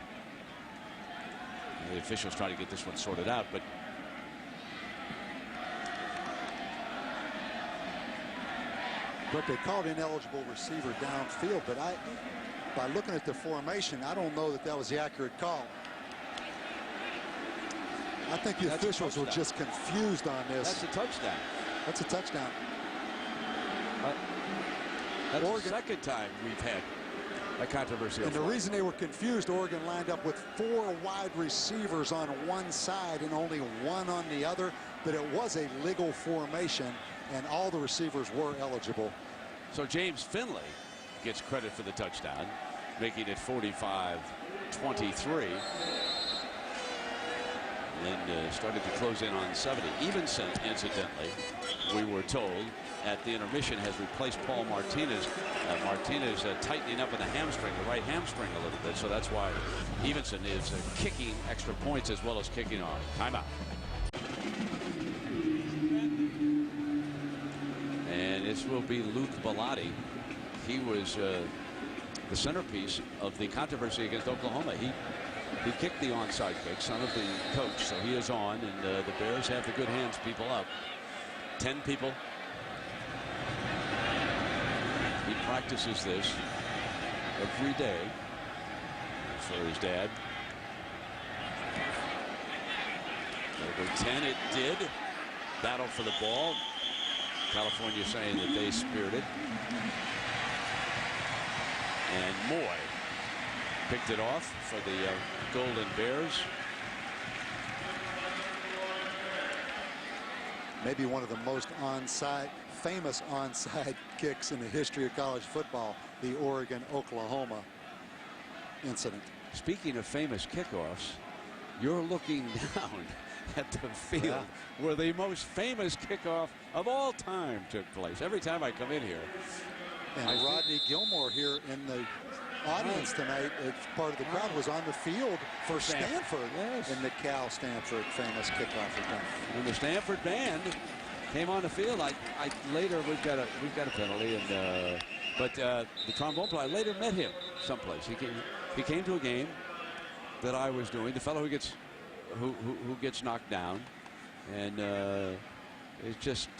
The officials trying to get this one sorted out, but they called ineligible receiver downfield, but by looking at the formation, I don't know that that was the accurate call. I think the officials were just confused on this. That's a touchdown. That's a touchdown. That's the second time we've had a controversy. And the reason they were confused, Oregon lined up with 4 wide receivers on one side and only one on the other, but it was a legal formation, and all the receivers were eligible. So James Finley gets credit for the touchdown, making it 45-23. And started to close in on 70. Evenson, incidentally, we were told at the intermission, has replaced Paul Martinez. Martinez tightening up in the hamstring, the right hamstring a little bit, so that's why Evenson is kicking extra points as well as kicking off. Timeout. And this will be Luke Bellotti. He was the centerpiece of the controversy against Oklahoma. He kicked the onside kick, son of the coach, so he is on, and the Bears have the good hands people up. 10 people. He practices this every day for his dad. Over 10 it did. Battle for the ball. California saying that they speared it. And Moy picked it off for the Golden Bears. Maybe one of the most famous onside kicks in the history of college football, the Oregon-Oklahoma incident. Speaking of famous kickoffs, you're looking down at the field where the most famous kickoff of all time took place. Every time I come in here. And Rodney Gilmore here in the audience tonight, as part of the crowd, was on the field for Stanford in the Cal-Stanford famous kickoff return. When the Stanford band came on the field, later we've got a penalty, and but the trombone player later met him someplace. He came to a game that I was doing. The fellow who gets knocked down, and it's just.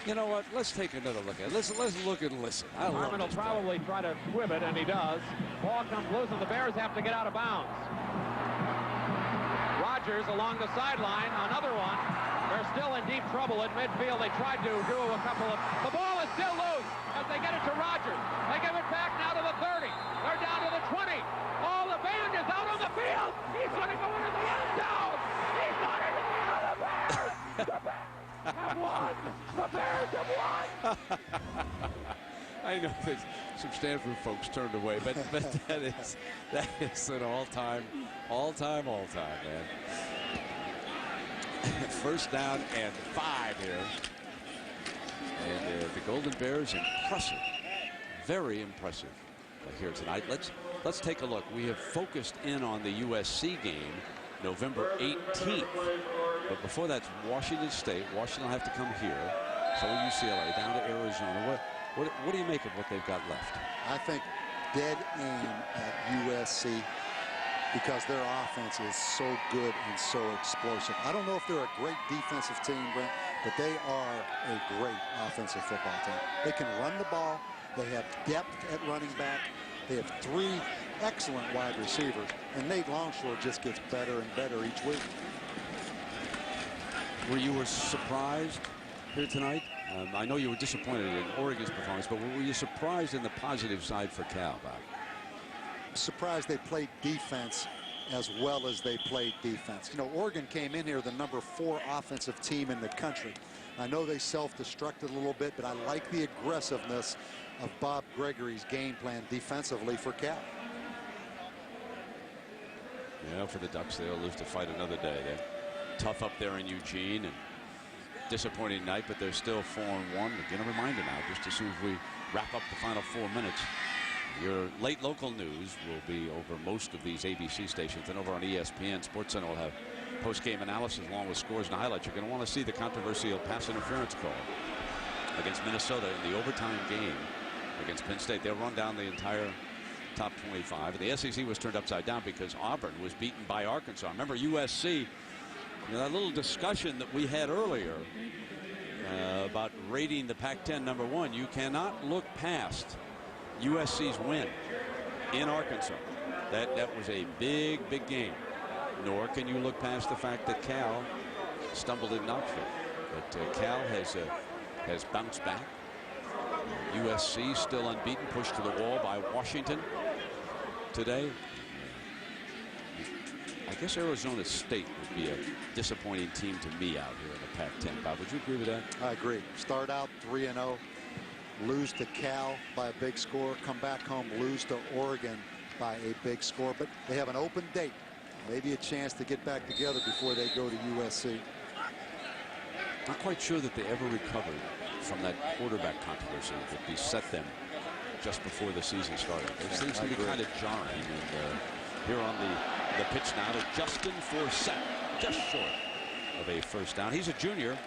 You know what? Let's take another look at it. Let's look and listen. Harmon will probably try to squib it, and he does. Ball comes loose, and the Bears have to get out of bounds. Rogers along the sideline, another one. They're still in deep trouble at midfield. They tried to do a couple of... The ball is still loose as they get it to Rogers. They give it back now to the 30. They're down to the 20. Oh, the band is out on the field. He's going to go into the end zone. He's going into the end of the Bears. have won. The Bears have won. I know that some Stanford folks turned away, but that is an all-time, man. First down and 5 here. And the Golden Bears, impressive, very impressive here tonight. Let's take a look. We have focused in on the USC game, November 18th. But before that's Washington State. Washington will have to come here. So will UCLA down to Arizona. What do you make of what they've got left? I think dead aim at USC because their offense is so good and so explosive. I don't know if they're a great defensive team, Brent, but they are a great offensive football team. They can run the ball. They have depth at running back. They have 3 excellent wide receivers. And Nate Longshore just gets better and better each week. Were you surprised here tonight? I know you were disappointed in Oregon's performance, but were you surprised in the positive side for Cal, Bob? Surprised they played defense as well as they played defense. You know, Oregon came in here the number 4 offensive team in the country. I know they self-destructed a little bit, but I like the aggressiveness of Bob Gregory's game plan defensively for Cal. Yeah, for the Ducks, they'll live to fight another day. They're tough up there in Eugene, and disappointing night, but they're still 4-1. Again, a reminder now, just as soon as we wrap up the final 4 minutes, your late local news will be over most of these ABC stations, and over on ESPN. SportsCenter will have post-game analysis along with scores and highlights. You're going to want to see the controversial pass interference call against Minnesota in the overtime game against Penn State. They'll run down the entire top 25. The SEC was turned upside down because Auburn was beaten by Arkansas. Remember USC, that little discussion that we had earlier about rating the Pac-10 number 1. You cannot look past USC's win in Arkansas. That was a big game. Nor can you look past the fact that Cal stumbled in Knoxville. But Cal has bounced back. USC still unbeaten, pushed to the wall by Washington today. I guess Arizona State would be a disappointing team to me out here in the Pac-10. Bob, would you agree with that? I agree. Start out 3-0, lose to Cal by a big score, come back home, lose to Oregon by a big score. But they have an open date. Maybe a chance to get back together before they go to USC. Not quite sure that they ever recovered from that quarterback controversy that beset them just before the season started. Those things can be kind of jarring. And here on the pitch now to Justin Forsett, just short of a first down. He's a junior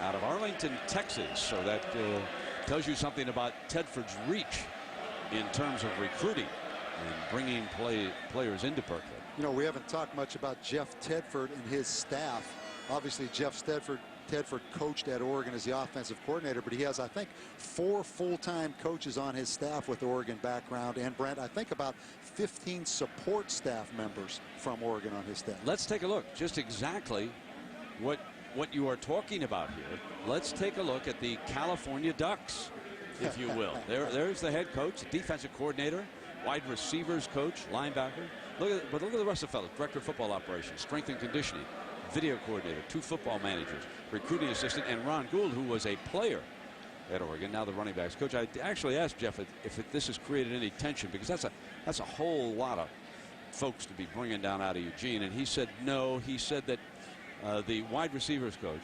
out of Arlington, Texas. So that tells you something about Tedford's reach in terms of recruiting and bringing players into Berkeley. You know, we haven't talked much about Jeff Tedford and his staff. Obviously, Jeff Tedford coached at Oregon as the offensive coordinator, but he has, I think, 4 full-time coaches on his staff with Oregon background. And Brent, I think about 15 support staff members from Oregon on his staff. Let's take a look just exactly what you are talking about here. Let's take a look at the California Ducks, if you will. There's the head coach, the defensive coordinator, wide receivers coach, linebacker. Look at the rest of the fellows. Director of football operations, strength and conditioning, video coordinator, 2 football managers, recruiting assistant, and Ron Gould, who was a player at Oregon, now the running backs coach. I actually asked Jeff if this has created any tension, because that's a whole lot of folks to be bringing down out of Eugene, and he said no. He said that the wide receivers coach,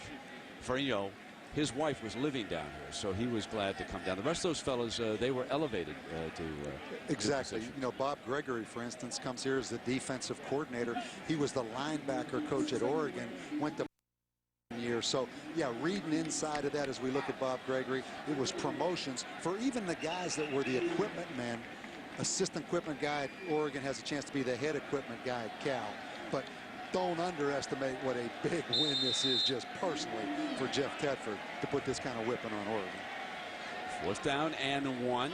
Ferrino, his wife was living down here, so he was glad to come down. The rest of those fellas, they were elevated to exactly. You know, Bob Gregory, for instance, comes here as the defensive coordinator. He was the linebacker coach at Oregon, went to year. So yeah, reading inside of that as we look at Bob Gregory, it was promotions for even the guys that were the equipment men. Assistant equipment guy at Oregon has a chance to be the head equipment guy at Cal. But don't underestimate what a big win this is just personally for Jeff Tedford to put this kind of whipping on Oregon. 4th down and 1.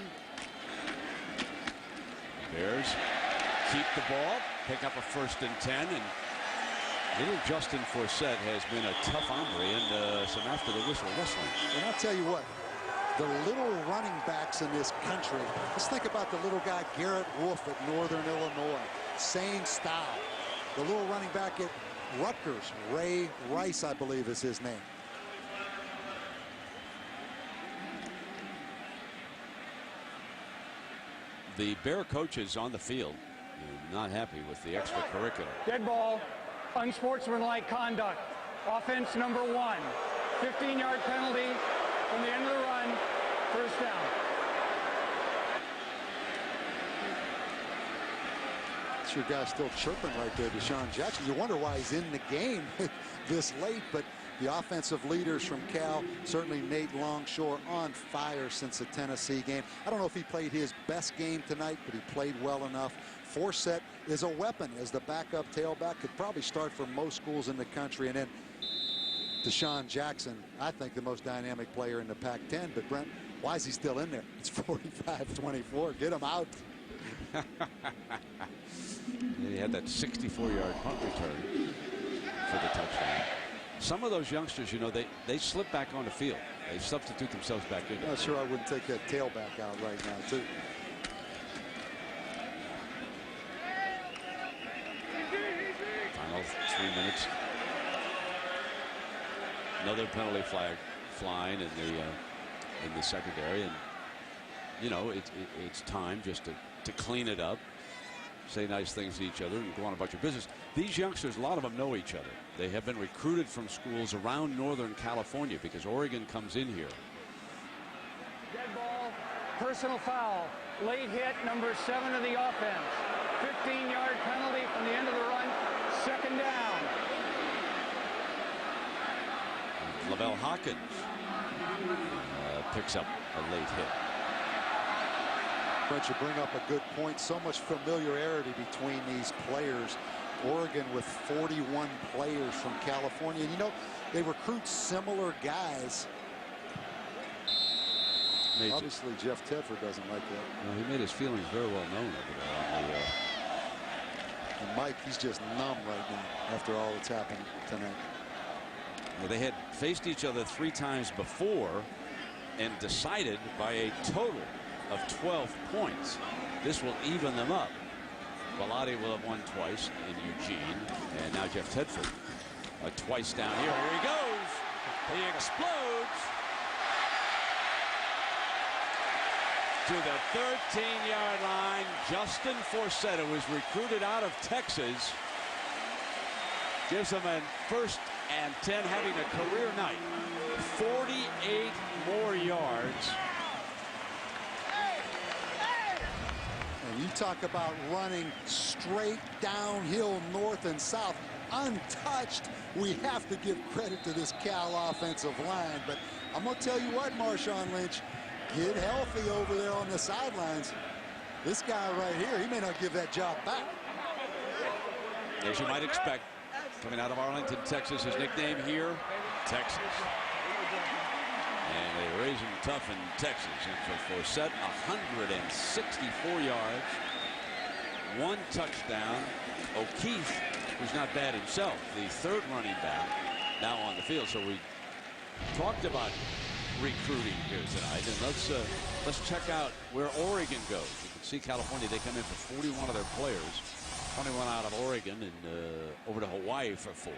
Bears keep the ball, pick up a 1st and 10, and little Justin Forsett has been a tough hombre and some after the whistle wrestling. And I'll tell you what, the little running backs in this country, let's think about the little guy Garrett Wolf at Northern Illinois. Same style. The little running back at Rutgers, Ray Rice, I believe is his name. The Bear coaches on the field not happy with the extracurricular. Dead ball, unsportsmanlike conduct. Offense number 1. 15-yard penalty from the end of the run. First down. That's your guy still chirping right there, Deshaun Jackson. You wonder why he's in the game this late, but the offensive leaders from Cal, certainly Nate Longshore, on fire since the Tennessee game. I don't know if he played his best game tonight, but he played well enough. Forsett is a weapon as the backup tailback. Could probably start for most schools in the country. And then Deshaun Jackson, I think the most dynamic player in the Pac-10. But Brent, why is he still in there? It's 45-24. Get him out. He had that 64-yard punt return for the touchdown. Some of those youngsters, you know, they slip back on the field. They substitute themselves back in. Not sure I wouldn't take that tailback out right now, too. Final 3 minutes. Another penalty flag flying in the secondary, and you know it's time just to clean it up, say nice things to each other, and go on about your business. These youngsters, a lot of them know each other. They have been recruited from schools around Northern California because Oregon comes in here. Dead ball, personal foul, late hit, number 7 of the offense. 15-yard penalty from the end of the run, second down. Lavelle Hawkins picks up a late hit. Brent, you bring up a good point. So much familiarity between these players. Oregon with 41 players from California. And, you know, they recruit similar guys. Obviously, Jeff Tedford doesn't like that. Well, he made his feelings very well known over there. And Mike, he's just numb right now after all that's happened tonight. Well, they had faced each other 3 times before and decided by a total of 12 points. This will even them up. Bellotti will have won twice in Eugene, and now Jeff Tedford twice down here. Here he goes. He explodes to the 13-yard line. Justin Forsett, who was recruited out of Texas, gives him a 1st and 10, having a career night. 48 more yards. And you talk about running straight downhill north and south, untouched. We have to give credit to this Cal offensive line. But I'm going to tell you what, Marshawn Lynch, get healthy over there on the sidelines. This guy right here, he may not give that job back. As you might expect, coming out of Arlington, Texas, his nickname here, Texas. And they raise him tough in Texas. And for Forsett, 164 yards, 1 touchdown. O'Keefe, who's not bad himself, the 3rd running back, now on the field. So we talked about recruiting here tonight, and let's check out where Oregon goes. You can see California, they come in for 41 of their players. 21 out of Oregon and over to Hawaii for 4.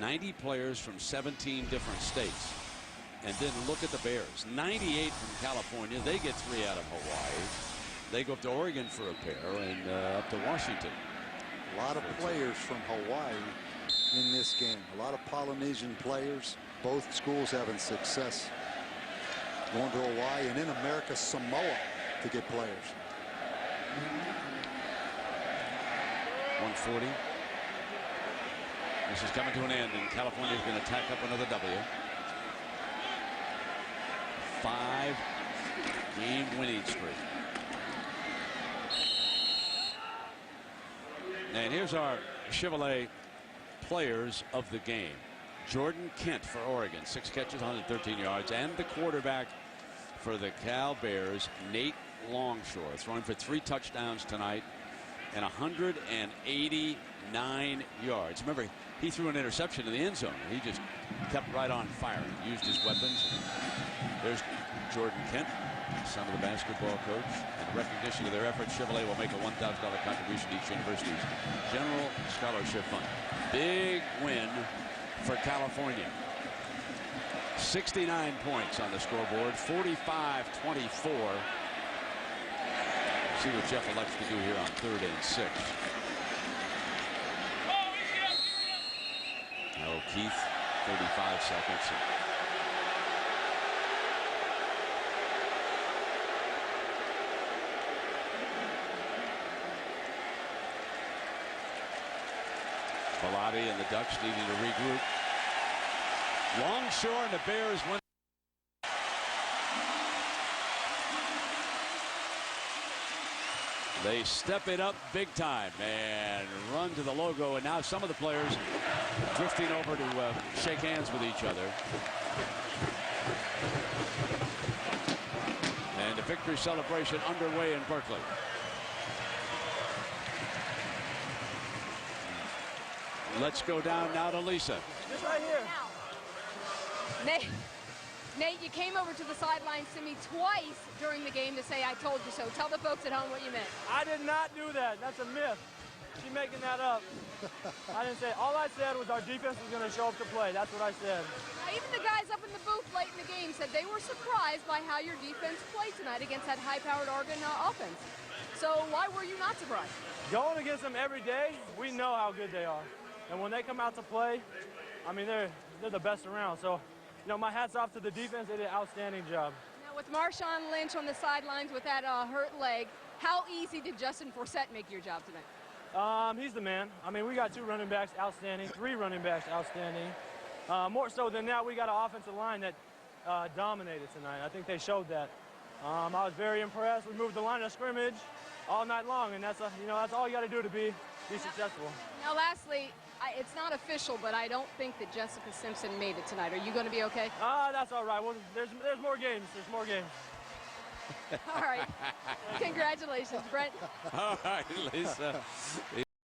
90 players from 17 different states. And then look at the Bears. 98 from California. They get 3 out of Hawaii. They go up to Oregon for a pair and up to Washington. A lot of players from Hawaii in this game. A lot of Polynesian players. Both schools having success going to Hawaii and in America, Samoa, to get players. 140. This is coming to an end, and California's going to tack up another W. 5-game winning streak. And here's our Chevrolet players of the game. Jordan Kent for Oregon, 6 catches, 113 yards, and the quarterback for the Cal Bears, Nate Longshore, throwing for 3 touchdowns tonight and 189 yards. Remember, he threw an interception in the end zone. He just kept right on firing, used his weapons. There's Jordan Kent, son of the basketball coach. In recognition of their efforts, Chevrolet will make a $1,000 contribution to each university's general scholarship fund. Big win for California. 69 points on the scoreboard, 45-24. See what Jeff elects to do here on 3rd and 6. Now Keith, 35 seconds. Bellotti and the Ducks needing to regroup. Longshore and the Bears win. They step it up big time and run to the logo, and now some of the players drifting over to shake hands with each other. And the victory celebration underway in Berkeley. Let's go down now to Lisa. Just right here. Nate, you came over to the sidelines to me twice during the game to say I told you so. Tell the folks at home what you meant. I did not do that. That's a myth. She's making that up. I didn't say. All I said was our defense was going to show up to play. That's what I said. Now, even the guys up in the booth late in the game said they were surprised by how your defense played tonight against that high-powered Oregon offense. So why were you not surprised? Going against them every day, we know how good they are. And when they come out to play, I mean, they're the best around. So, you know, my hat's off to the defense. They did an outstanding job. Now, with Marshawn Lynch on the sidelines with that hurt leg, how easy did Justin Forsett make your job tonight? He's the man. I mean, we got 2 running backs outstanding, 3 running backs outstanding. More so than that, we got an offensive line that dominated tonight. I think they showed that. I was very impressed. We moved the line of scrimmage all night long, and that's that's all you got to do to be successful. Now, lastly, it's not official, but I don't think that Jessica Simpson made it tonight. Are you going to be okay? That's all right. Well, there's more games. There's more games. All right. Congratulations, Brent. All right, Lisa.